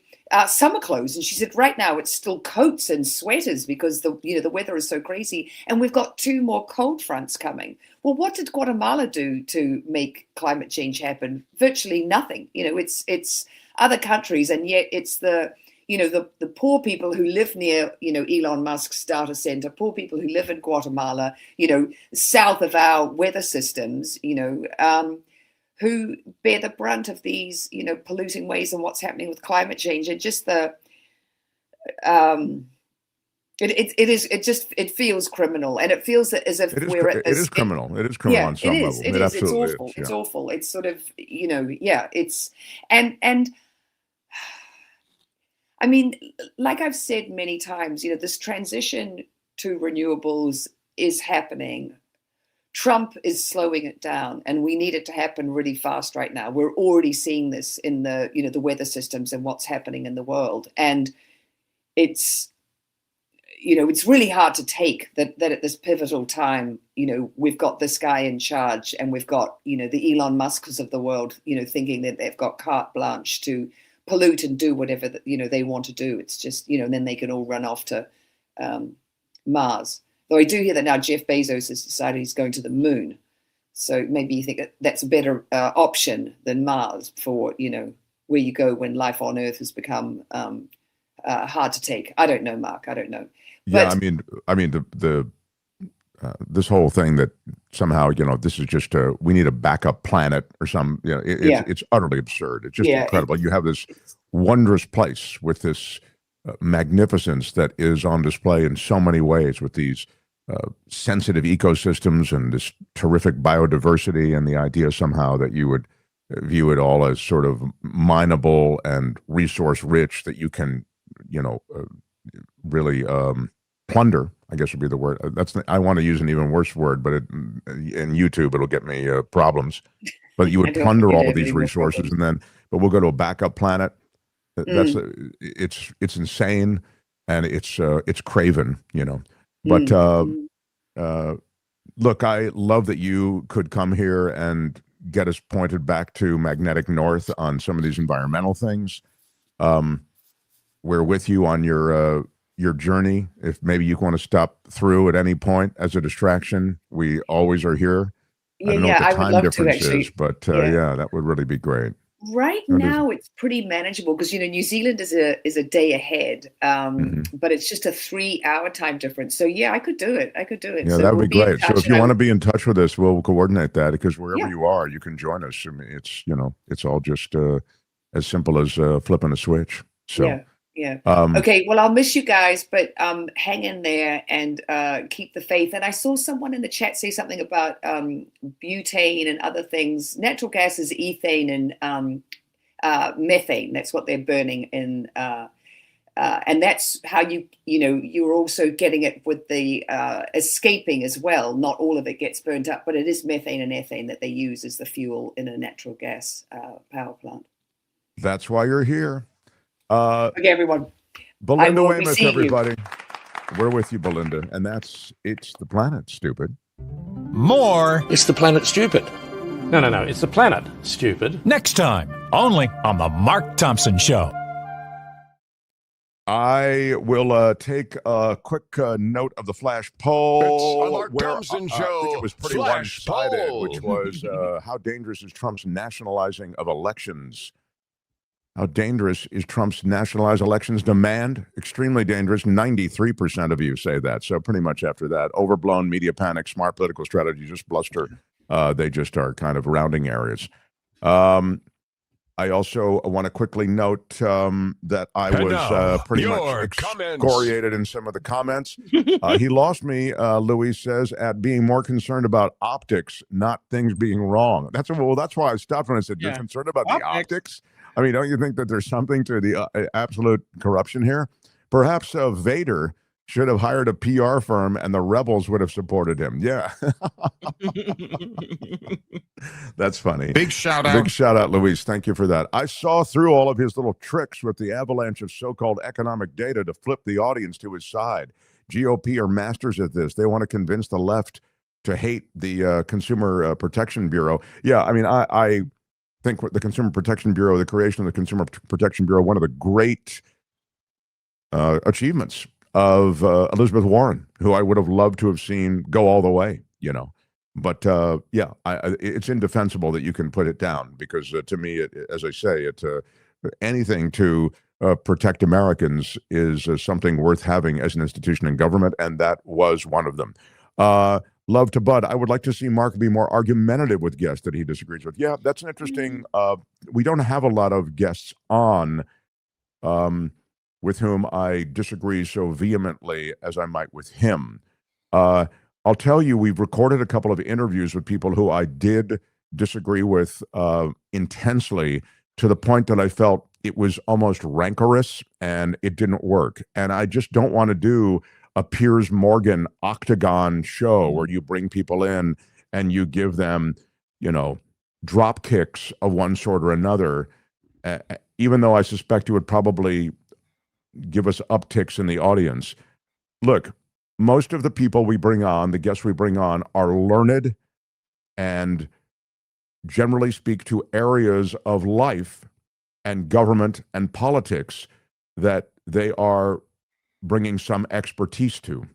summer clothes. And she said, right now it's still coats and sweaters because the weather is so crazy. And we've got 2 more cold fronts coming. Well, what did Guatemala do to make climate change happen? Virtually nothing. It's other countries, and yet it's the poor people who live near, Elon Musk's data center, poor people who live in Guatemala, south of our weather systems, who bear the brunt of these, polluting ways and what's happening with climate change. And just it feels criminal, and it feels as if it is criminal. It is criminal on some level. It is. It's awful. It's awful. It's sort of, it's and. I mean, like I've said many times, this transition to renewables is happening. Trump is slowing it down, and we need it to happen really fast right now. We're already seeing this in the weather systems and what's happening in the world. And it's really hard to take that at this pivotal time, we've got this guy in charge, and we've got, the Elon Musks of the world, thinking that they've got carte blanche to pollute and do whatever they want to do. It's just, and then they can all run off to Mars. Though I do hear that now Jeff Bezos has decided he's going to the moon. So maybe you think that's a better option than Mars for, where you go when life on Earth has become hard to take. I don't know, Mark. I don't know. But, I mean, the this whole thing that somehow, this is just we need a backup planet or some, it's utterly absurd. It's just incredible. You have this wondrous place with this magnificence that is on display in so many ways, with these sensitive ecosystems and this terrific biodiversity, and the idea somehow that you would view it all as sort of mineable and resource rich, that you can, really plunder, I guess would be the word. I want to use an even worse word, but in YouTube it'll get me problems. But you would plunder all of these resources, but we'll go to a backup planet. That's it's insane, and it's craven, But look, I love that you could come here and get us pointed back to magnetic north on some of these environmental things. We're with you on your journey. If maybe you want to stop through at any point as a distraction, we always are here. I don't know what the time difference is, but that would really be great. Right now, it's pretty manageable because New Zealand is a day ahead, but it's just a 3-hour time difference. So I could do it. Yeah, so that would be great. So if you want to be in touch with us, we'll coordinate that because wherever you are, you can join us. I mean, it's all just as simple as flipping a switch. So. Yeah. Okay. Well, I'll miss you guys, but hang in there and keep the faith. And I saw someone in the chat say something about butane and other things. Natural gas is ethane and methane. That's what they're burning in, and that's how you're also getting it with the escaping as well. Not all of it gets burnt up, but it is methane and ethane that they use as the fuel in a natural gas power plant. That's why you're here. Okay, everyone. Belinda Waymouth, everybody. We're with you, Belinda. And it's the planet, stupid. More. It's the planet, stupid. No. It's the planet, stupid. Next time, only on The Mark Thompson Show. I will take a quick note of the flash poll. It's a Mark Thompson Show. I think it was pretty one-sided, which was how dangerous is Trump's nationalizing of elections? How dangerous is Trump's nationalized elections demand? Extremely dangerous. 93% of you say that. So pretty much after that, overblown media panic, smart political strategy, just bluster. They just are kind of rounding areas. I also want to quickly note that I was pretty much excoriated in some of the comments. He lost me, Louis says, at being more concerned about optics, not things being wrong. That's why I stopped when I said, you're concerned about the optics? I mean, don't you think that there's something to the absolute corruption here? Perhaps Vader should have hired a PR firm and the rebels would have supported him. Yeah. That's funny. Big shout out. Big shout out, Luis. Thank you for that. I saw through all of his little tricks with the avalanche of so-called economic data to flip the audience to his side. GOP are masters at this. They want to convince the left to hate the Consumer Protection Bureau. Yeah, I mean, I think the Consumer Protection Bureau, the creation of the Consumer Protection Bureau, one of the great achievements of Elizabeth Warren, who I would have loved to have seen go all the way, But it's indefensible that you can put it down because to me, as I say, anything to protect Americans is something worth having as an institution in government, and that was one of them. Love to Bud. I would like to see Mark be more argumentative with guests that he disagrees with. Yeah, that's an interesting. We don't have a lot of guests on with whom I disagree so vehemently as I might with him. I'll tell you, we've recorded a couple of interviews with people who I did disagree with intensely to the point that I felt it was almost rancorous and it didn't work. And I just don't want to do a Piers Morgan octagon show where you bring people in and you give them, drop kicks of one sort or another, even though I suspect it would probably give us upticks in the audience. Look, most of the people we bring on, the guests we bring on, are learned and generally speak to areas of life and government and politics that they are bringing some expertise to.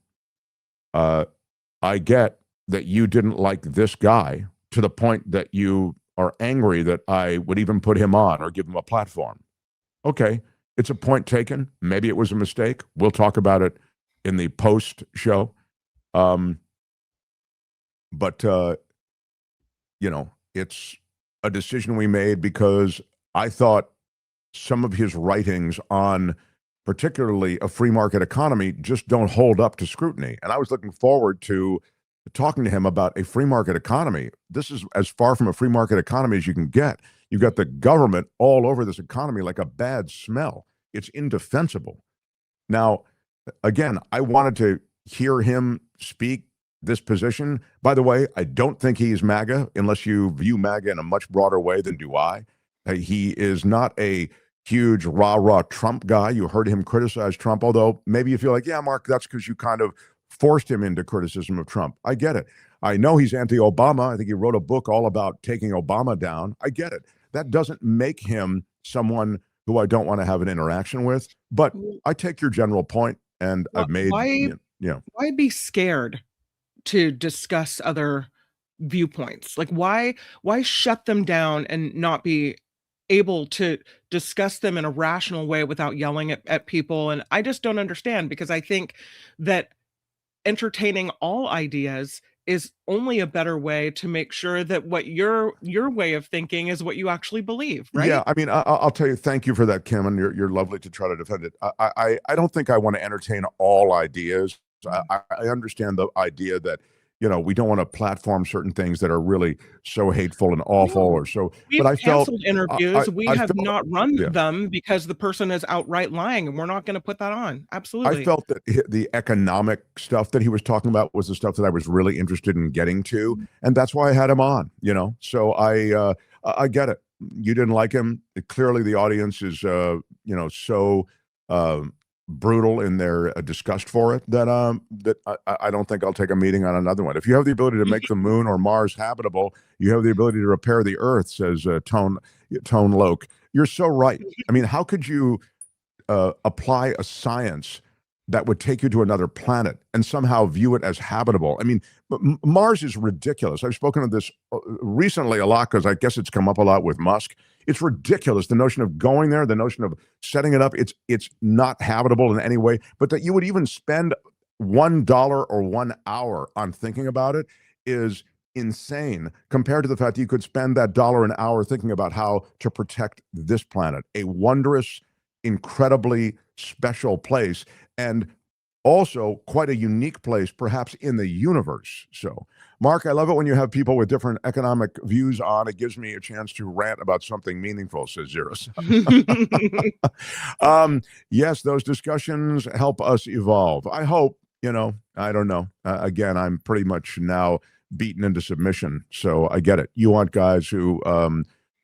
I get that you didn't like this guy to the point that you are angry that I would even put him on or give him a platform. Okay, it's a point taken. Maybe it was a mistake. We'll talk about it in the post show. But it's a decision we made because I thought some of his writings on particularly a free market economy just don't hold up to scrutiny. And I was looking forward to talking to him about a free market economy. This is as far from a free market economy as you can get. You've got the government all over this economy like a bad smell. It's indefensible. Now, again, I wanted to hear him speak this position. By the way, I don't think he's MAGA unless you view MAGA in a much broader way than do I. He is not a huge rah-rah Trump guy. You heard him criticize Trump, although maybe you feel like, yeah, Mark, that's because you kind of forced him into criticism of Trump. I get it. I know he's anti-Obama. I think he wrote a book all about taking Obama down. I get it. That doesn't make him someone who I don't want to have an interaction with. But I take your general point, and I've made, why be scared to discuss other viewpoints? Like, why shut them down and not be able to discuss them in a rational way without yelling at people? And I just don't understand, because I think that entertaining all ideas is only a better way to make sure that what your way of thinking is what you actually believe, right? Yeah, I mean, I'll tell you, thank you for that, Kim, and you're lovely to try to defend it. I don't think I want to entertain all ideas. I understand the idea that, we don't want to platform certain things that are really so hateful and awful or so. We've But I felt canceled interviews. We have felt- not run yeah. them because the person is outright lying, and we're not going to put that on. Absolutely. I felt that the economic stuff that he was talking about was the stuff that I was really interested in getting to, and that's why I had him on. So I get it. You didn't like him. Clearly, the audience is so brutal in their disgust for it that I don't think I'll take a meeting on another one. If you have the ability to make the moon or Mars habitable, you have the ability to repair the Earth, says Tone Loke. You're so right. I mean, how could you apply a science that would take you to another planet and somehow view it as habitable? I mean, Mars is ridiculous. I've spoken of this recently a lot because I guess it's come up a lot with Musk. It's ridiculous, the notion of going there, the notion of setting it up. It's not habitable in any way, but that you would even spend $1 or 1 hour on thinking about it is insane compared to the fact that you could spend that dollar an hour thinking about how to protect this planet, a wondrous, incredibly special place, and also quite a unique place, perhaps in the universe. So, Mark, I love it when you have people with different economic views on. It gives me a chance to rant about something meaningful, says Zeros. Yes, those discussions help us evolve. I hope, I don't know. Again, I'm pretty much now beaten into submission. So I get it. You want guys who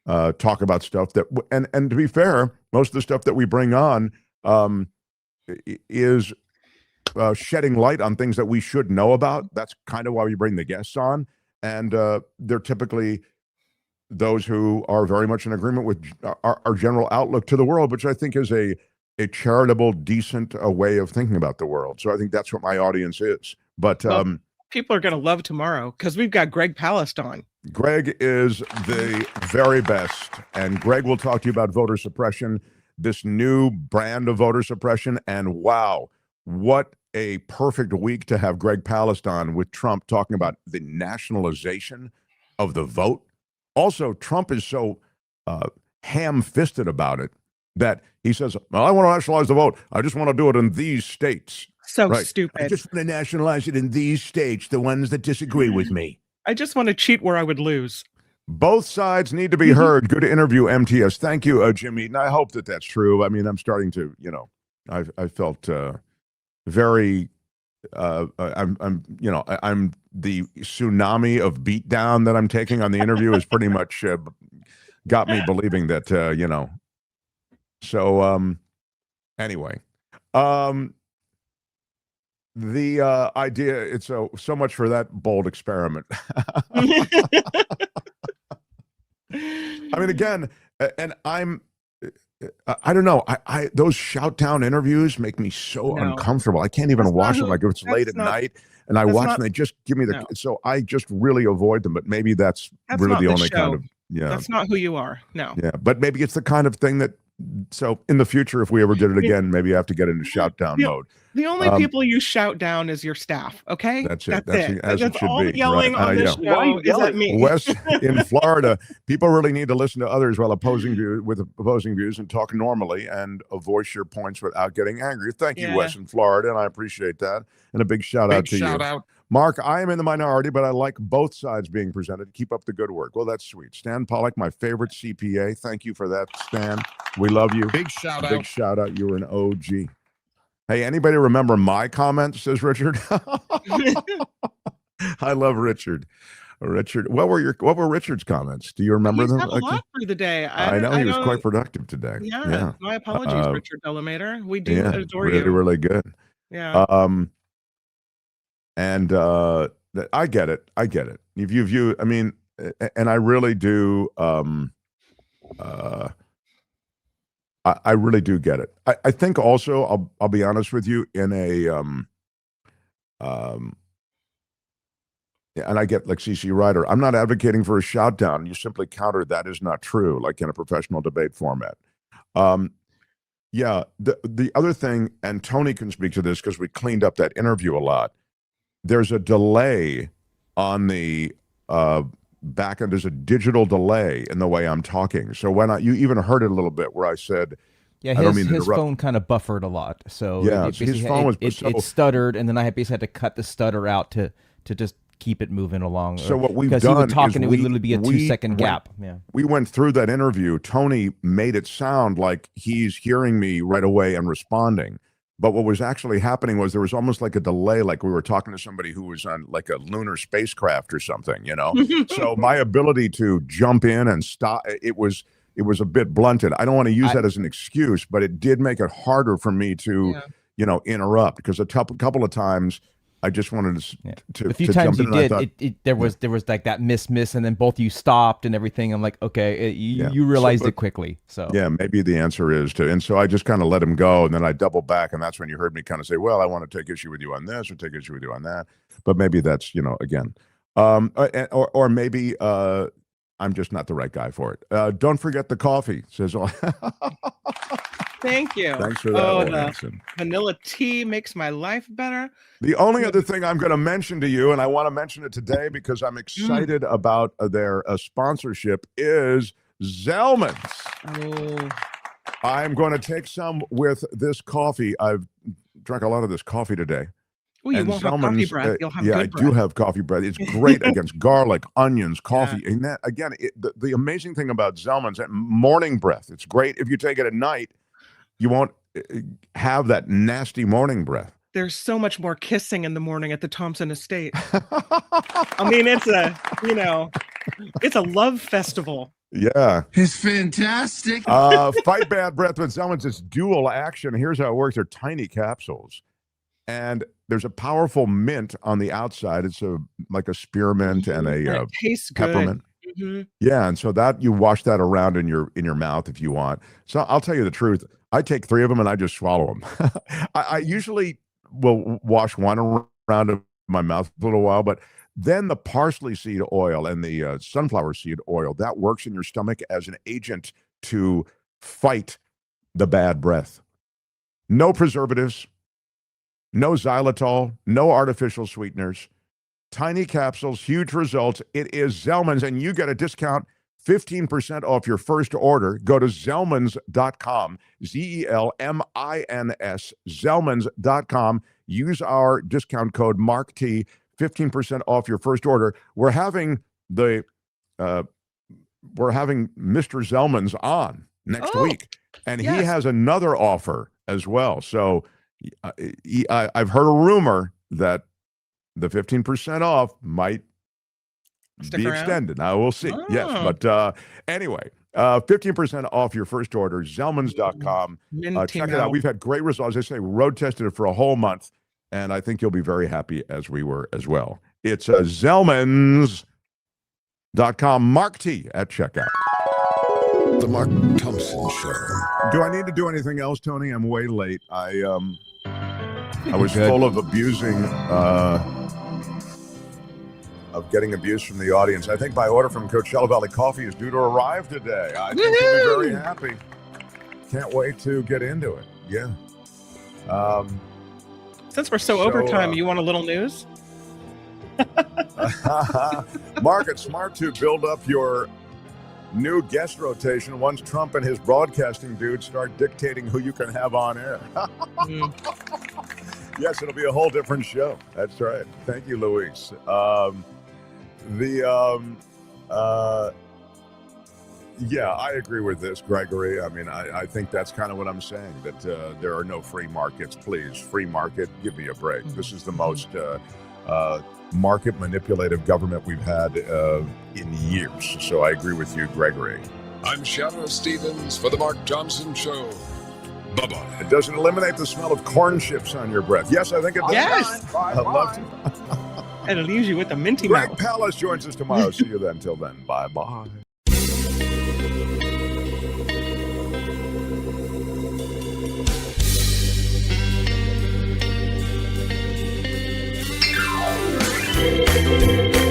talk about stuff that, and to be fair, most of the stuff that we bring on is shedding light on things that we should know about. That's kind of why we bring the guests on. And they're typically those who are very much in agreement with our general outlook to the world, which I think is a charitable, decent way of thinking about the world. So I think that's what my audience is. But people are going to love tomorrow because we've got Greg Palast on. Greg is the very best. And Greg will talk to you about voter suppression, this new brand of voter suppression. And wow, what a perfect week to have Greg Palast on with Trump talking about the nationalization of the vote. Also, Trump is so ham-fisted about it that he says, well, I want to nationalize the vote. I just want to do it in these states. So stupid. I just want to nationalize it in these states, the ones that disagree with me. I just want to cheat where I would lose. Both sides need to be heard. Good interview, MTS. Thank you, Jim Eaton. I hope that that's true. I mean, I'm starting to, I felt very, I'm the tsunami of beatdown that I'm taking on the interview has pretty much got me believing that, So anyway, the idea, it's so much for that bold experiment. I mean, again, and I don't know. I those shout down interviews make me so uncomfortable. I can't even watch them. Like if it's late at night and I watch them, they just give me the. So I just really avoid them. But maybe that's really the only kind of. Yeah, that's not who you are. No. Yeah, but maybe it's the kind of thing that. So in the future, if we ever did it again, maybe I have to get into shout down mode. The only people you shout down is your staff. Okay, that's it. That's it should all be. the yelling on this show is at me. Wes in Florida, people really need to listen to others while opposing views and talk normally and voice your points without getting angry. Thank you, Wes in Florida, and I appreciate that. And a big shout out to you. Mark, I am in the minority, but I like both sides being presented. Keep up the good work. Well, that's sweet. Stan Pollock, my favorite CPA. Thank you for that, Stan. We love you. Big shout out. Big shout out. You're an OG. Hey, anybody remember my comments, says Richard? I love Richard. Richard, what were Richard's comments? Do you remember He's them? had a lot through the day. I know I he was quite don't. productive today. Yeah, my apologies, Richard Delamater. We do Yeah, adore really, you. really good. Yeah. And I get it. I get it. If you, I mean, and I really do. I really do get it. I think also, I'll be honest with you, in a and I get like CC Ryder. I'm not advocating for a shout down. You simply counter that is not true, like in a professional debate format. Yeah, the other thing, and Tony can speak to this because we cleaned up that interview a lot. There's a delay on the back end. There's a digital delay in the way I'm talking. So when you even heard it a little bit where I said, Yeah, I don't mean to his interrupt. phone kind of buffered a lot. So Yeah, it his phone was it stuttered, and then I basically had to cut the stutter out to just keep it moving along. So what we've because done he was talking, is it would literally be a 2-second went- gap. Yeah. We went through that interview. Tony made it sound like he's hearing me right away and responding. But what was actually happening was there was almost like a delay, like we were talking to somebody who was on like a lunar spacecraft or something, you know? So my ability to jump in and stop, it was a bit blunted. I don't want to use that as an excuse, but it did make it harder for me to, interrupt, because a couple of times I just wanted to The few to times jump you in and I did, thought, there was like that miss, and then both of you stopped and everything. I'm like, okay, you realized it quickly. So yeah, maybe the answer is to, and so I just kind of let him go, and then I double back, and that's when you heard me kind of say, well, I want to take issue with you on this or take issue with you on that, but maybe that's, again, or maybe I'm just not the right guy for it. Don't forget the coffee, says Thank you. Thanks for that, the Williamson. vanilla tea makes my life better. The only other thing I'm going to mention to you, and I want to mention it today because I'm excited about their sponsorship, is Zelmins. Oh. I'm going to take some with this coffee. I've drank a lot of this coffee today. Oh, you And won't have coffee Zelmins, breath. You'll have yeah, good I breath. do have coffee breath. It's great against garlic, onions, coffee. And that, again, the amazing thing about Zelmins, morning breath. It's great if you take it at night. You won't have that nasty morning breath. There's so much more kissing in the morning at the Thompson estate. I mean, it's a love festival. Yeah. It's fantastic. Fight bad breath with Zelmins. It's dual action. Here's how it works. They're tiny capsules. And there's a powerful mint on the outside. It's like a spearmint and it tastes peppermint. good. Mm-hmm. Yeah, and so that you wash that around in your mouth if you want. So I'll tell you the truth. I take 3 of them and I just swallow them. I usually will wash one around in my mouth for a little while, but then the parsley seed oil and the sunflower seed oil, that works in your stomach as an agent to fight the bad breath. No preservatives, no xylitol, no artificial sweeteners, tiny capsules, huge results. It is Zelmins, and you get a discount, 15% off your first order. Go to Zelmins.com, Zelmins, Zelmins.com. Use our discount code MarkT, 15% off your first order. We're having Mr. Zelmins on next week, and he has another offer as well. So I've heard a rumor that the 15% off might be extended. Now we'll see. Yes, but anyway, 15% off your first order, Zelmins.com. Check it out. We've had great results. As I say, road tested it for a whole month, and I think you'll be very happy as we were as well. It's Zelmins.com. Mark T at checkout. The Mark Thompson Show. Do I need to do anything else, Tony? I'm way late. I was full of abusing, of getting abuse from the audience. I think my order from Coachella Valley Coffee is due to arrive today. I think you'll be very happy. Can't wait to get into it. Yeah. Since we're so overtime, you want a little news? Mark, it's smart to build up your new guest rotation once Trump and his broadcasting dudes start dictating who you can have on air. Yes, it'll be a whole different show. That's right. Thank you, Luis. Yeah, I agree with this, Gregory. I mean, I think that's kind of what I'm saying, that there are no free markets. Please, free market, give me a break. This is the most market manipulative government we've had in years. So I agree with you, Gregory. I'm Shadow Stevens for the Mark Thompson Show. Bye-bye. It doesn't eliminate the smell of corn chips on your breath. Yes, I think it does. Yes. I love to. And it leaves you with a minty Greg mouth. Palace joins us tomorrow. See you then. Till then, bye-bye. Thank you.